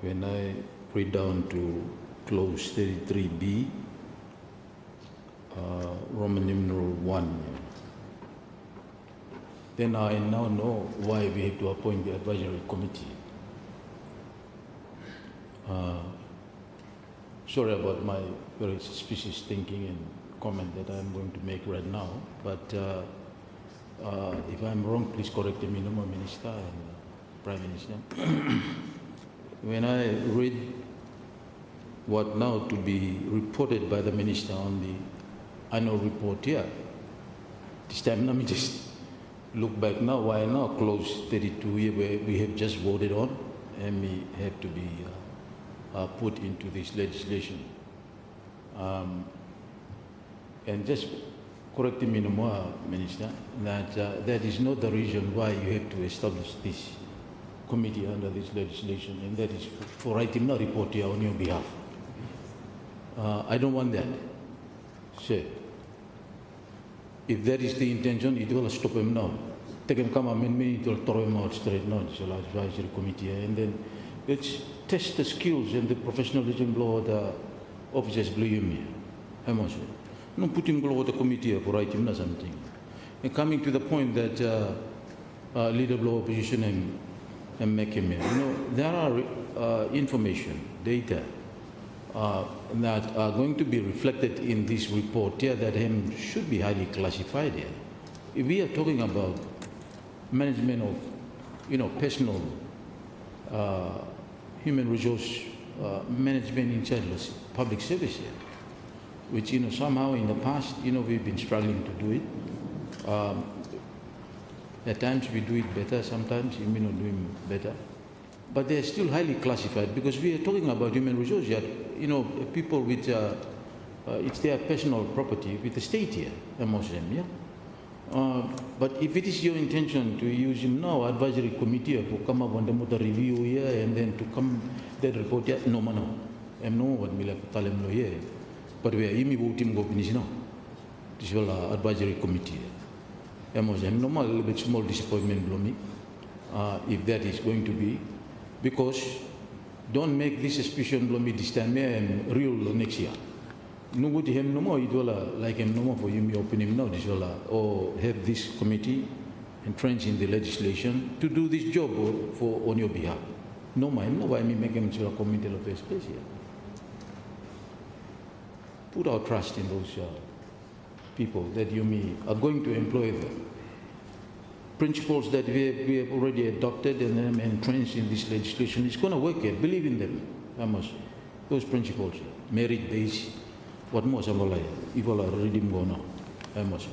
when I read down to clause 33B, Roman numeral 1, then I now know why we have to appoint the advisory committee. Sorry about my very suspicious thinking and comment that I'm going to make right now, but if I'm wrong, please correct me, Minister and Prime Minister. When I read what now to be reported by the Minister on the annual report here, this time let me just look back now, why now clause 32 here where we have just voted on and we have to be put into this legislation. And just correct me no more, Minister, that that is not the reason why you have to establish this committee under this legislation, and that is for writing a report here on your behalf. I don't want that. So, if that is the intention, it will stop him now. Take him come amendment, it will throw him out straight now, the advisory committee, and then let's test the skills and the professionalism of the officers below me. No put him below the committee for writing or something. And coming to the point that Leader of Opposition and make him, there are information, data that are going to be reflected in this report here that should be highly classified here. If we are talking about management of, personal human resource management inside public service here, which, somehow in the past, we've been struggling to do it. At times we do it better, sometimes we may not do it better. But they're still highly classified because we are talking about human resources here. People with, it's their personal property with the state here, most of them, yeah? But if it is your intention to use him now, advisory committee for come up on the motor review here and then to come that report here, no man, I'm no what me like tell him no here. But we are imi vote him go finish now. This is advisory committee. I'm no a little bit small disappointment below me. If that is going to be, because don't make this suspicion below me this time and real next year. No good him no more, it will like him no more for you open him now, this will or have this committee entrenched in the legislation to do this job for on your behalf. No mind, no why me make him to a committee of the space here. Put our trust in those people that you are going to employ them. Principles that we have already adopted and entrenched in this legislation, it's going to work here. Believe in them. I must. Those principles, merit-based, what more people are reading go now. I must.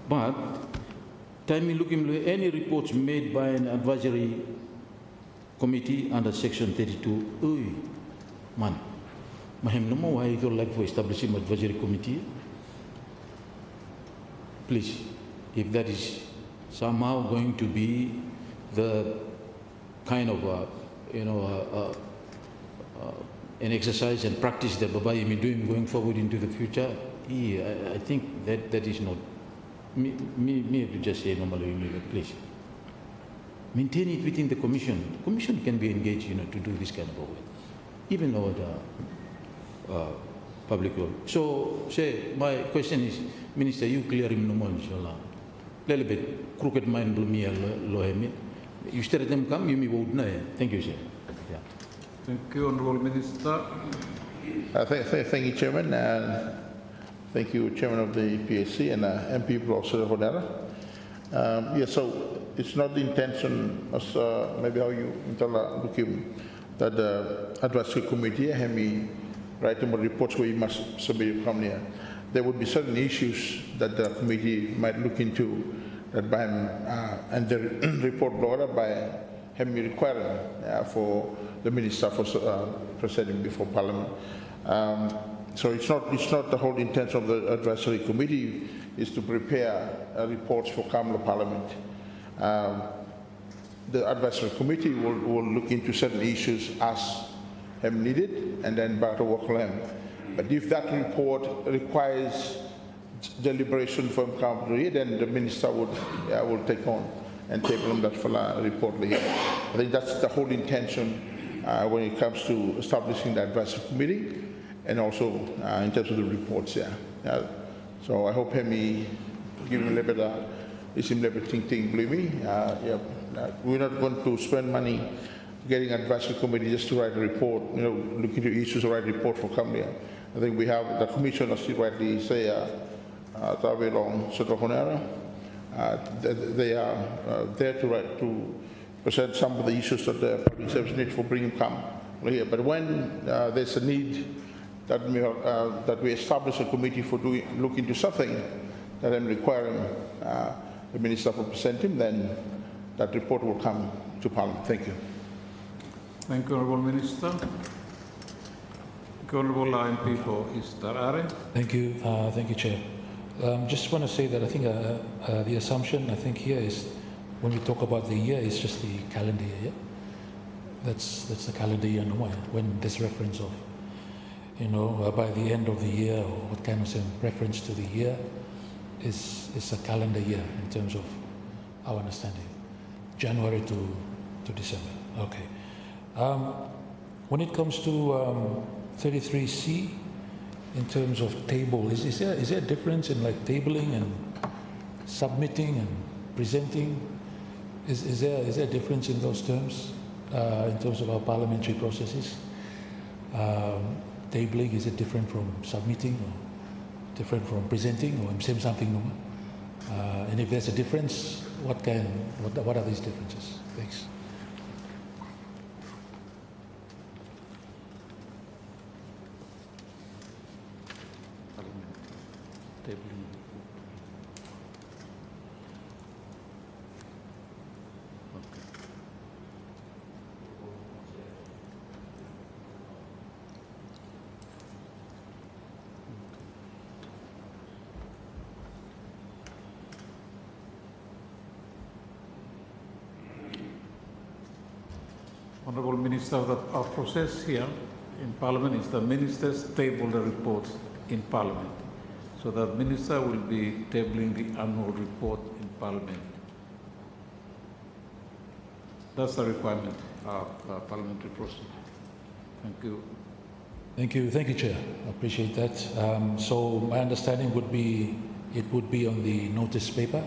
But, time me looking at any reports made by an advisory committee under Section 32, man, Mahem no more why you don't like for establishing advisory committee. Please, if that is somehow going to be the kind of an exercise and practice that Baba Yemi doing going forward into the future, I think that is not me to just say normally, please. Maintain it within the commission. The commission can be engaged, to do this kind of work, even over the public law. So, my question is, Minister, you clear him no more, inshallah. Little bit crooked mind blew me a you started them come, you may vote no. Thank you, sir. Yeah. Thank you, Honourable Minister. Thank you, Chairman, and thank you, Chairman of the PAC and MP Professor Honera. So it's not the intention, as maybe how you look him, that the advisory committee have me write more reports where you must submit from here. There would be certain issues that the committee might look into that by and the report brought up by him requiring for the minister for presenting before Parliament. So it's not the whole intention of the advisory committee is to prepare reports for Kamala Parliament. The advisory committee will look into certain issues as him needed and then back to work on them. But if that report requires deliberation from Council, then the minister will take on and table on that report later. I think that's the whole intention when it comes to establishing the advisory committee and also in terms of the reports. So I hope Hemi give him a little bit it's a little bit thing, believe me. We're not going to spend money getting an advisory committee just to write a report, look into issues, write a report for Cambria. I think we have the commission, as you rightly say, Tavelong Sotohonera. They are there to present some of the issues that the public service need for bringing come here. But when there's a need that we establish a committee for look into something that I'm requiring the minister to present him, then that report will come to Parliament. Thank you. Thank you, Honourable Minister. Honourable MP for East Tarare. Thank you, Chair. Just want to say that I think the assumption I think here is when we talk about the year, it's just the calendar year. Yeah? That's the calendar year no more. When this reference of, by the end of the year or what kind of reference to the year is a calendar year in terms of our understanding, January to December. Okay. When it comes to 33C, in terms of table, is there a difference in like tabling and submitting and presenting? Is there a difference in those terms in terms of our parliamentary processes? Tabling, is it different from submitting or different from presenting or same something normal? And if there's a difference, what are these differences? Thanks. Honourable Minister, that our process here in Parliament is the ministers table the reports in Parliament. So the minister will be tabling the annual report in Parliament. That's the requirement of parliamentary procedure. Thank you. Thank you, Chair. I appreciate that. So my understanding would be it would be on the notice paper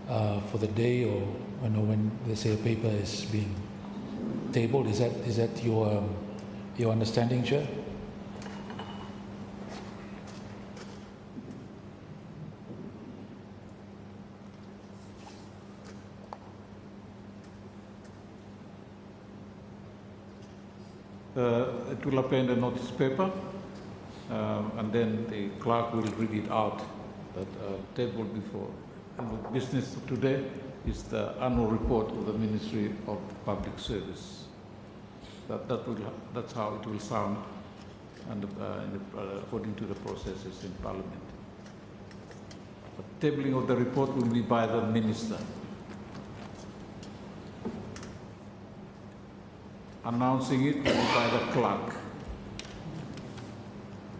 for the day, or when they say a paper is being tabled. Is that your understanding, Chair? It will appear in the notice paper, and then the clerk will read it out. But table before. And the business today is the annual report of the Ministry of Public Service. That's how it will sound, and according to the processes in Parliament. The tabling of the report will be by the minister. Announcing it will be by the clerk,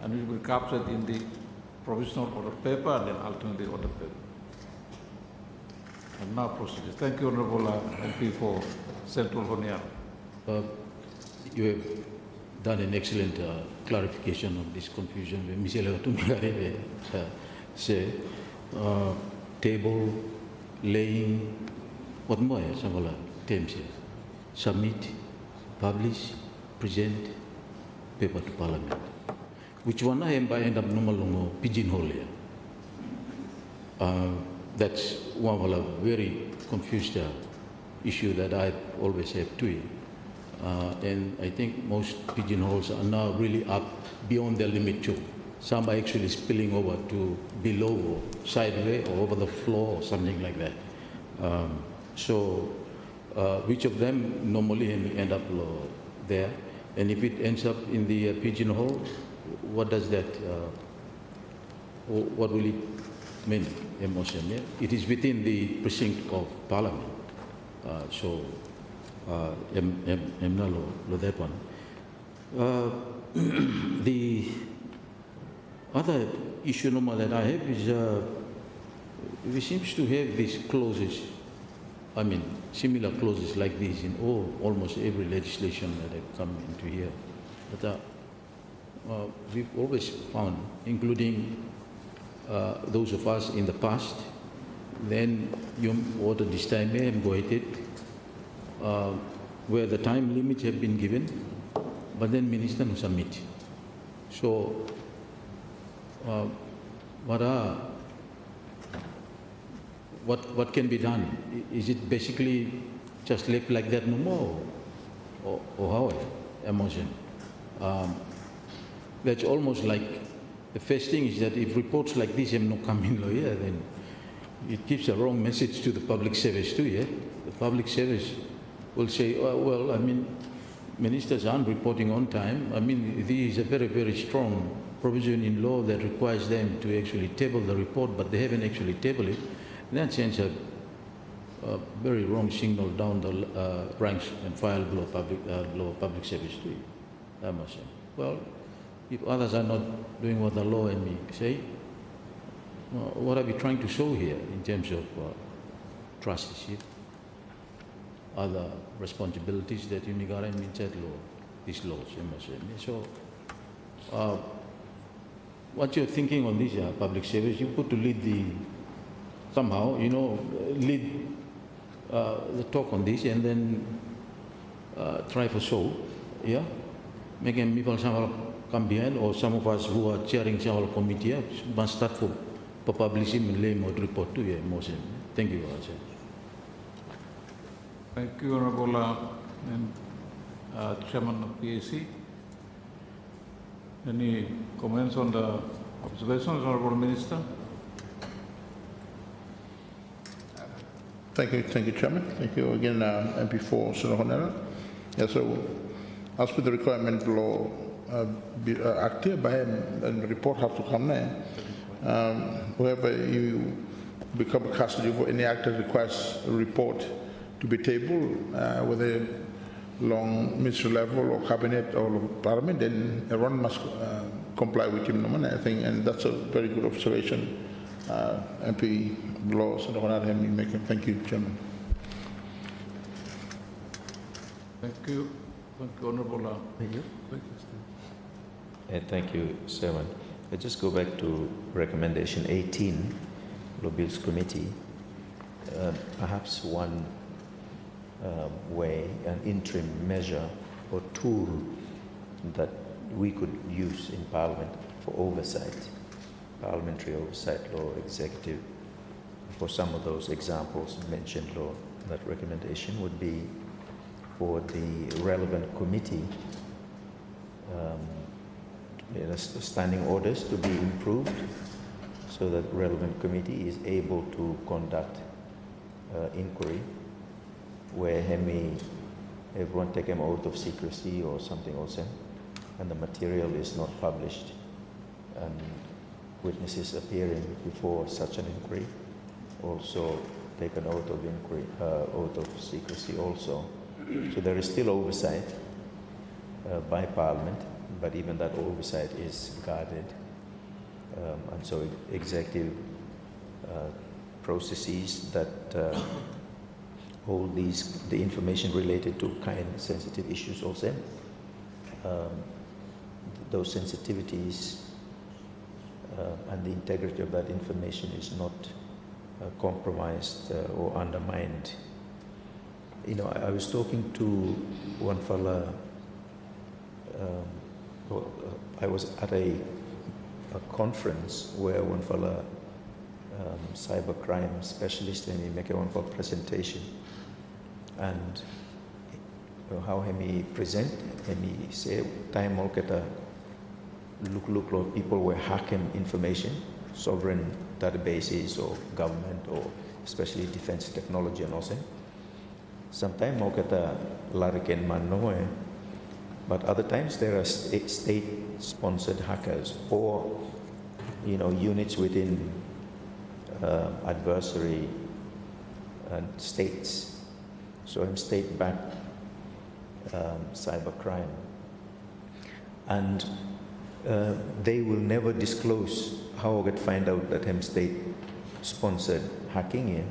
and it will be captured in the provisional order paper and then ultimately order paper. And now procedures. Thank you, Honourable MP for Central Honiara. You have done an excellent clarification of this confusion. Michelle Tumigare say table, laying, what more? Some terms here. Submit, publish, present, paper to Parliament. Which one I am by end up normal pigeonhole here. That's one of a very confused issue that I always have too. And I think most pigeonholes are now really up beyond their limit too. Some are actually spilling over to below or sideways or over the floor or something like that. Which of them normally end up there? And if it ends up in the pigeonhole, what does that, what will it mean, emotion? Yeah? It is within the precinct of Parliament. I'm not lo that one. The other issue that I have is we seem to have these clauses, similar clauses like these in almost every legislation that have come into here. But we've always found, including those of us in the past, then you order this time go at it, where the time limits have been given, but then minister no submit. So, what can be done? Is it basically just left like that no more, or how? Emotion. That's almost like the first thing is that if reports like this have not come in lawyer, then it gives a wrong message to the public service too. Yeah, the public service will say, ministers aren't reporting on time. There is a very, very strong provision in law that requires them to actually table the report, but they haven't actually tabled it. And that sends a very wrong signal down the ranks and file below public service to you, I must say. Well, if others are not doing what the law and me say, what are we trying to show here in terms of trusteeship, other responsibilities that Unigara and Minchat law, these laws, I must say. So, what you're thinking on this public service, you put to lead lead the talk on this and then try for show, yeah? Making people come behind, or some of us who are chairing some committee must start for publishing and lay more report to you, motion. Thank you, Ajay. Thank you, Honourable Chairman of PAC. Any comments on the observations, Honourable Minister? Thank you, Chairman. Thank you again, MP for Central Honiara. Yeah, so as per the requirement law acted by him, and the report has to come there. Whoever you become a custody for any act that requires a report to be tabled, whether long ministry level or cabinet or parliament, then everyone must comply with him. I think, and that's a very good observation. MP Law, thank you, Chairman. Thank you. Thank you, Honorable. Thank you. Thank you, Chairman. I just go back to recommendation 18, Law Bills Committee. Perhaps one way, an interim measure or tool that we could use in Parliament for oversight, parliamentary oversight, law, executive, for some of those examples mentioned, law, that recommendation would be for the relevant committee, standing orders to be improved so that relevant committee is able to conduct inquiry where everyone take an oath of secrecy or something also, and the material is not published, and witnesses appearing before such an inquiry also take an oath of inquiry, oath of secrecy also. So there is still oversight by Parliament, but even that oversight is guarded, and so executive processes that hold the information related to sensitive issues also. Those sensitivities and the integrity of that information is not compromised or undermined. I was talking to one fella. I was at a conference where one fella, cybercrime specialist, and he make one for presentation, and how he present, and he say time all get a look people were hacking information, sovereign databases or government or especially defense technology and also. Sometimes all get a larrikin man no, but other times there are state-sponsored hackers or units within adversary states. So I'm state-backed cybercrime, and they will never disclose how I get find out that I'm state-sponsored hacking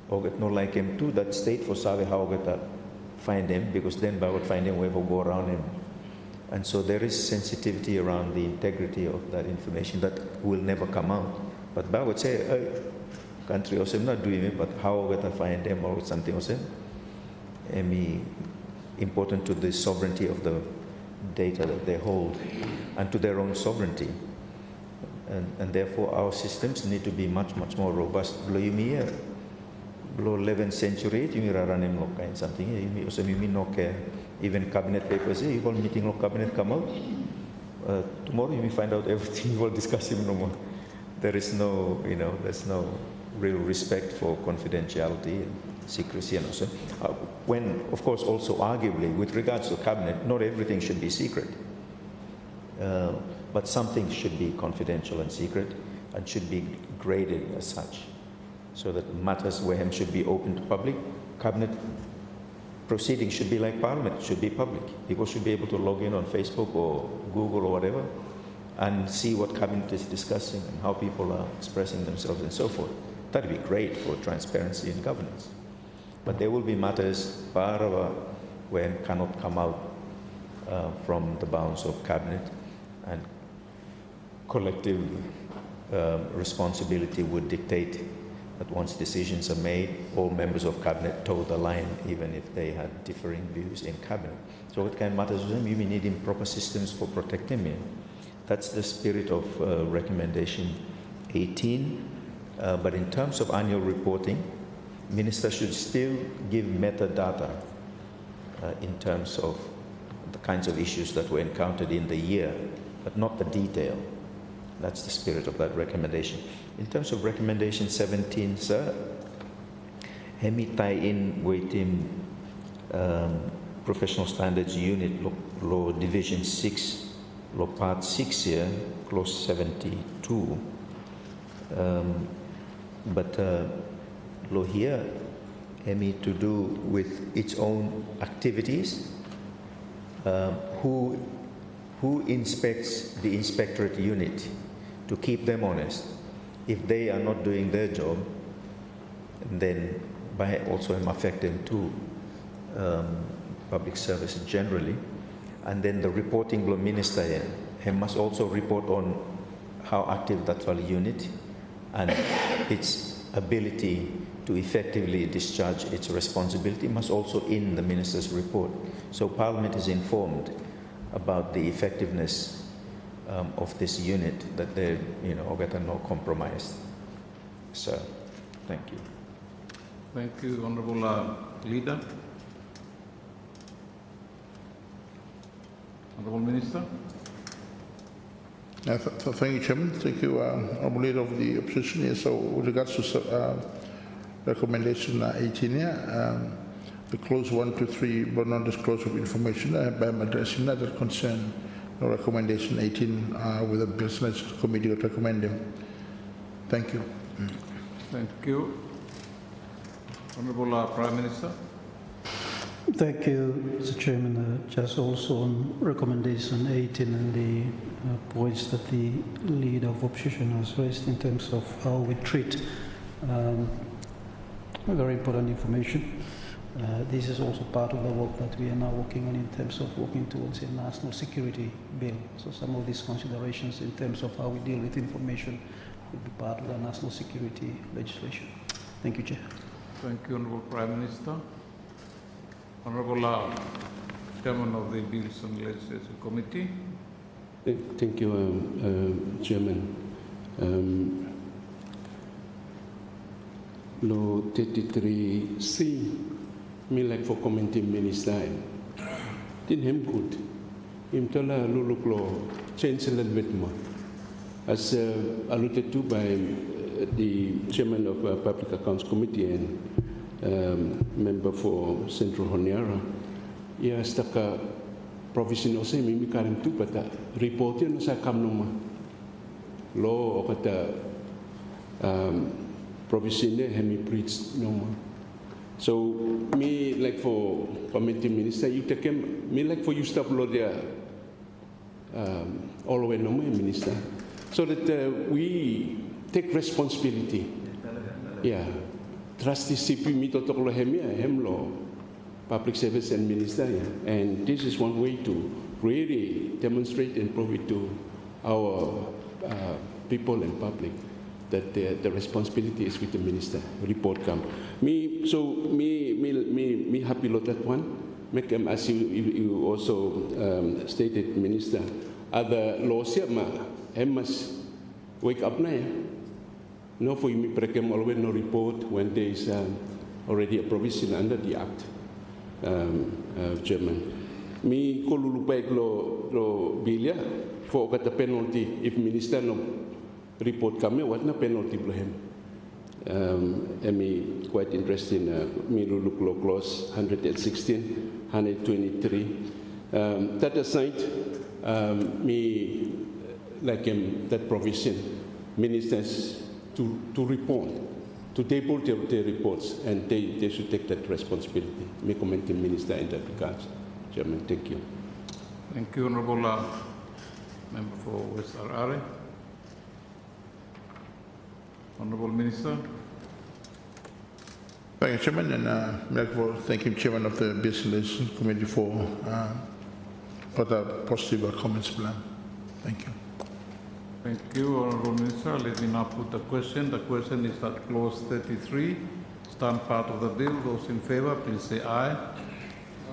or get no like him to that state for sabe how I get find him, because then I would find him wherever go around him. And so there is sensitivity around the integrity of that information that will never come out. But I would say, country also not doing it, but how I get find them or something also. Important to the sovereignty of the data that they hold and to their own sovereignty. And therefore our systems need to be much, much more robust. Below 11th century, you mean something, you also mean even cabinet papers, you will meeting of cabinet come out. Tomorrow you will find out everything, you will discuss him no more. There is no, there's no real respect for confidentiality and secrecy and also. When, of course, also arguably, with regards to cabinet, not everything should be secret. But some things should be confidential and secret and should be graded as such, so that matters where him should be open to public. Cabinet proceedings should be like Parliament, should be public. People should be able to log in on Facebook or Google or whatever and see what Cabinet is discussing and how people are expressing themselves and so forth. That would be great for transparency in governance. But there will be matters where it cannot come out from the bounds of Cabinet, and collective responsibility would dictate that once decisions are made, all members of Cabinet toe the line, even if they had differing views in Cabinet. So what kind of matters to them? We need proper systems for protecting them. That's the spirit of recommendation 18. But in terms of annual reporting, Minister should still give metadata in terms of the kinds of issues that were encountered in the year, but not the detail. That's the spirit of that recommendation. In terms of recommendation 17, sir, hemi tie in with him professional standards unit law division 6, law part 6 here, clause 72. But law here, to do with its own activities. Who inspects the inspectorate unit to keep them honest? If they are not doing their job, then by also affect them too, public service generally. And then the reporting below minister must also report on how active that unit and its ability to effectively discharge its responsibility must also in the minister's report. So Parliament is informed about the effectiveness of this unit, that they, get no compromise. Sir, thank you. Thank you, Honourable Leader. Honourable Minister. Thank you, Chairman. Thank you, Honourable Leader of the Opposition here. So with regards to recommendation 18 here, the clause 1 to 3, but non-disclosure of information, I am addressing that concern. Recommendation 18 with the Business Committee would recommend them. Thank you. Thank you. Honourable Prime Minister. Thank you, Mr. Chairman. Just also on recommendation 18 and the points that the leader of opposition has raised in terms of how we treat very important information. This is also part of the work that we are now working on in terms of working towards a national security bill. So some of these considerations in terms of how we deal with information will be part of the national security legislation. Thank you, Chair. Thank you, Honourable Prime Minister. Honourable Chairman of the Bills and Legislation Committee. Thank you, Chairman. Law 33C, me like for commenting minister. Didn't him good. Him tell a look law change a little bit more. As alluded to by the Chairman of Public Accounts Committee and member for Central Honiara, yeah, stuck a provisional say me karim tu but report no sa kamnoma law or kata provisional hemi preach no more. So me like for committee minister you take him me like for you stop law there all the way no more minister so that we take responsibility. Yeah. Trust the CP me to talk lo hem law public service and minister, and this is one way to really demonstrate and prove it to our people and public that the responsibility is with the minister. Report come. Me happy lot that one. Make as you also stated, minister. Other laws here, must wake up now. No, for me, always no report when there is already a provision under the act. Chairman. Me kolulupay lo bilia for the penalty if minister no report kami what na penalty for him. Me quite interested in me look lo clause 116, 123. That aside, me like that provision ministers to report. To table their reports, and they should take that responsibility. Me commenting minister in that regard. Chairman, thank you. Thank you, Honourable Member for West Arare. Honourable Minister. Thank you, Chairman, and thank you, Chairman of the Business Committee for the positive comments plan. Thank you. Thank you, Honourable Minister. Let me now put the question. The question is that clause 33 stand part of the bill. Those in favour, please say aye.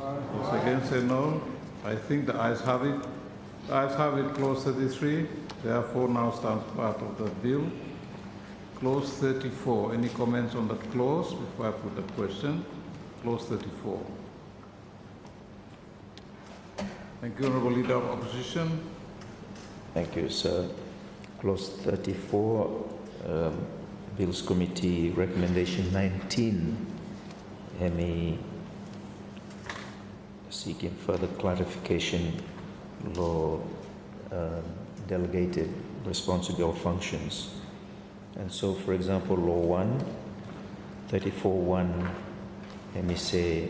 Aye. Those against, say no. I think the ayes have it. The ayes have it, clause 33. Therefore, now stands part of the bill. Clause 34. Any comments on that clause before I put the question? Clause 34. Thank you, Honourable Leader of Opposition. Thank you, sir. Clause 34, Bills Committee Recommendation 19. Any seeking further clarification, law delegated responsibility functions. And so, for example, Law 1, 34.1 let me say,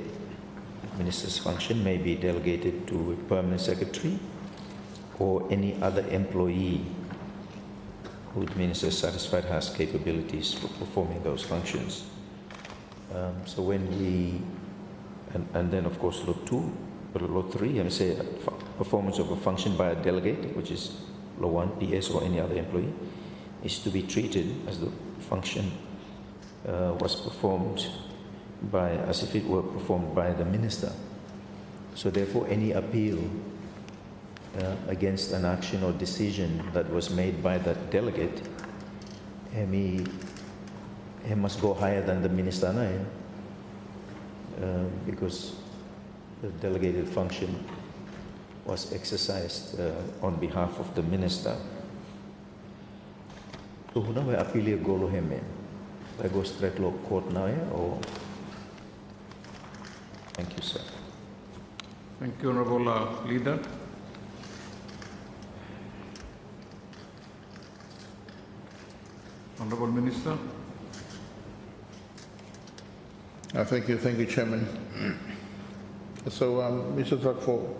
minister's function may be delegated to a permanent secretary or any other employee who the minister is satisfied has capabilities for performing those functions. So when we, and then of course Law 2, or Law 3, let me say performance of a function by a delegate, which is Law 1, PS or any other employee, is to be treated as the function was performed by, as if it were performed by the minister. So therefore any appeal against an action or decision that was made by that delegate, he must go higher than the minister because the delegated function was exercised on behalf of the minister. So who now appeal go lo heme? I go straight to court now, or? Thank you, sir. Thank you, Honorable Leader. Honorable Minister. Thank you, Chairman. So, Mr. Trakfo,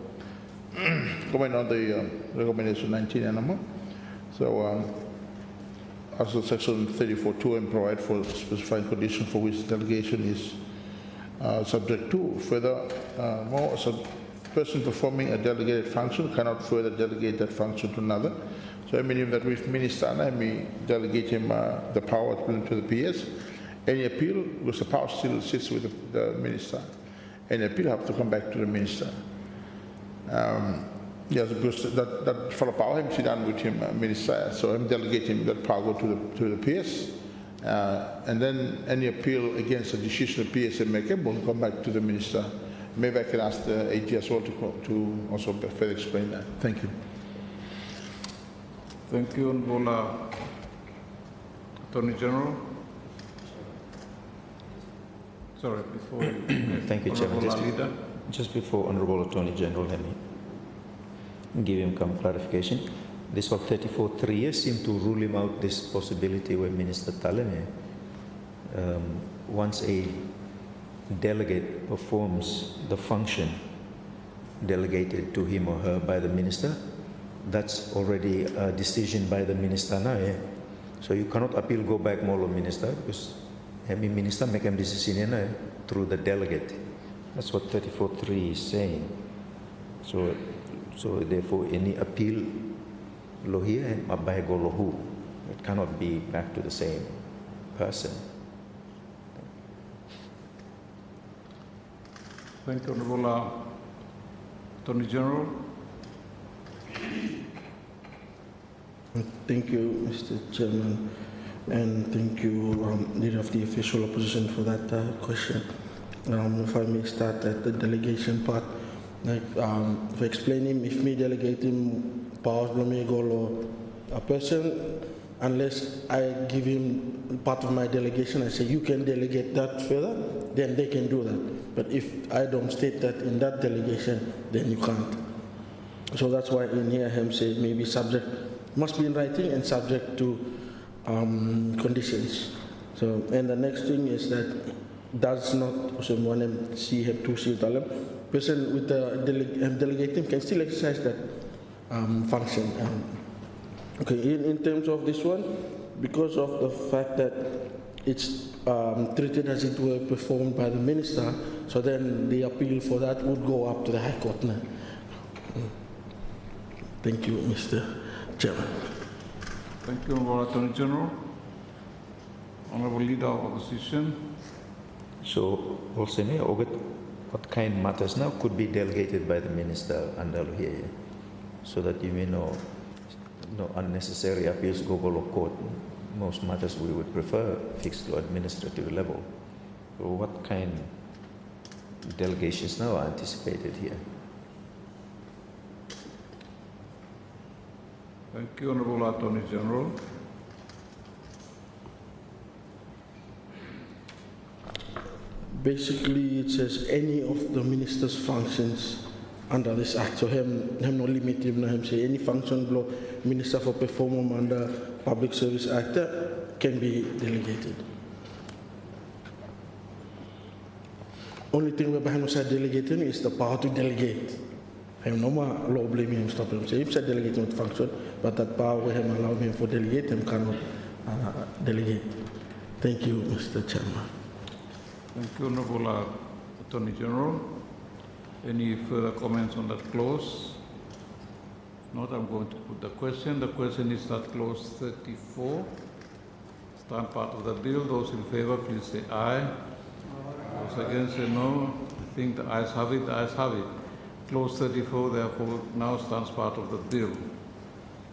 comment on the recommendation 19 animal. So, also section 34.2 and provide for specified conditions for which delegation is subject to. Further, more, so person performing a delegated function cannot further delegate that function to another. So I mean that with Minister I may delegate him the power to the PS. Any appeal, because the power still sits with the minister. Any appeal have to come back to the minister. Yes, because that fellow power him sit down with him, minister. So I'm delegating that power to the PS. And then any appeal against the decision of PS and make will come back to the minister. Maybe I can ask the AG as well to also further explain that. Thank you. Thank you, Honorable Attorney General. Sorry, before thank you, Chairman. Just before Honorable Attorney General, let me give him some clarification. This was 34.3 years seemed to rule him out this possibility where Minister Taleme, once a delegate performs the function delegated to him or her by the minister, that's already a decision by the minister now. So you cannot appeal, go back more to minister, because every minister make a decision through the delegate. That's what 34.3 is saying. So therefore any appeal lo here mabay go lo who. It cannot be back to the same person. Thank you, Honorable Attorney General. Thank you, Mr. Chairman, and thank you, Leader of the Official Opposition, for that question. If I may start at the delegation part, for explaining, if me delegating powers or a person, unless I give him part of my delegation, I say you can delegate that further, then they can do that. But if I don't state that in that delegation, then you can't. So that's why in here him say maybe subject, must be in writing and subject to conditions. So, and the next thing is that does not, so one see him to see person with the delegating can still exercise that function. Okay, in terms of this one, because of the fact that it's treated as it were performed by the minister, so then the appeal for that would go up to the High Court now. Thank you, Mr. Chairman. Thank you, Honorable Attorney General. Honorable Leader of Opposition. So, also, what kind of matters now could be delegated by the minister under here, so that you may know no unnecessary appeals go to court. Most matters we would prefer fixed to administrative level. So, what kind of delegations now are anticipated here? Thank you, Honorable Attorney General. Basically, it says any of the minister's functions under this act. So him no limit, him say any function below minister for performance under Public Service Act can be delegated. Only thing we have said delegating is the power to delegate. I have no more law blaming him, stop him. So if said delegating would function, but that power we have allowed him for delegate, him cannot delegate. Thank you, Mr. Chairman. Thank you, Honorable Attorney General. Any further comments on that clause? If not, I'm going to put the question. The question is that clause 34, stand part of the bill. Those in favor, please say aye. Those against, say no. I think the ayes have it. The ayes have it. Clause 34, therefore, now stands part of the bill.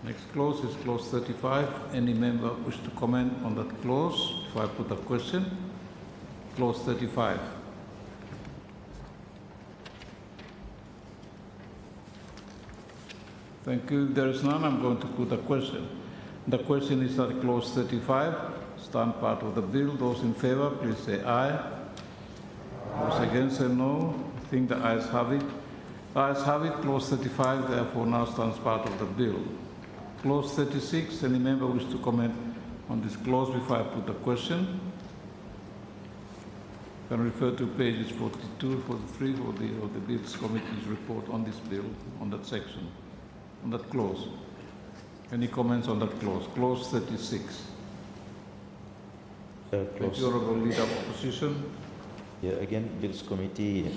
Next clause is clause 35. Any member wish to comment on that clause? If I put a question, clause 35. Thank you. If there is none, I'm going to put a question. The question is that clause 35 stand part of the bill. Those in favor, please say aye. Those against, say no. I think the ayes have it. The ayes have it. Clause 35, therefore, now stands part of the bill. Clause 36, any member wish to comment on this clause before I put the question? You can refer to pages 42, 43 of the Bills Committee's report on this bill, on that section, on that clause. Any comments on that clause? Clause 36. Thank you, Honourable Leader of Opposition. Yeah, again, Bills Committee,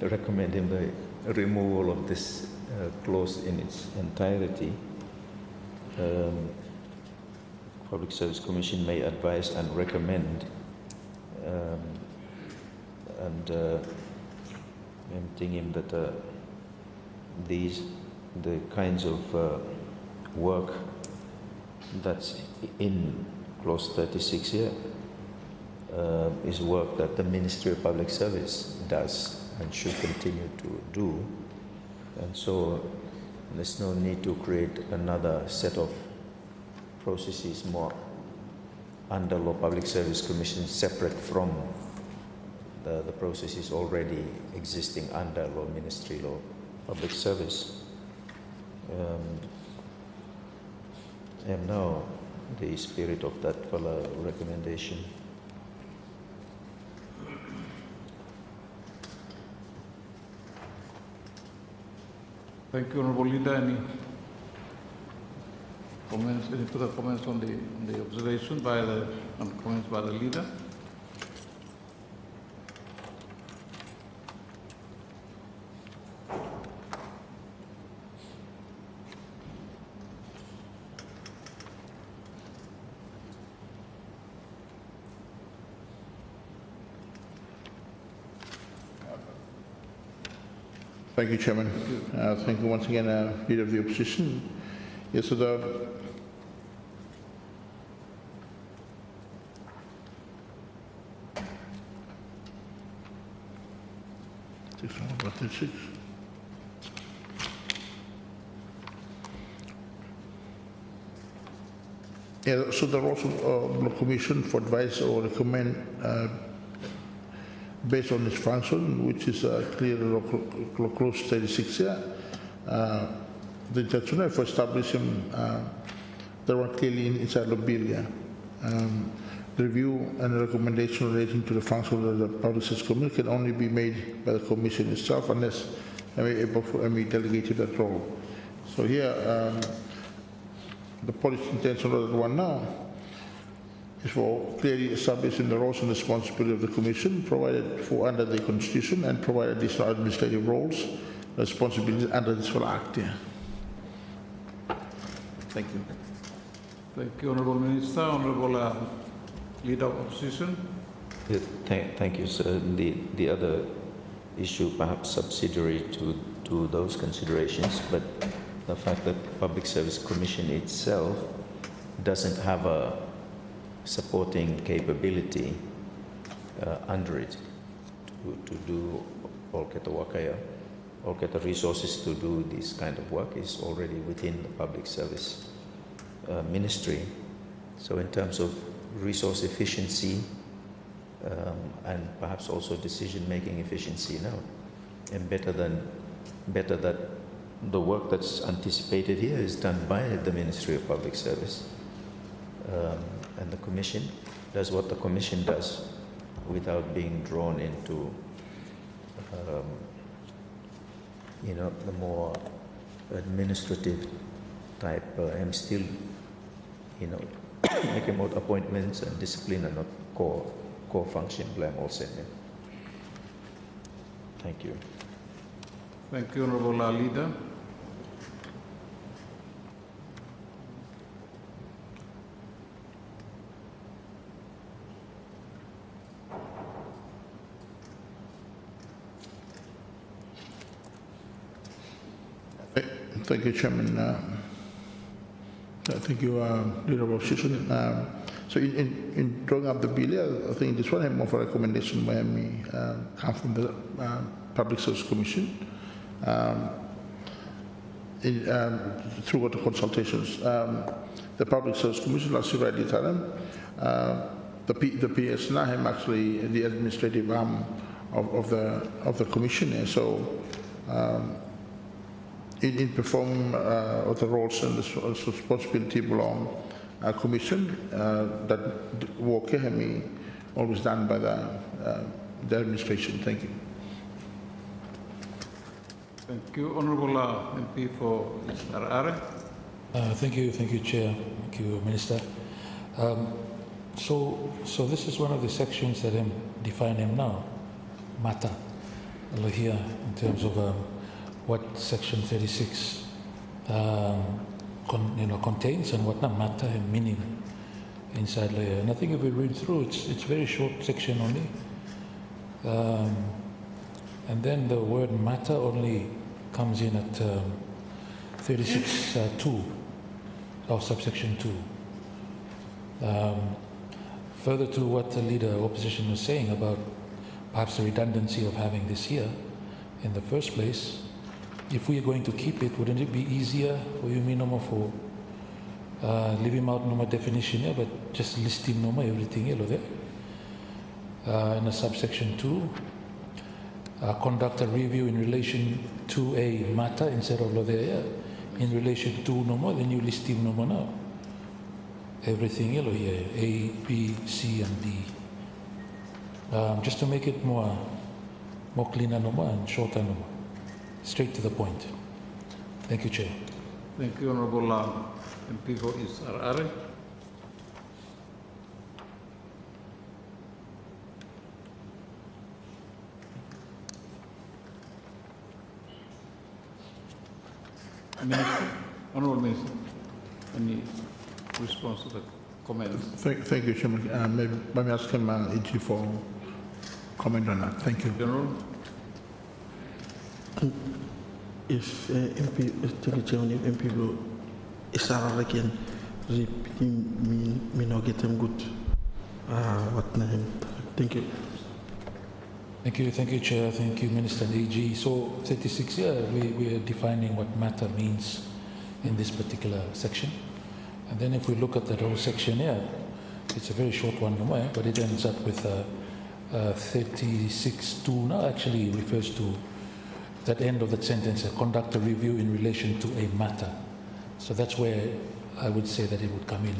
recommending the removal of this clause in its entirety. Public Service Commission may advise and recommend, and I'm thinking that the kinds of work that's in clause 36 here is work that the Ministry of Public Service does and should continue to do. And so there's no need to create another set of processes more under Law Public Service Commission separate from the processes already existing under Law Ministry Law Public Service. And now the spirit of that recommendation. Thank you, Honourable Leader. Any comments? Any further comments on the observation and comments by the leader? Thank you, Chairman. Thank you once again, Leader of the Opposition. Yes, so the yeah, so the roles of the Commission for advice or recommend based on its function, which is clear clause 36 here, the intention for establishing the one clearly inside the bill here. The review and recommendation relating to the function of the Public Service Commission can only be made by the Commission itself unless able for delegated that role. So here, the policy intention of the one now is for clearly establishing the roles and responsibility of the Commission provided for under the Constitution and provide additional administrative roles, responsibilities under this full Act. Yeah. Thank you. Thank you, Honourable Minister. Honourable Leader of Opposition. Yeah, thank you, sir. The other issue, perhaps subsidiary to those considerations, but the fact that Public Service Commission itself doesn't have a supporting capability under it to do Olketa Wakaya. Olketa resources to do this kind of work is already within the Public Service Ministry. So in terms of resource efficiency and perhaps also decision-making efficiency now, and better that the work that's anticipated here is done by the Ministry of Public Service. And the Commission does what the Commission does. without being drawn into, the more administrative type. I'm still, making more appointments and discipline are not core function. Blame also. Thank you. Thank you, Honorable Leader. Thank you, Chairman. Thank you, Leader of Opposition. So in drawing up the bill, I think this one had more of a recommendation by me come from the Public Service Commission through the consultations. The Public Service Commission, as you rightly tell them, the PS now have actually the administrative arm of the commission. So in perform of the roles and the responsibility belong commission that work always done by the administration. Thank you. Thank you, Honorable MP for Arare. Thank you, Chair. Thank you, Minister. So this is one of the sections that I'm defining now, mata, here in terms of what Section 36 contains and what mata and meaning inside layer. And I think if we read through, it's very short section only. And then the word mata only comes in at 36.2 of subsection 2. Further to what the Leader of Opposition was saying about perhaps the redundancy of having this here in the first place, if we are going to keep it, wouldn't it be easier for you, for leave him out no definition here, but just list him everything here, there? In a subsection 2, conduct a review in relation to a matter instead of there, in relation to then you list him now. Everything here, A, B, C, and D. Just to make it more cleaner and shorter straight to the point. Thank you, Chair. Thank you, Honorable MP for East Arare. Minister, Honorable Minister, any response to the comments? Thank you, Chairman. Maybe ask him EG for comment on that. Thank you. General? If MP Blue is again, me not get them good. What name? Thank you. Thank you, Chair. Thank you, Minister and AG. So 36, we are defining what matter means in this particular section. And then if we look at that whole section here, it's a very short one, but it ends up with 36.2 now actually refers to that end of that sentence, conduct a review in relation to a matter. So that's where I would say that it would come in.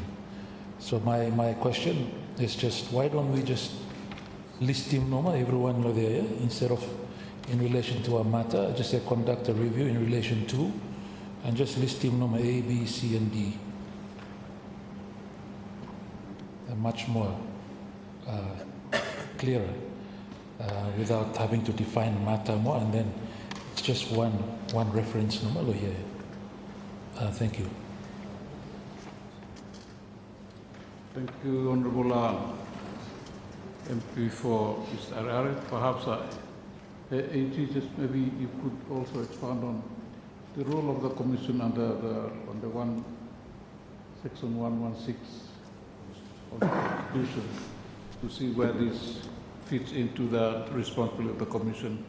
So my question is just, why don't we just list him, everyone there, instead of in relation to a matter, just say conduct a review in relation to, and just list him, A, B, C, and D. Much more clearer, without having to define matter more, and then it's just one reference here. Thank you. Thank you, Honorable MP for East Arare. Perhaps AG, just maybe you could also expand on the role of the Commission under Section 116 of the Constitution to see where this fits into the responsibility of the Commission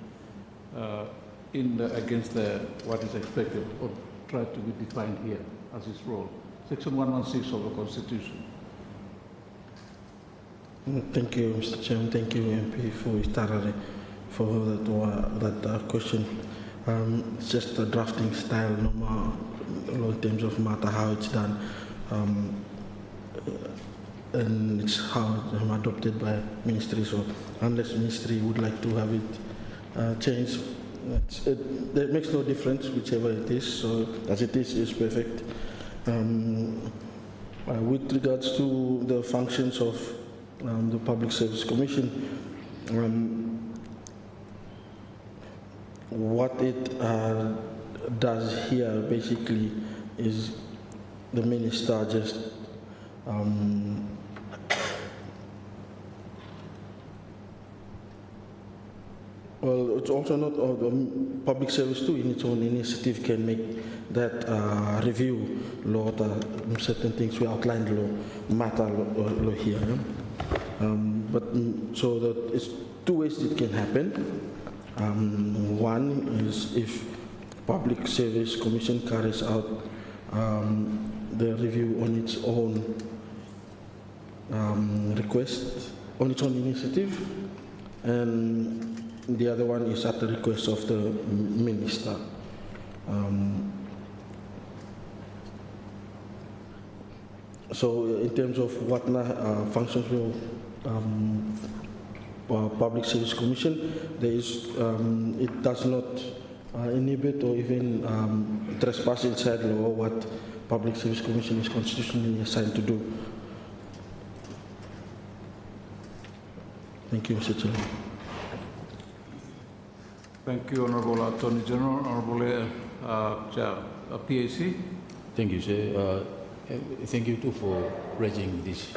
against what is expected or tried to be defined here as its role. Section 116 of the Constitution. Thank you, Mr. Chairman. Thank you, MP, for starting for that question. It's just the drafting style, in terms of matter how it's done. and it's how adopted by ministry. So unless ministry would like to have it changed, it makes no difference whichever it is. So as it is perfect. With regards to the functions of the Public Service Commission, what it does here basically is the minister just well, it's also not public service too. In its own initiative, can make that review law, certain things we outlined law matter law here. So that it's two ways it can happen. One is if Public Service Commission carries out the review on its own request, on its own initiative, and the other one is at the request of the minister. So in terms of what functions will Public Service Commission, there is, it does not inhibit or even trespass inside law what Public Service Commission is constitutionally assigned to do. Thank you, Mr. Chairman. Thank you, Honorable Attorney General. Honorable PAC. Thank you, sir. Thank you too for raising this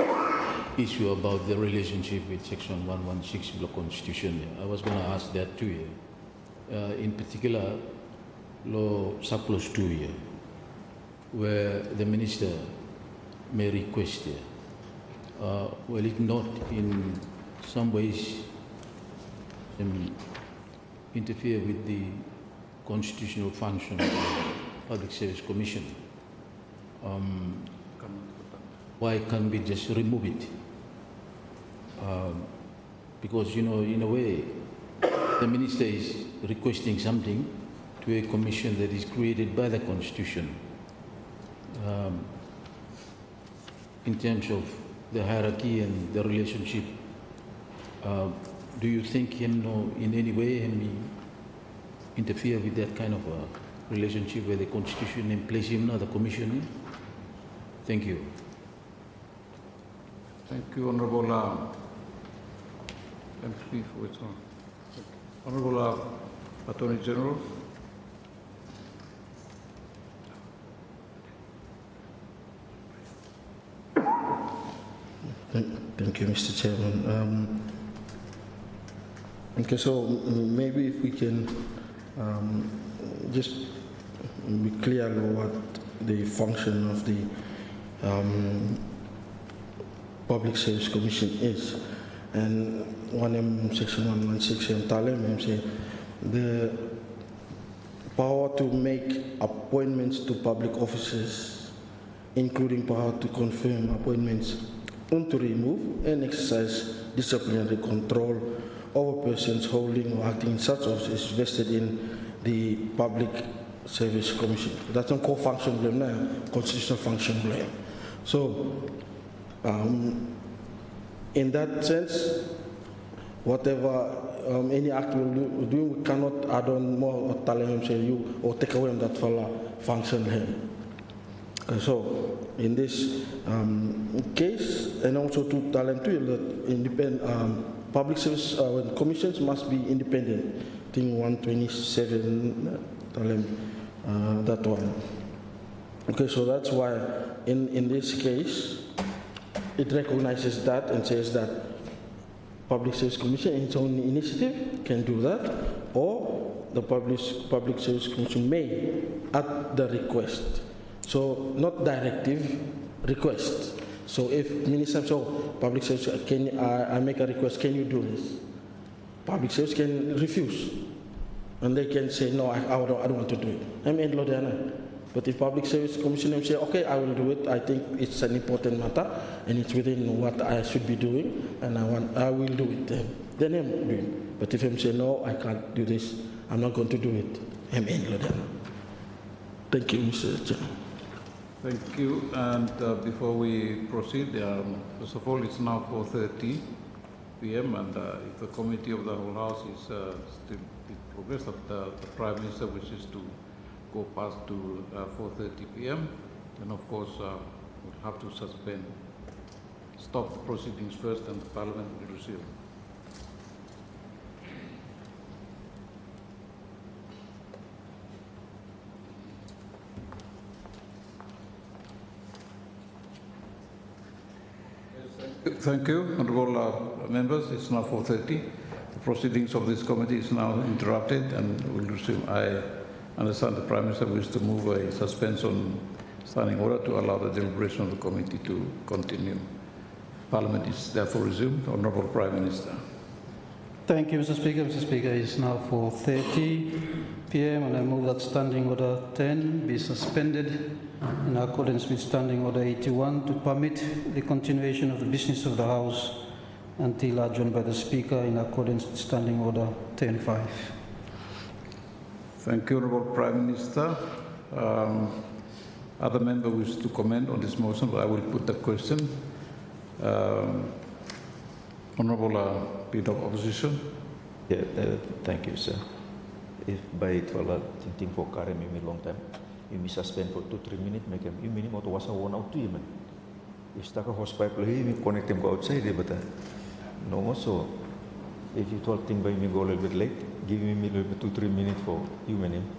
issue about the relationship with Section 116 of the Constitution. I was going to ask that too. In particular, Law Surplus 2, where the minister may request, will it not in some ways interfere with the constitutional function of the Public Service Commission? Why can't we just remove it? Because, you know, in a way, the minister is requesting something to a commission that is created by the Constitution. In terms of the hierarchy and the relationship, do you think in any way interfere with that kind of a relationship where the Constitution and place him now the commission? Thank you. Thank you, Honorable MP for its own. Honorable Attorney General. Thank you, Mr. Chairman. Okay, so maybe if we can just be clear what the function of the Public Service Commission is. And Section 116 say the power to make appointments to public officers, including power to confirm appointments and to remove and exercise disciplinary control over persons holding or acting in such office vested in the Public Service Commission. That's a core function blame, constitutional function blame. So, in that sense, whatever any act will do, we cannot add on more or tell him say you or take away that function him. So, in this case, and also to tell him too that independent public service commissions must be independent. I think 127 tell him that one. Okay, so that's why in this case, it recognizes that and says that Public Service Commission in its own initiative can do that, or the Public Service Commission may at the request. So not directive, request. So if Minister Public Service, can I make a request, can you do this? Public Service can refuse. And they can say, no, I don't want to do it. I'm in Lodiana. But if Public Service Commission say, okay, I will do it, I think it's an important matter, and it's within what I should be doing, and I will do it, then I'm doing it. But if I'm say, no, I can't do this, I'm not going to do it, I'm in Lodiana. Thank you, Mr. Chairman. Thank you. And before we proceed, first of all, it's now 4:30 p.m. and if the committee of the whole house is still in progress, the Prime Minister wishes to go past to 4:30 p.m., then of course we'll have to stop the proceedings first and the Parliament will resume. Thank you, honourable members. It's now 4:30. The proceedings of this committee is now interrupted and will resume. I understand the Prime Minister wishes to move a suspension standing order to allow the deliberation of the committee to continue. Parliament is therefore resumed. Honourable Prime Minister. Thank you, Mr. Speaker. Mr. Speaker, it is now 4:30 p.m. and I move that Standing Order 10 be suspended in accordance with Standing Order 81 to permit the continuation of the business of the House until adjourned by the Speaker in accordance with Standing Order 10.5. Thank you, Honourable Prime Minister. Other member wishes to comment on this motion, but I will put the question. Honourable Leader of Opposition. Yeah, thank you, sir. If by 12 thinking for Karen, maybe long time, you may suspend for 2-3 minutes, make him, you minimum to was a 1 out 2 man. If stuck a hospital, you connect him go outside, but no more so. If you 12 thing by me go a little bit late, give me a little bit 2-3 minutes for you minimum.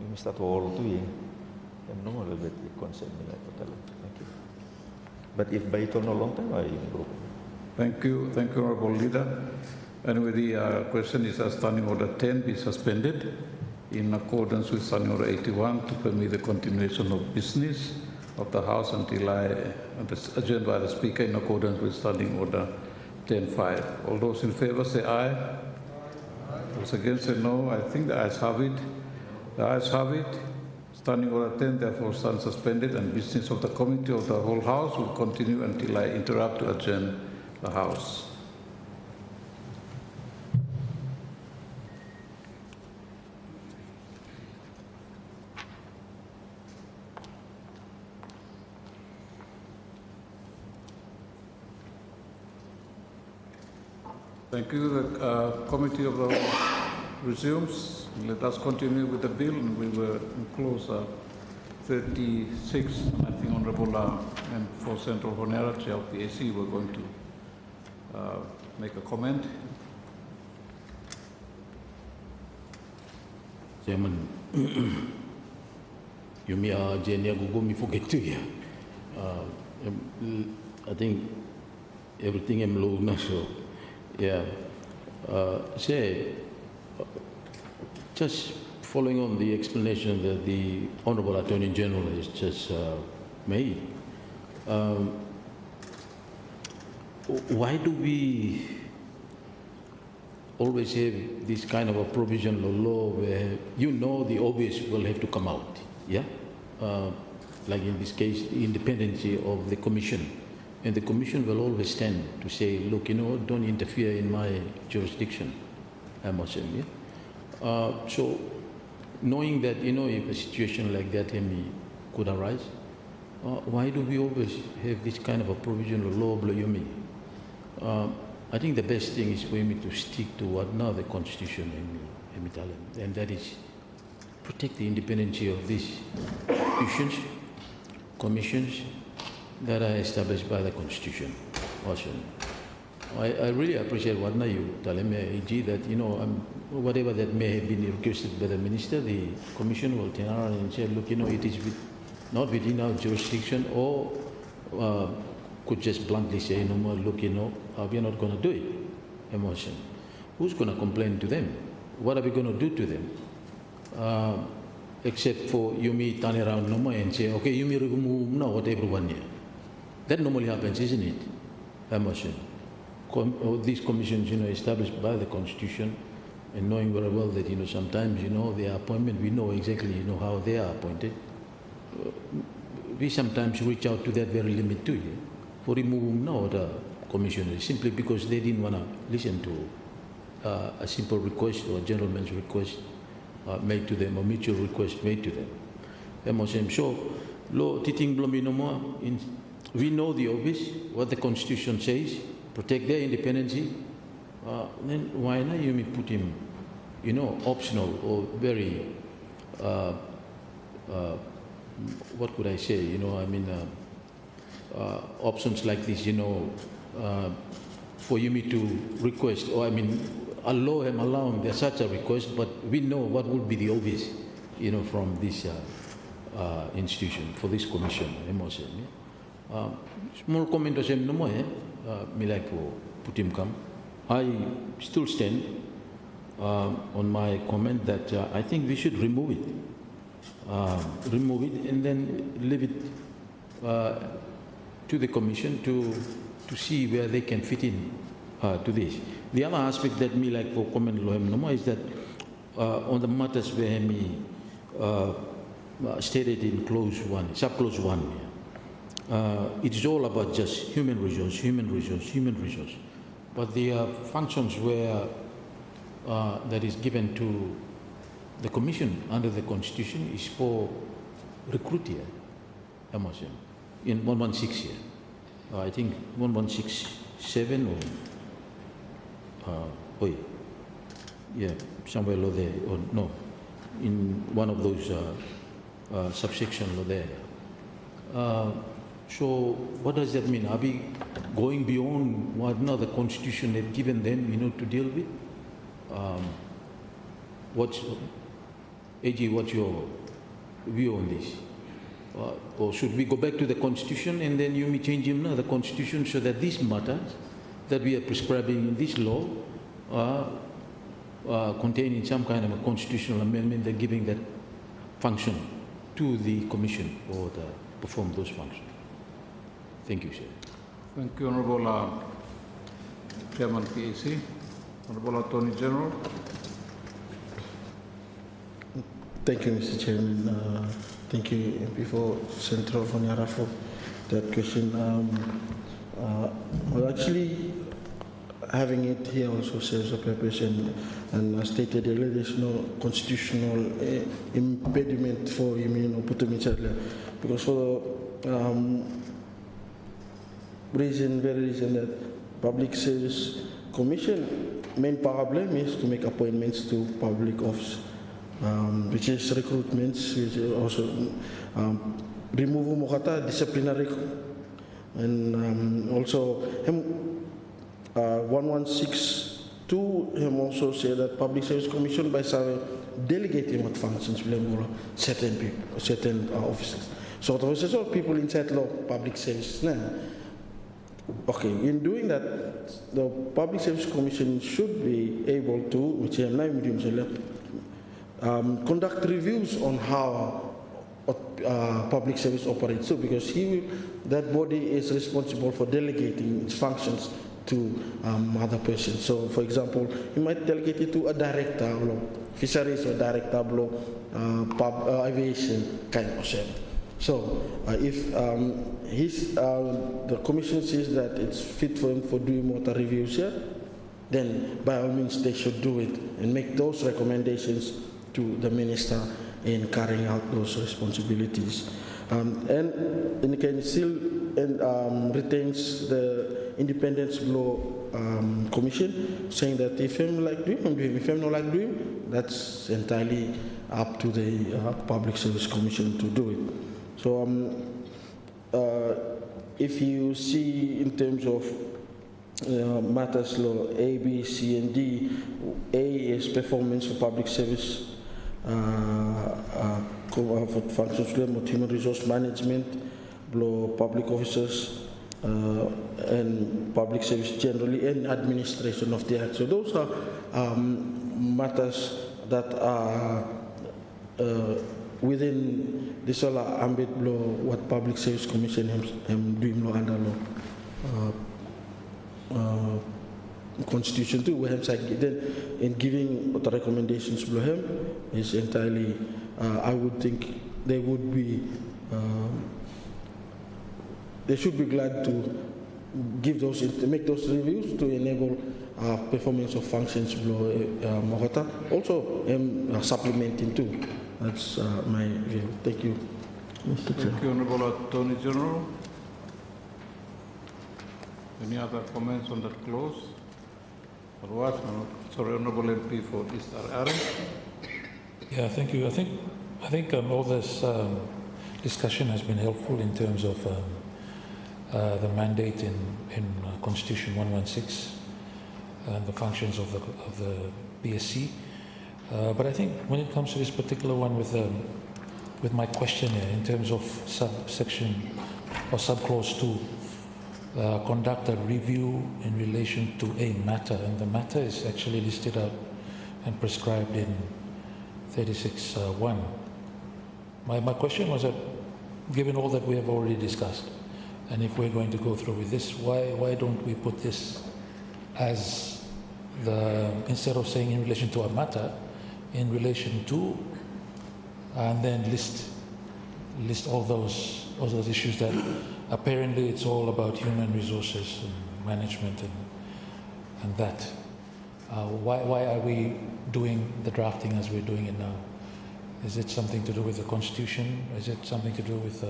You may start all 2 years. And no more a little bit concern me like that. Thank you. But if by 12 no long time, I go. Thank you, Honourable Leader. Anyway, the question is that Standing Order 10 be suspended in accordance with Standing Order 81 to permit the continuation of business of the House until adjourned by the Speaker in accordance with Standing Order 10.5. All those in favour say aye. Aye. Those against say no. I think the ayes have it. The ayes have it. Standing Order 10 therefore stands suspended and business of the Committee of the whole House will continue until I interrupt to adjourn the House. Thank you. The Committee of the Whole resumes. Let us continue with the bill, and we will close 36. I think Honourable and for Central Honera, Chair of the AC, we're going to make a comment. Chairman, you may Jenia Gugu me forget to you. I think everything I'm looking so. Yeah. Just following on the explanation that the Honourable Attorney General has just made, why do we always have this kind of a provisional law where the obvious will have to come out, yeah? Like in this case, the independence of the Commission. And the Commission will always stand to say, look, don't interfere in my jurisdiction, I'm saying, yeah? So, knowing that, if a situation like that could arise, why do we always have this kind of a provisional law, I think the best thing is for me to stick to what now the Constitution, and that is protect the independence of these institutions, commissions, that are established by the Constitution. Also, I really appreciate what you tell me, that whatever that may have been requested by the Minister, the Commission will turn around and say, look, it is not within our jurisdiction, or could just bluntly say, look, we are not going to do it. Emotion. Who's going to complain to them? What are we going to do to them? Except for you may turn around and say, okay, you may remove now what everyone here. That normally happens, isn't it? Emotion. These commissions, established by the Constitution, and knowing very well that, sometimes, their appointment, we know exactly, how they are appointed. We sometimes reach out to that very limit too, yeah? For removing now the commissioners, simply because they didn't want to listen to a simple request or a gentleman's request made to them, or mutual request made to them. Emotion. So, Lo titing blominomo, we know the obvious, what the Constitution says, protect their independence. Then why not you may put him, optional or very, what could I say? Options like this, for you to request, or allow him, there's such a request, but we know what would be the obvious, from this institution, for this commission. Small comment was no more, me like put him come. I still stand on my comment that I think we should remove it. And then leave it to the commission to see where they can fit in to this. The other aspect that me like for comment lohem no more is that on the matters where me stated in subclause 1, it is all about just human resource. But there are functions where that is given to the commission under the Constitution is for recruit here, in 116 here. I think 1167 or somewhere low there, or no, in one of those subsection low there. So what does that mean? Are we going beyond what now the Constitution had given them, to deal with? What's your view on this? Or should we go back to the Constitution and then you may change the Constitution so that these matters that we are prescribing in this law are contained in some kind of a constitutional amendment that giving that function to the Commission or to perform those functions? Thank you, sir. Thank you, Honorable Chairman PAC. Honorable Attorney General. Thank you, Mr. Chairman. Thank you, MP for Central Foniara for that question. Well, actually, having it here also serves a purpose, and I stated earlier, there's no constitutional impediment for because for very reason that Public Service Commission main problem is to make appointments to public office, which is recruitments, which is also remove disciplinary, and also 1162 him also say that Public Service Commission by delegating what functions certain people, certain officers. So there was all people inside law public service now. Okay, in doing that, the Public Service Commission should be able to, conduct reviews on how public service operates. So, because that body is responsible for delegating its functions to other persons. So, for example, you might delegate it to a director of fisheries or director of aviation kind of thing. So, if the commission says that it's fit for him for doing water reviews here, then by all means they should do it and make those recommendations to the minister in carrying out those responsibilities. And it can still retains the Independence Law Commission, saying that if him like doing, if him not like doing, that's entirely up to the Public Service Commission to do it. So if you see in terms of matters law A, B, C, and D, A is performance for public service for functions of human resource management, public officers, and public service generally, and administration of the act. So those are matters that are within this ambit law, what Public Service Commission doing law under law. Constitution too, we have then in giving the recommendations below him is entirely, I would think they would be, they should be glad to give those, to make those reviews to enable performance of functions below Mohota. Also supplementing too. That's my view. Thank you. Mr. Chair. Thank you, Honorable Attorney General. Any other comments on that clause? Otherwise, Honorable MP for East Are. Yeah, thank you. I think all this discussion has been helpful in terms of the mandate in Constitution 116 and the functions of the BSC. But I think when it comes to this particular one with my question here, in terms of subsection or subclause 2, conduct a review in relation to a matter, and the matter is actually listed out and prescribed in 36(1). My question was that, given all that we have already discussed, and if we're going to go through with this, why don't we put this as instead of saying in relation to a matter, in relation to, and then list all those issues that apparently it's all about human resources and management and that. Why are we doing the drafting as we're doing it now? Is it something to do with the Constitution? Is it something to do with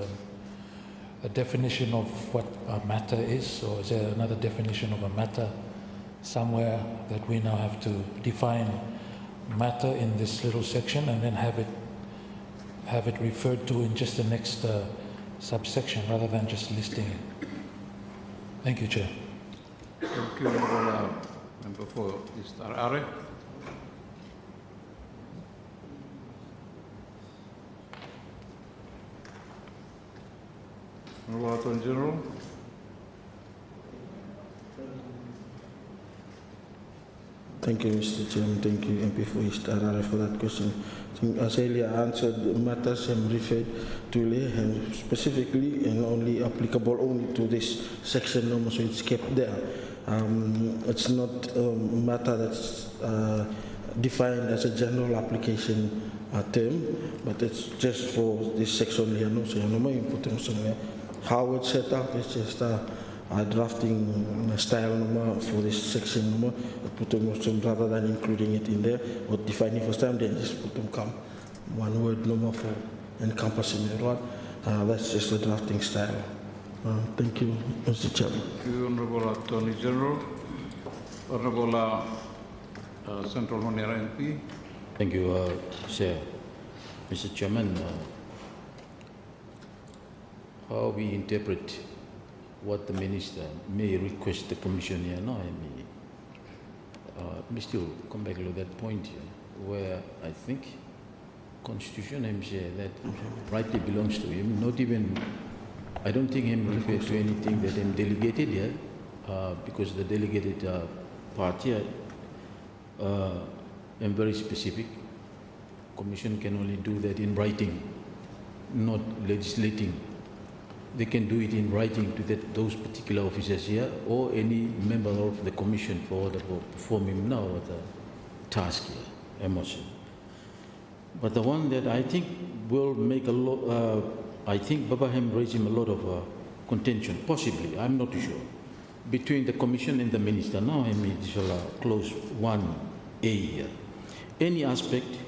a definition of what a matter is? Or is there another definition of a matter somewhere that we now have to define matter in this little section and then have it referred to in just the next subsection rather than just listing it? Thank you, Chair. Thank you, Honorable Member for East Are. Honorable Attorney General. Thank you, Mr. Chairman. Thank you, MP for East Arara, for that question. I think as earlier answered, matters I'm referred to and specifically and only applicable only to this section number, so it's kept there. It's not a matter that's defined as a general application term, but it's just for this section here. No, so you know, important somewhere. How it's set up is just drafting style for this section put them rather than including it in there or defining first time, then just put them come one word for encompassing it. Right? That's just the drafting style. Thank you, Mr. Chairman. Thank you, Honorable Attorney General. Honorable Central Honiara MP. Thank you, Chair. Mr. Chairman, how we interpret what the Minister may request the Commission here now, me still come back to that point here, where I think Constitution that rightly belongs to him, not even, I don't think him refers to anything that him delegated here, because the delegated part here, am very specific. Commission can only do that in writing, not legislating. They can do it in writing to those particular officers here or any member of the Commission for performing now the task here, emotion. But the one that I think will make a lot, I think Baba Hem raised him a lot of contention, possibly, I'm not too sure, between the Commission and the Minister. Now, this is clause 1A here. Any aspect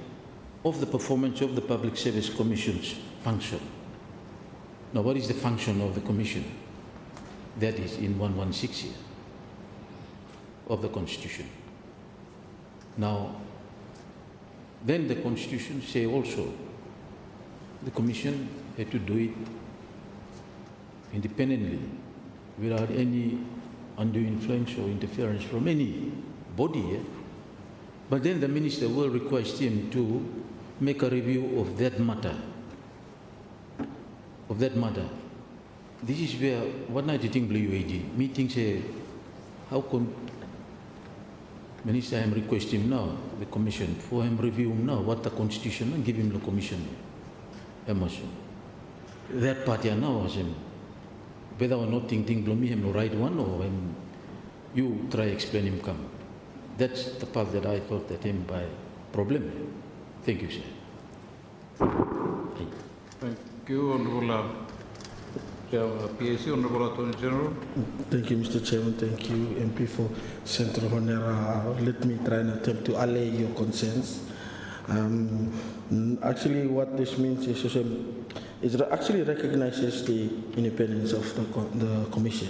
of the performance of the Public Service Commission's function. Now, what is the function of the Commission? That is in 116 here of the Constitution. Now, then the Constitution say also the Commission had to do it independently without any undue influence or interference from any body here. But then the Minister will request him to make a review of that matter. This is where one night in WAG meeting say, how come Minister am request him now, the Commission, for him review him now what the Constitution and give him the Commission. Emotion. That party now as him, whether or not think blow me him no right one or him, you try explain him come. That's the part that I thought that him by problem. Thank you, sir. Thank you, Honorable PAC, Honorable Attorney General. Thank you, Mr. Chairman. Thank you, MP for Central Honiara. Let me try and attempt to allay your concerns. Actually, what this means is actually recognizes the independence of the commission.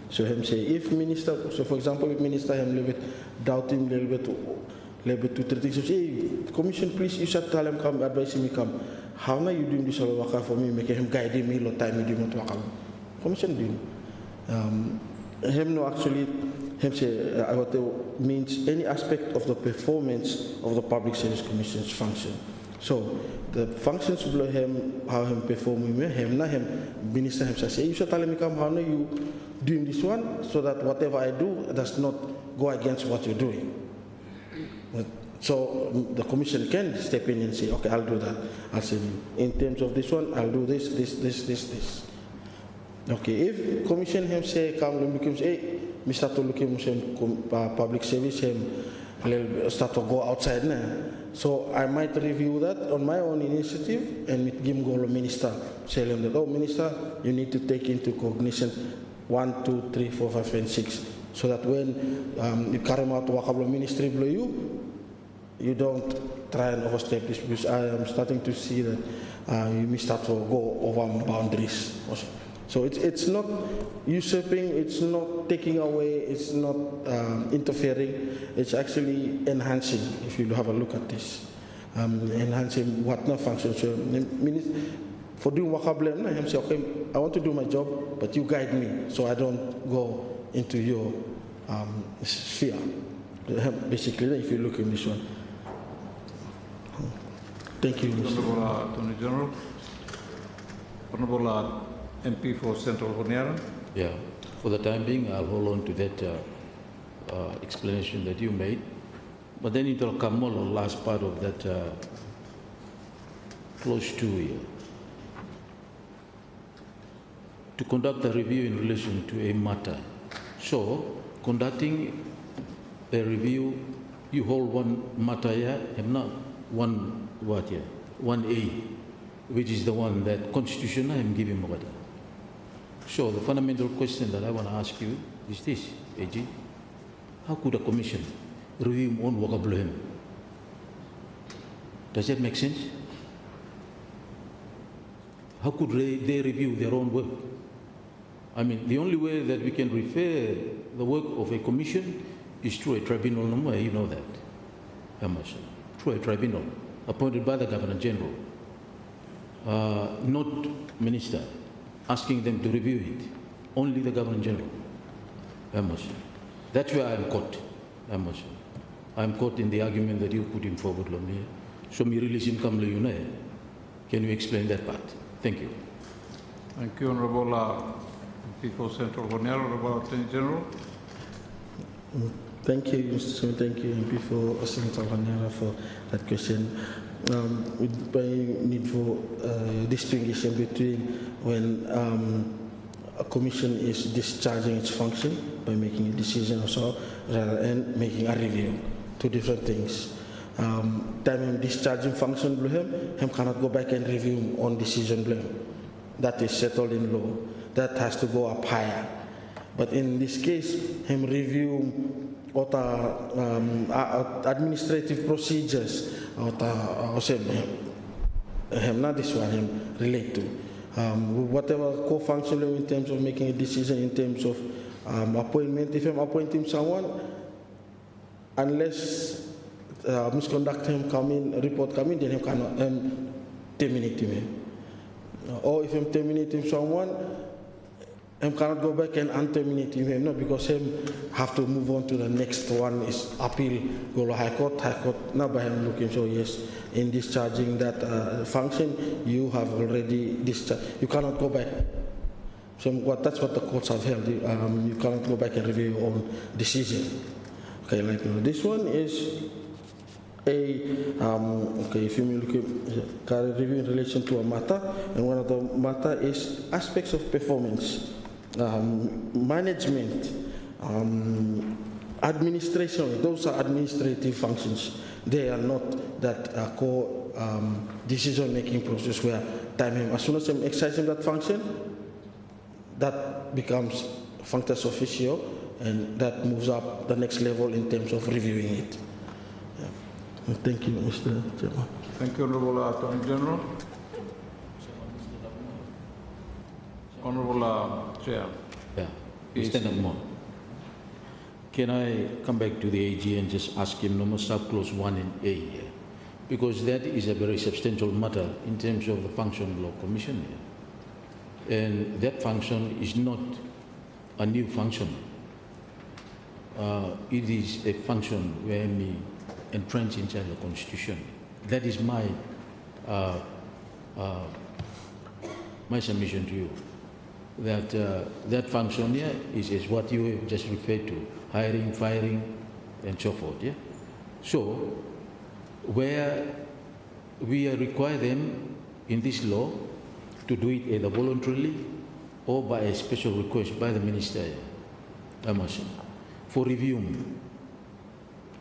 So him say if minister, so for example, if minister him little bit doubting little bit to treat things, hey, commission please you should tell him come advise me come. How na you doing this all waka for me, make him guide me lo time me do not waka. Commission doing. Him no actually him say what means any aspect of the performance of the Public Service Commission's function. So the functions below him, how him perform him, not him minister him say you should tell me come how na you doing this one so that whatever I do does not go against what you're doing. So the commission can step in and say, okay, I'll do that. I'll say, in terms of this one, I'll do this. Okay, if commission him say, come, hey, Mr. Tolukim, public service, him start to go outside now. So I might review that on my own initiative and with Gim Golo minister, tell him that, oh, minister, you need to take into cognition 1, 2, 3, 4, 5, and 6. So that when you carry out Wakablo ministry below you don't try and overstep this, because I am starting to see that you may start to go over boundaries also. So it's not usurping, it's not taking away, it's not interfering, it's actually enhancing, if you have a look at this. Enhancing what not functions. So, for doing Wakablo, I say, okay, I want to do my job, but you guide me so I don't go into your sphere. Basically, if you look in this one. Thank you, Mr. Honorable Attorney General. Honorable MP for Central Honiara. Yeah, for the time being, I'll hold on to that explanation that you made. But then it will come on the last part of that close to here. To conduct a review in relation to a matter. So, conducting a review, you hold one matter here and not one what here, 1A, which is the one that constitution I am giving over there. So the fundamental question that I want to ask you is this, AG, how could a commission review on Wakablo? Does that make sense? How could they review their own work? I mean, the only way that we can refer the work of a commission is through a tribunal, you know that, through a tribunal appointed by the Governor General, not minister, asking them to review it, only the Governor General. That's where I'm caught. I'm caught in the argument that you put in forward, Lomia. So me release him come Can you explain that part? Thank you. Thank you, Honorable MP for Central Honiara. Honorable Attorney General. Thank you, Mr. Chairman. Thank you, MP for Central Honiara, for that question. We need for distinguishing between when a commission is discharging its function by making a decision or so, rather than making a review. Two different things. Time discharging function, him cannot go back and review on decision. That is settled in law. That has to go up higher. But in this case, him review what administrative procedures, him not this one, him relate to. Whatever co-function in terms of making a decision, in terms of appointment, if I'm appointing someone, unless misconduct him come in, report come in, then him cannot terminate him. Or if I'm terminating someone, I cannot go back and terminate him, no, because him have to move on to the next one is appeal, go to High Court, now by him looking, so yes, in discharging that function, you have already discharged, you cannot go back. So that's what the courts have held, you cannot go back and review your own decision. Okay, like this one is okay, if you look at review in relation to a matter, and one of the matter is aspects of performance. Management, administration, those are administrative functions. They are not that core decision-making process where as soon as I'm exercising that function, that becomes functus officio, and that moves up the next level in terms of reviewing it. Yeah. Thank you, Mr. Chairman. Thank you, Honorable Attorney General. Honorable Chair. Yeah, Yes. Mr. Nagmo. Can I come back to the AG and just ask him no more sub-clause 1 and A here? Because that is a very substantial matter in terms of the function of Law Commission here. And that function is not a new function. It is a function where we entrench inside the Constitution. That is my submission to you. That that function here is what you have just referred to, hiring, firing, and so forth. Yeah. So, where we require them in this law to do it either voluntarily or by a special request by the minister, for review.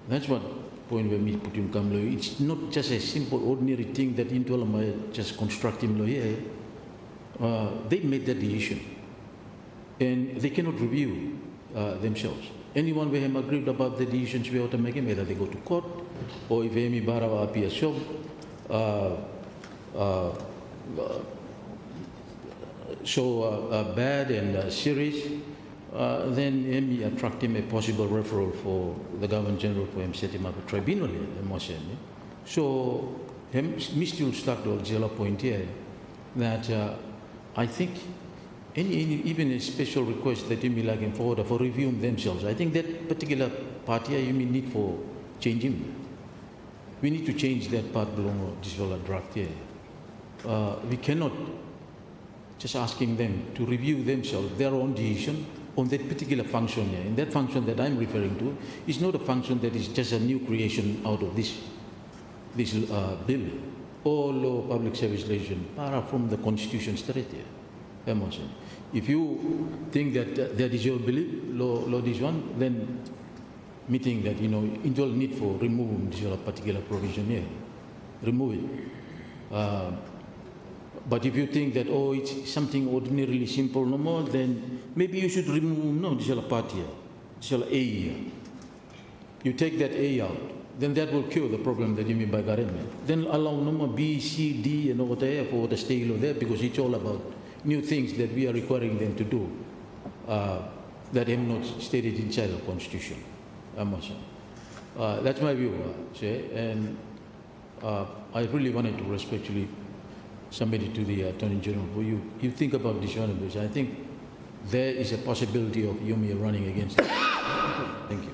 That's what point where me put him come law. It's not just a simple ordinary thing that into all just constructing law here. They made that decision, and they cannot review themselves. Anyone who have agreed about the decisions we ought to make, either they go to court, or if any barawa appear job, bad and serious, then him attract him a possible referral for the Governor General for him set him up a tribunal. So, him still start to the point here that I think even a special request that you may like him forward for reviewing themselves. I think that particular part here you may need for changing. We need to change that part below this draft here. We cannot just asking them to review themselves, their own decision on that particular function here. And that function that I'm referring to is not a function that is just a new creation out of this bill. All law public service legislation are from the Constitution straight here. If you think that that is your belief, law this one, then meeting that, it will need for removing this particular provision here. Remove it. But if you think that, it's something ordinarily simple no more, then maybe you should remove, this part here, this A here. You take that A out, then that will cure the problem that you mean by government. Then allow no more B, C, D, and all that for the stay law there, because it's all about new things that we are requiring them to do that have not stated inside the Constitution. That's my view, and I really wanted to respectfully submit it to the Attorney General for you. You think about this one, because I think there is a possibility of Yumi running against it. Thank you.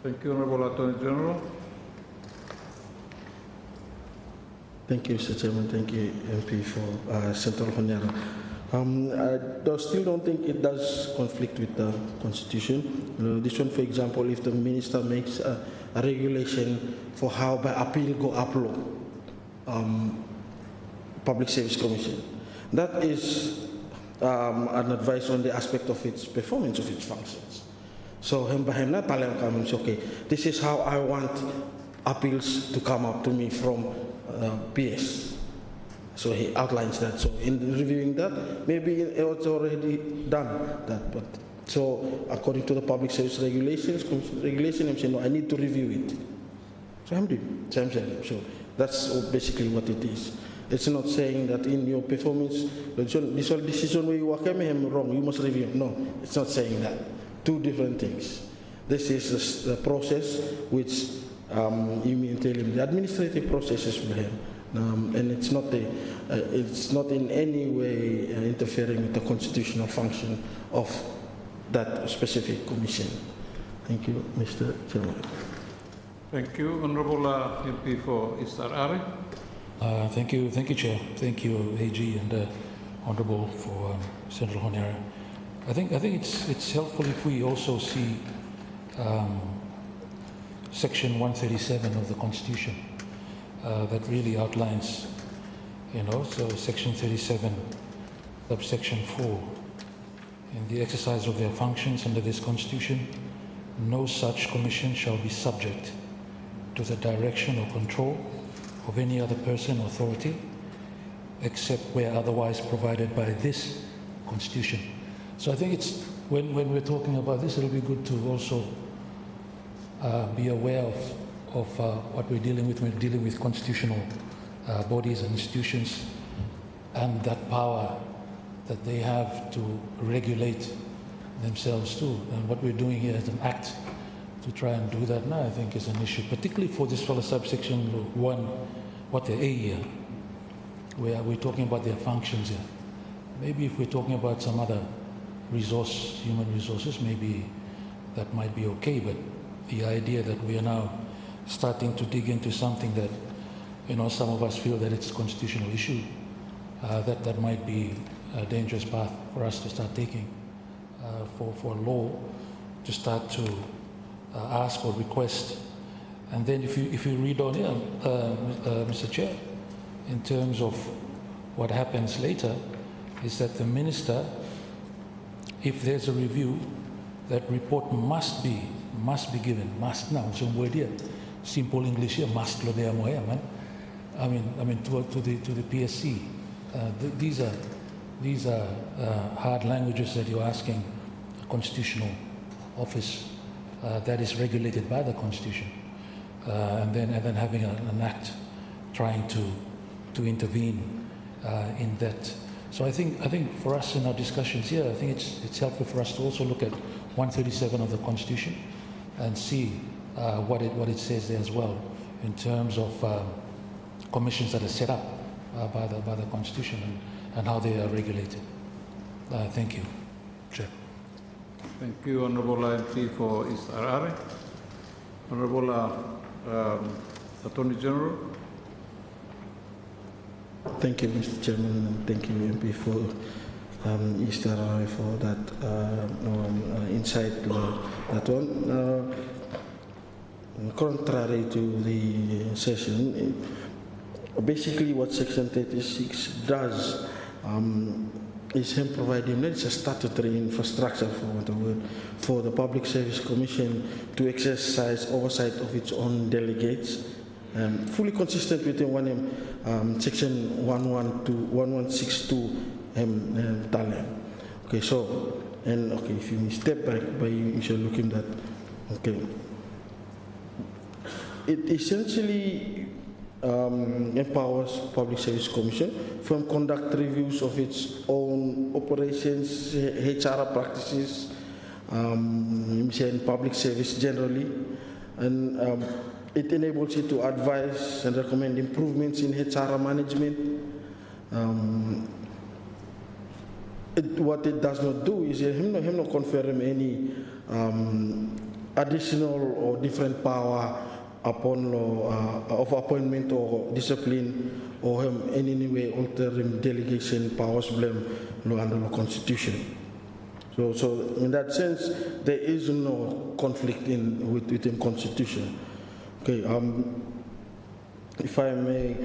Thank you, Honorable Attorney General. Thank you, Mr. Chairman. Thank you, MP, for Central Honiara. I still don't think it does conflict with the Constitution. This one, for example, if the minister makes a regulation for how by appeal go upload Public Service Commission, that is an advice on the aspect of its performance of its functions. So okay, this is how I want appeals to come up to me from PS. So he outlines that. So in reviewing that, maybe it's already done that. But so according to the public service regulations, I'm saying, no, I need to review it. So I'm doing. So that's basically what it is. It's not saying that in your performance, this whole decision where you work wrong, you must review. No, it's not saying that. Two different things. This is the process which you mean tell him the administrative processes for him. And it's not in any way interfering with the constitutional function of that specific commission. Thank you, Mr. Chairman. Thank you, Honorable MP for Istar Are. Thank you, Chair. Thank you, AG and Honorable for Central Honiara. I think it's helpful if we also see Section 137 of the Constitution. That really outlines, so Section 37, subsection 4, in the exercise of their functions under this Constitution, no such commission shall be subject to the direction or control of any other person or authority, except where otherwise provided by this Constitution. So I think it's, when we're talking about this, it'll be good to also be aware of what we're dealing with. We're dealing with constitutional bodies and institutions, and that power that they have to regulate themselves too. And what we're doing here is an act to try and do that now, I think, is an issue, particularly for this fellow subsection 1, what the A here, where we're talking about their functions here. Maybe if we're talking about some other resource, human resources, maybe that might be okay, but the idea that we are now starting to dig into something that, some of us feel that it's a constitutional issue, that might be a dangerous path for us to start taking, for law to start to ask or request. And then if you read on here, Mr. Chair, in terms of what happens later, is that the minister, if there's a review, that report must be given, must now, some word here, simple English here, must lo there man. I mean to the PSC. These are hard languages that you're asking a constitutional office that is regulated by the Constitution, and then having an act trying to intervene in that. So I think for us in our discussions here, I think it's helpful for us to also look at 137 of the Constitution and see what it says there as well in terms of commissions that are set up by the Constitution and how they are regulated. Thank you, Chair. Thank you, Honourable MP for East Harare. Honourable Attorney General. Thank you, Mr. Chairman, and thank you, MP, for East Harare for that insight. That one, contrary to the session, basically what Section 36 does is him providing it's a statutory infrastructure for the Public Service Commission to exercise oversight of its own delegates, fully consistent with Section 1162 Talem. Okay, so if you step back, you should look in that. Okay, it essentially empowers Public Service Commission from conduct reviews of its own operations, HR practices, in public service generally, and it enables it to advise and recommend improvements in HR management. What it does not do is him not confer him any additional or different power upon law of appointment or discipline, or him in any way alter him delegation powers blame law under the Constitution. So in that sense, there is no conflict within Constitution. Okay, if I may,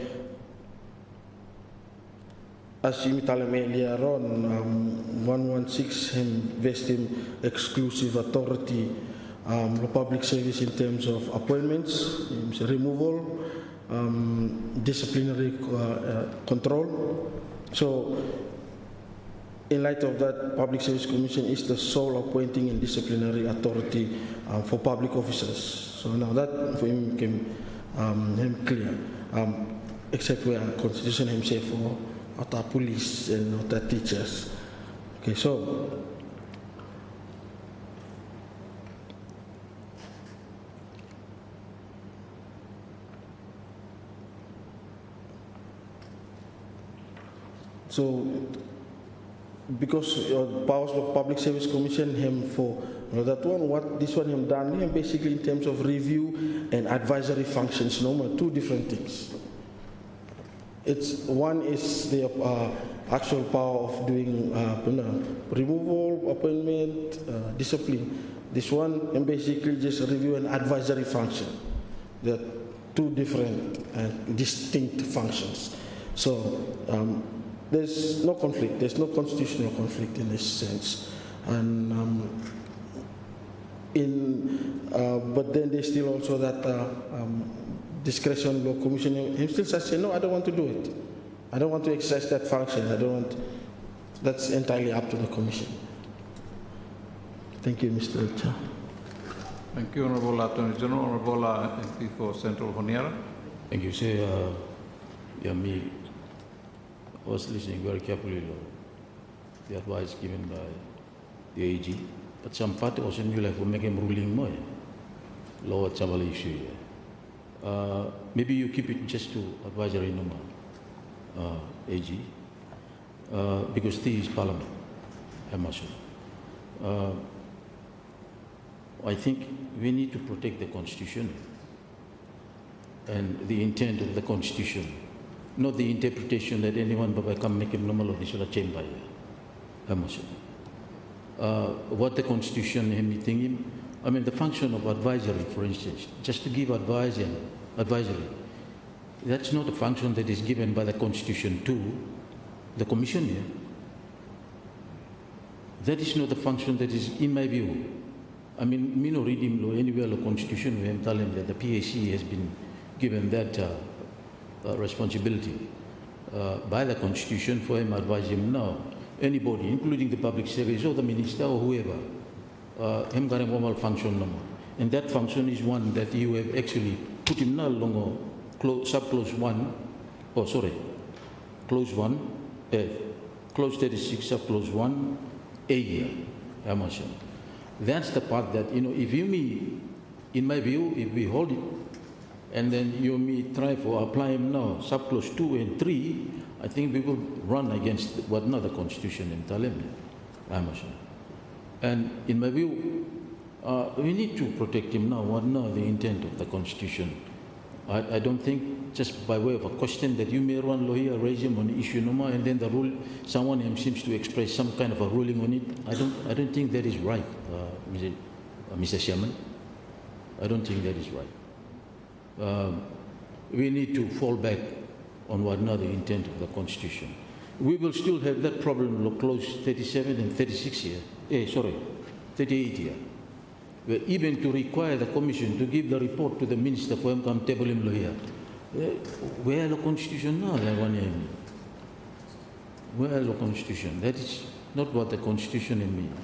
as you tell me earlier on, 116 him vest him exclusive authority the public service in terms of appointments, removal, disciplinary control. So in light of that, Public Service Commission is the sole appointing and disciplinary authority for public officers. So now that for him became clear, except where Constitution himself for other police and other teachers. Okay, so because powers of Public Service Commission him for that one, what this one him done him basically in terms of review and advisory functions, two different things. One is the actual power of doing removal, appointment, discipline. This one and basically just review and advisory function. They're two different and distinct functions. So there's no conflict. There's no constitutional conflict in this sense, and but then there's still also that discretion law commission. He still says, no, I don't want to do it. I don't want to exercise that function. I don't want. That's entirely up to the commission. Thank you, Mr. Chair. Thank you, Honorable Attorney General. Honorable MP for Central Honiara. Thank you, sir. Me was listening very carefully to the advice given by the AG, but some part also new life will make him ruling more. Lower travel issue. Maybe you keep it just to advisory number, AG, because this is Parliament, I think we need to protect the Constitution and the intent of the Constitution, not the interpretation that anyone can make him normal or this chamber. What the Constitution him, I mean the function of advisory, for instance, just to give advice and advisory. That's not a function that is given by the Constitution to the Commission here. That is not the function that is, in my view. I mean, me no reading law anywhere the Constitution we tell him that the PAC has been given that responsibility by the Constitution for him advise him now. Anybody, including the public service or the minister or whoever, him got a normal function number. And that function is one that you have actually put him now longer, sub-clause 1, clause 1, clause 36, sub-clause 1, a year, That's the part that, if you in my view, if we hold it, and then you try for apply him now, sub-clause 2 and 3, I think we will run against what not the Constitution in Talem. And in my view, we need to protect him now, what now the intent of the Constitution. I don't think just by way of a question that you may run lawyer, raise him on issue no more, and then the rule, someone seems to express some kind of a ruling on it. I don't think that is right, Mr. Chairman. I don't think that is right. We need to fall back on what now the intent of the Constitution. We will still have that problem of clause 37 and 36 here. 38 here. Where even to require the Commission to give the report to the Minister for him to table him lawyer. Where the Constitution now? Where the Constitution? That is not what the Constitution means.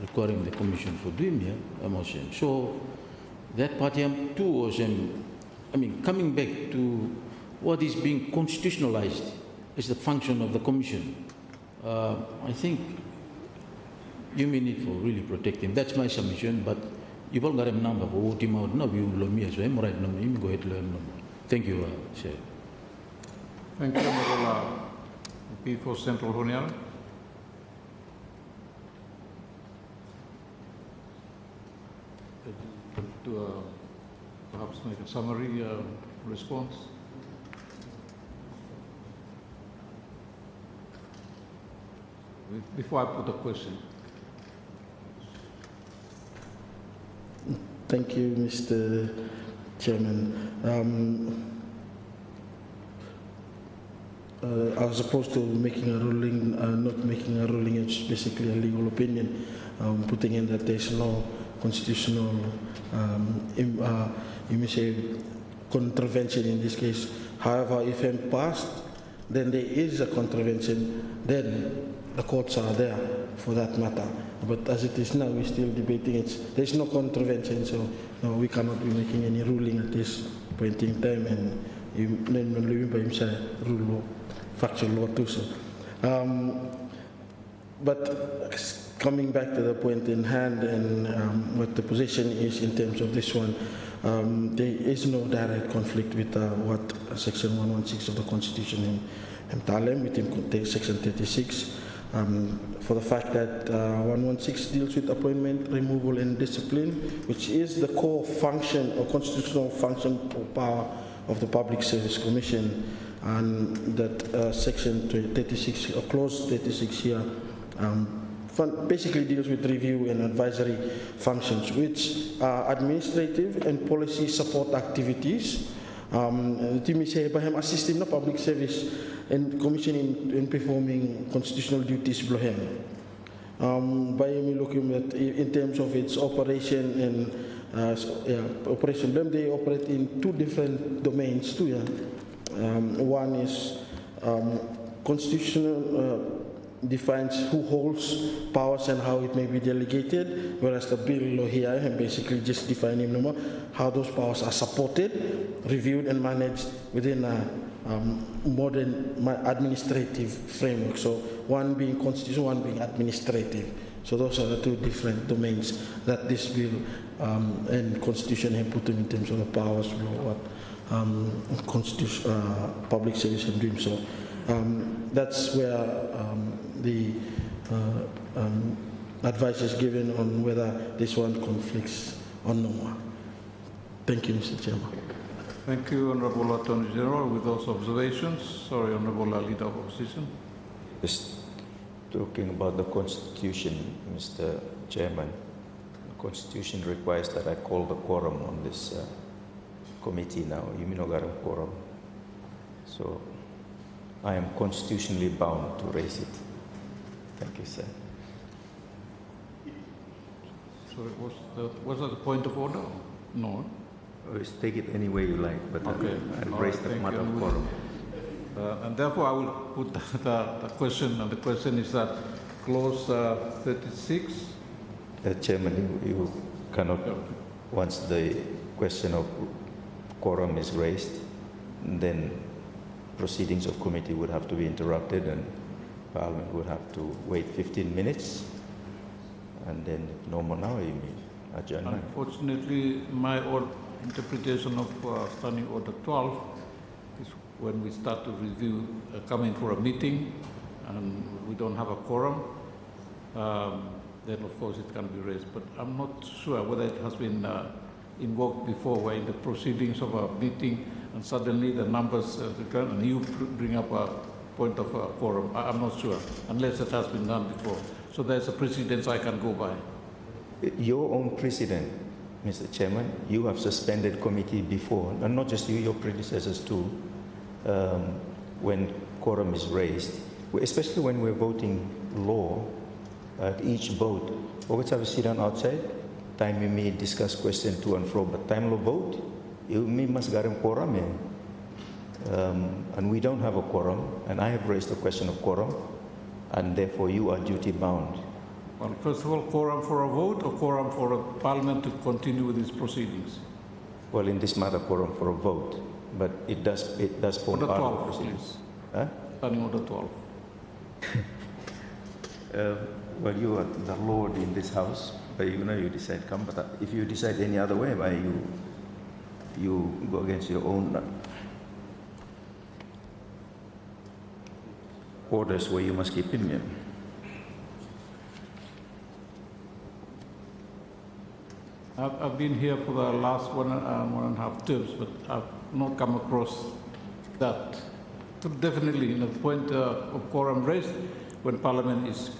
Requiring the Commission for doing here. So that part too was, coming back to what is being constitutionalized is the function of the Commission. I think you may need for really protect him. That's my submission, but you've all got a number for what him out. No, you will me as well. I'm right number. You go ahead to learn number. Thank you, Chair. Thank you, Honorable MP for Central Honiara. To perhaps make a summary response. Before I put a question. Thank you, Mr. Chairman. As opposed to making a ruling, not making a ruling, it's basically a legal opinion, putting in that there's no constitutional, you may say, contravention in this case. However, if I'm passed, then there is a contravention, then the courts are there for that matter. But as it is now, we're still debating. There's no contravention, so no, we cannot be making any ruling at this point in time. And you by himself rule law, factual law too. So, but coming back to the point in hand and what the position is in terms of this one, there is no direct conflict with what Section 116 of the Constitution in Talem, within Section 36. For the fact that 116 deals with appointment, removal, and discipline, which is the core function or constitutional function or power of the Public Service Commission, and that Section 36, or Clause 36 here, basically deals with review and advisory functions, which are administrative and policy support activities. Assisting the public service and commission in performing constitutional duties below him. By me looking at in terms of its operation and operation, they operate in two different domains too. One is constitutional defines who holds powers and how it may be delegated, whereas the bill law here and basically just defining no more how those powers are supported, reviewed and managed within a modern administrative framework. So one being constitutional, one being administrative. So those are the two different domains that this bill and constitution have put in terms of the powers law, what constitution, public service and dream. So that's where the advice is given on whether this one conflicts or no. Thank you, Mr. Chairman. Thank you, Honourable Attorney General. With those observations, sorry, Honourable Leader of Opposition. Just talking about the Constitution, Mr. Chairman. The Constitution requires that I call the quorum on this committee now. You mean quorum. So I am constitutionally bound to raise it. Thank you, sir. So was that the point of order? No. Take it any way you like, but okay. I'll raise the matter of quorum. And therefore, I will put the question, and the question is that clause 36. Chairman, you cannot, once the question of quorum is raised, then proceedings of committee would have to be interrupted and Parliament would have to wait 15 minutes, and then no more now, you mean adjournment. Unfortunately, my interpretation of Standing Order 12 is when we start to review, coming for a meeting and we don't have a quorum, then of course it can be raised. But I'm not sure whether it has been invoked before, where in the proceedings of a meeting and suddenly the numbers return and you bring up a point of a quorum. I'm not sure, unless it has been done before. So there's a precedence I can go by. Your own precedent, Mr. Chairman, you have suspended committee before, and not just you, your predecessors too, when quorum is raised, especially when we're voting law. At each vote, always have a sit down outside, time you may discuss question to and fro, but time of vote, you must get a quorum in. And we don't have a quorum, and I have raised the question of quorum, and therefore you are duty bound. Well, first of all, quorum for a vote or quorum for a Parliament to continue with its proceedings? Well, in this matter, quorum for a vote, but it does form part of the proceedings. Huh? Standing Order 12. Well, you are the Lord in this house, but you decide come. But if you decide any other way, you go against your own orders where you must keep him. I've been here for the last one and a half terms, but I've not come across that. So definitely, in the point of quorum raised, when Parliament is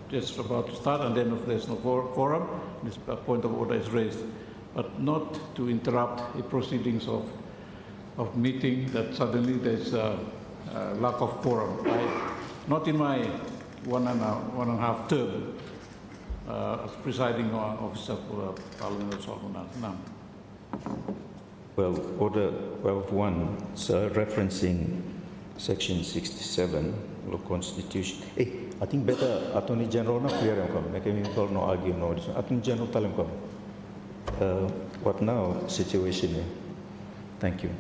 just about to start, and then if there's no quorum, this point of order is raised, but not to interrupt the proceedings of meeting that suddenly there's a lack of quorum. Not in my one and a half term as presiding officer for the Parliament of Solomon. None. Well, Order 12.1, sir, referencing Section 67 of the Constitution. I think better Attorney General na clear him come. Make him no argue no. Attorney General tell him come. What now situation? Thank you.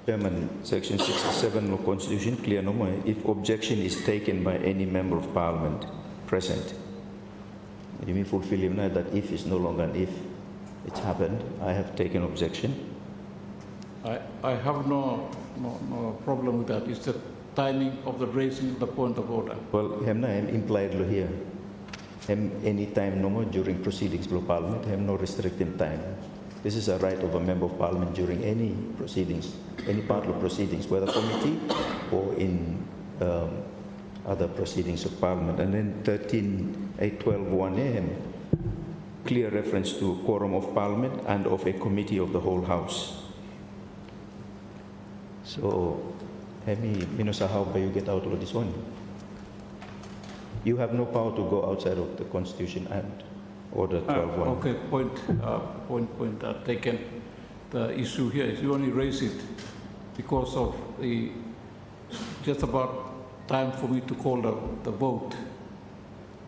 Chairman, Section 67 of the Constitution, clear no more. If objection is taken by any member of Parliament present, you mean fulfill him now that if is no longer an if, it's happened, I have taken objection, I have no problem with that. It's the timing of the raising of the point of order. Well, I'm implied here. Any time no more during proceedings of Parliament, no restricting time. This is a right of a member of Parliament during any proceedings, any part of proceedings, whether committee or in other proceedings of Parliament. And then 13.8.12.1a, clear reference to quorum of Parliament and of a committee of the whole House. So, Minosa, how do you get out of this one? You have no power to go outside of the Constitution and Order 12.1. Okay, point taken. The issue here is you only raise it because of the just about time for me to call the vote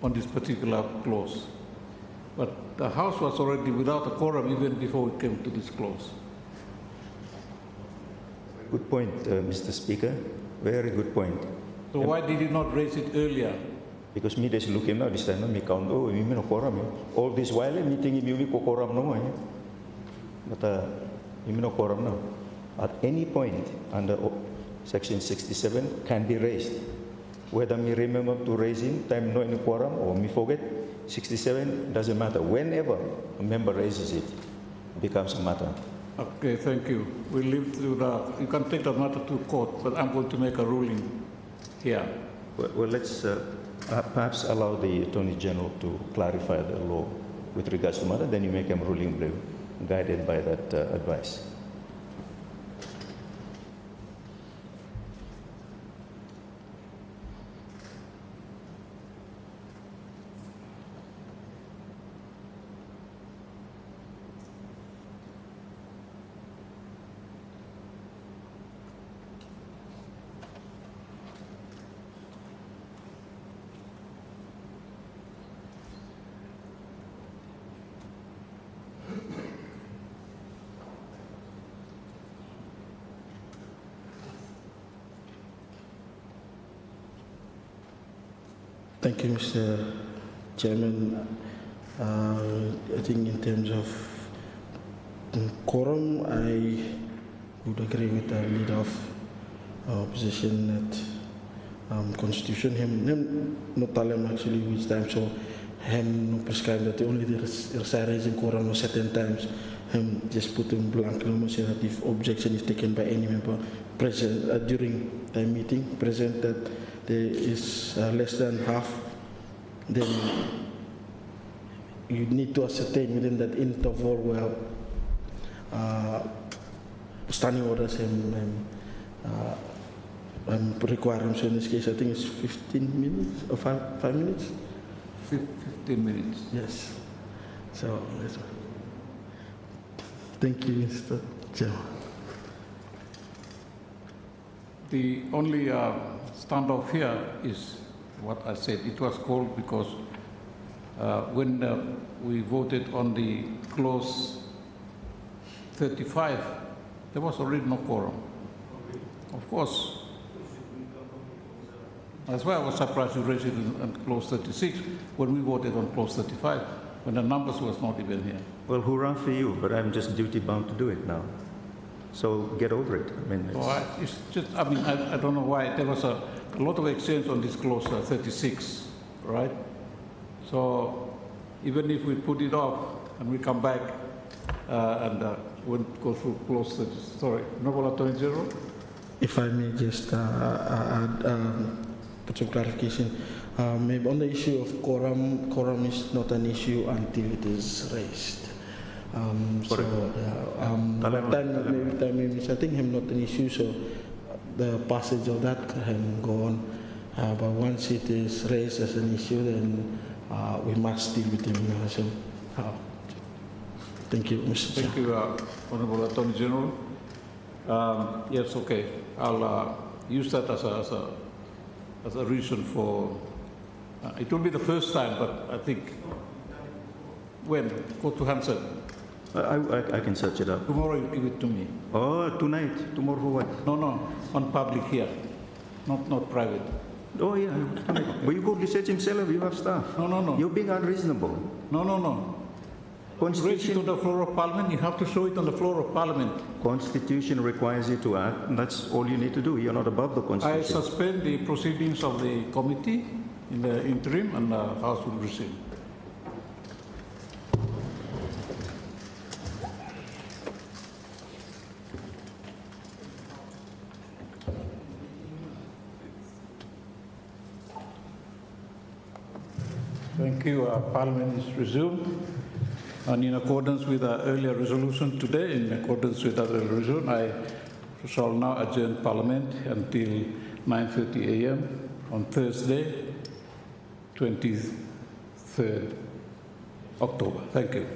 on this particular clause. But the House was already without a quorum even before it came to this clause. Good point, Mr. Speaker. Very good point. So why did you not raise it earlier? Because me is looking now this time, me count, oh, me no quorum. All this while, me thinking me quorum no. But me no quorum now. At any point under Section 67 can be raised. Whether me remember to raise in time no any quorum or me forget, 67 doesn't matter. Whenever a member raises it, it becomes a matter. Okay, thank you. We'll leave to the, you can take the matter to court, but I'm going to make a ruling here. Well, let's perhaps allow the Attorney General to clarify the law with regards to matter, then you make a ruling guided by that advice. Thank you, Mr. Chairman. I think in terms of quorum, I would agree with the leader of opposition that Constitution him not tell him actually which time, so him no prescribe that only there is raising quorum no certain times. Him just put in blank no say that if objection is taken by any member present during the meeting, present that there is less than half, then you need to ascertain within that interval where standing orders and requirements. So in this case, I think it's 15 minutes or 5 minutes? 15 minutes. Yes. So, thank you, Mr. Chairman. The only standoff here is what I said. It was called because when we voted on the clause 35, there was already no quorum. Of course. That's why I was surprised you raised it on clause 36 when we voted on clause 35, when the numbers was not even here. Well, hurrah for you, but I'm just duty bound to do it now. So get over it. I mean, it's just, I mean, I don't know why. There was a lot of exchange on this clause 36, right? So even if we put it off and we come back and we'll go through clause 36, sorry, Honorable Attorney General? If I may just add, put some clarification. Maybe on the issue of quorum is not an issue until it is raised. Time is, I think, not an issue, so the passage of that can go on. But once it is raised as an issue, then we must deal with it. So, thank you, Mr. Chair. Thank you, Honorable Attorney General. Yes, okay. I'll use that as a reason for. It will be the first time, but I think when go to Hansen. I can search it up. Tomorrow you give it to me. Oh, tonight. Tomorrow for what? No, on public here, not private. Oh yeah, but you go research himself. You have staff. No. You're being unreasonable. No. raise it on the floor of Parliament, you have to show it on the floor of Parliament. Constitution requires you to act, and that's all you need to do. You're not above the I Constitution. suspend the proceedings of the committee in the interim, and the House will resume. Thank you. Parliament is resumed. And in accordance with our earlier resolution today, in accordance with that resolution, I shall now adjourn Parliament until 9:30 a.m. on Thursday, 23rd October. Thank you.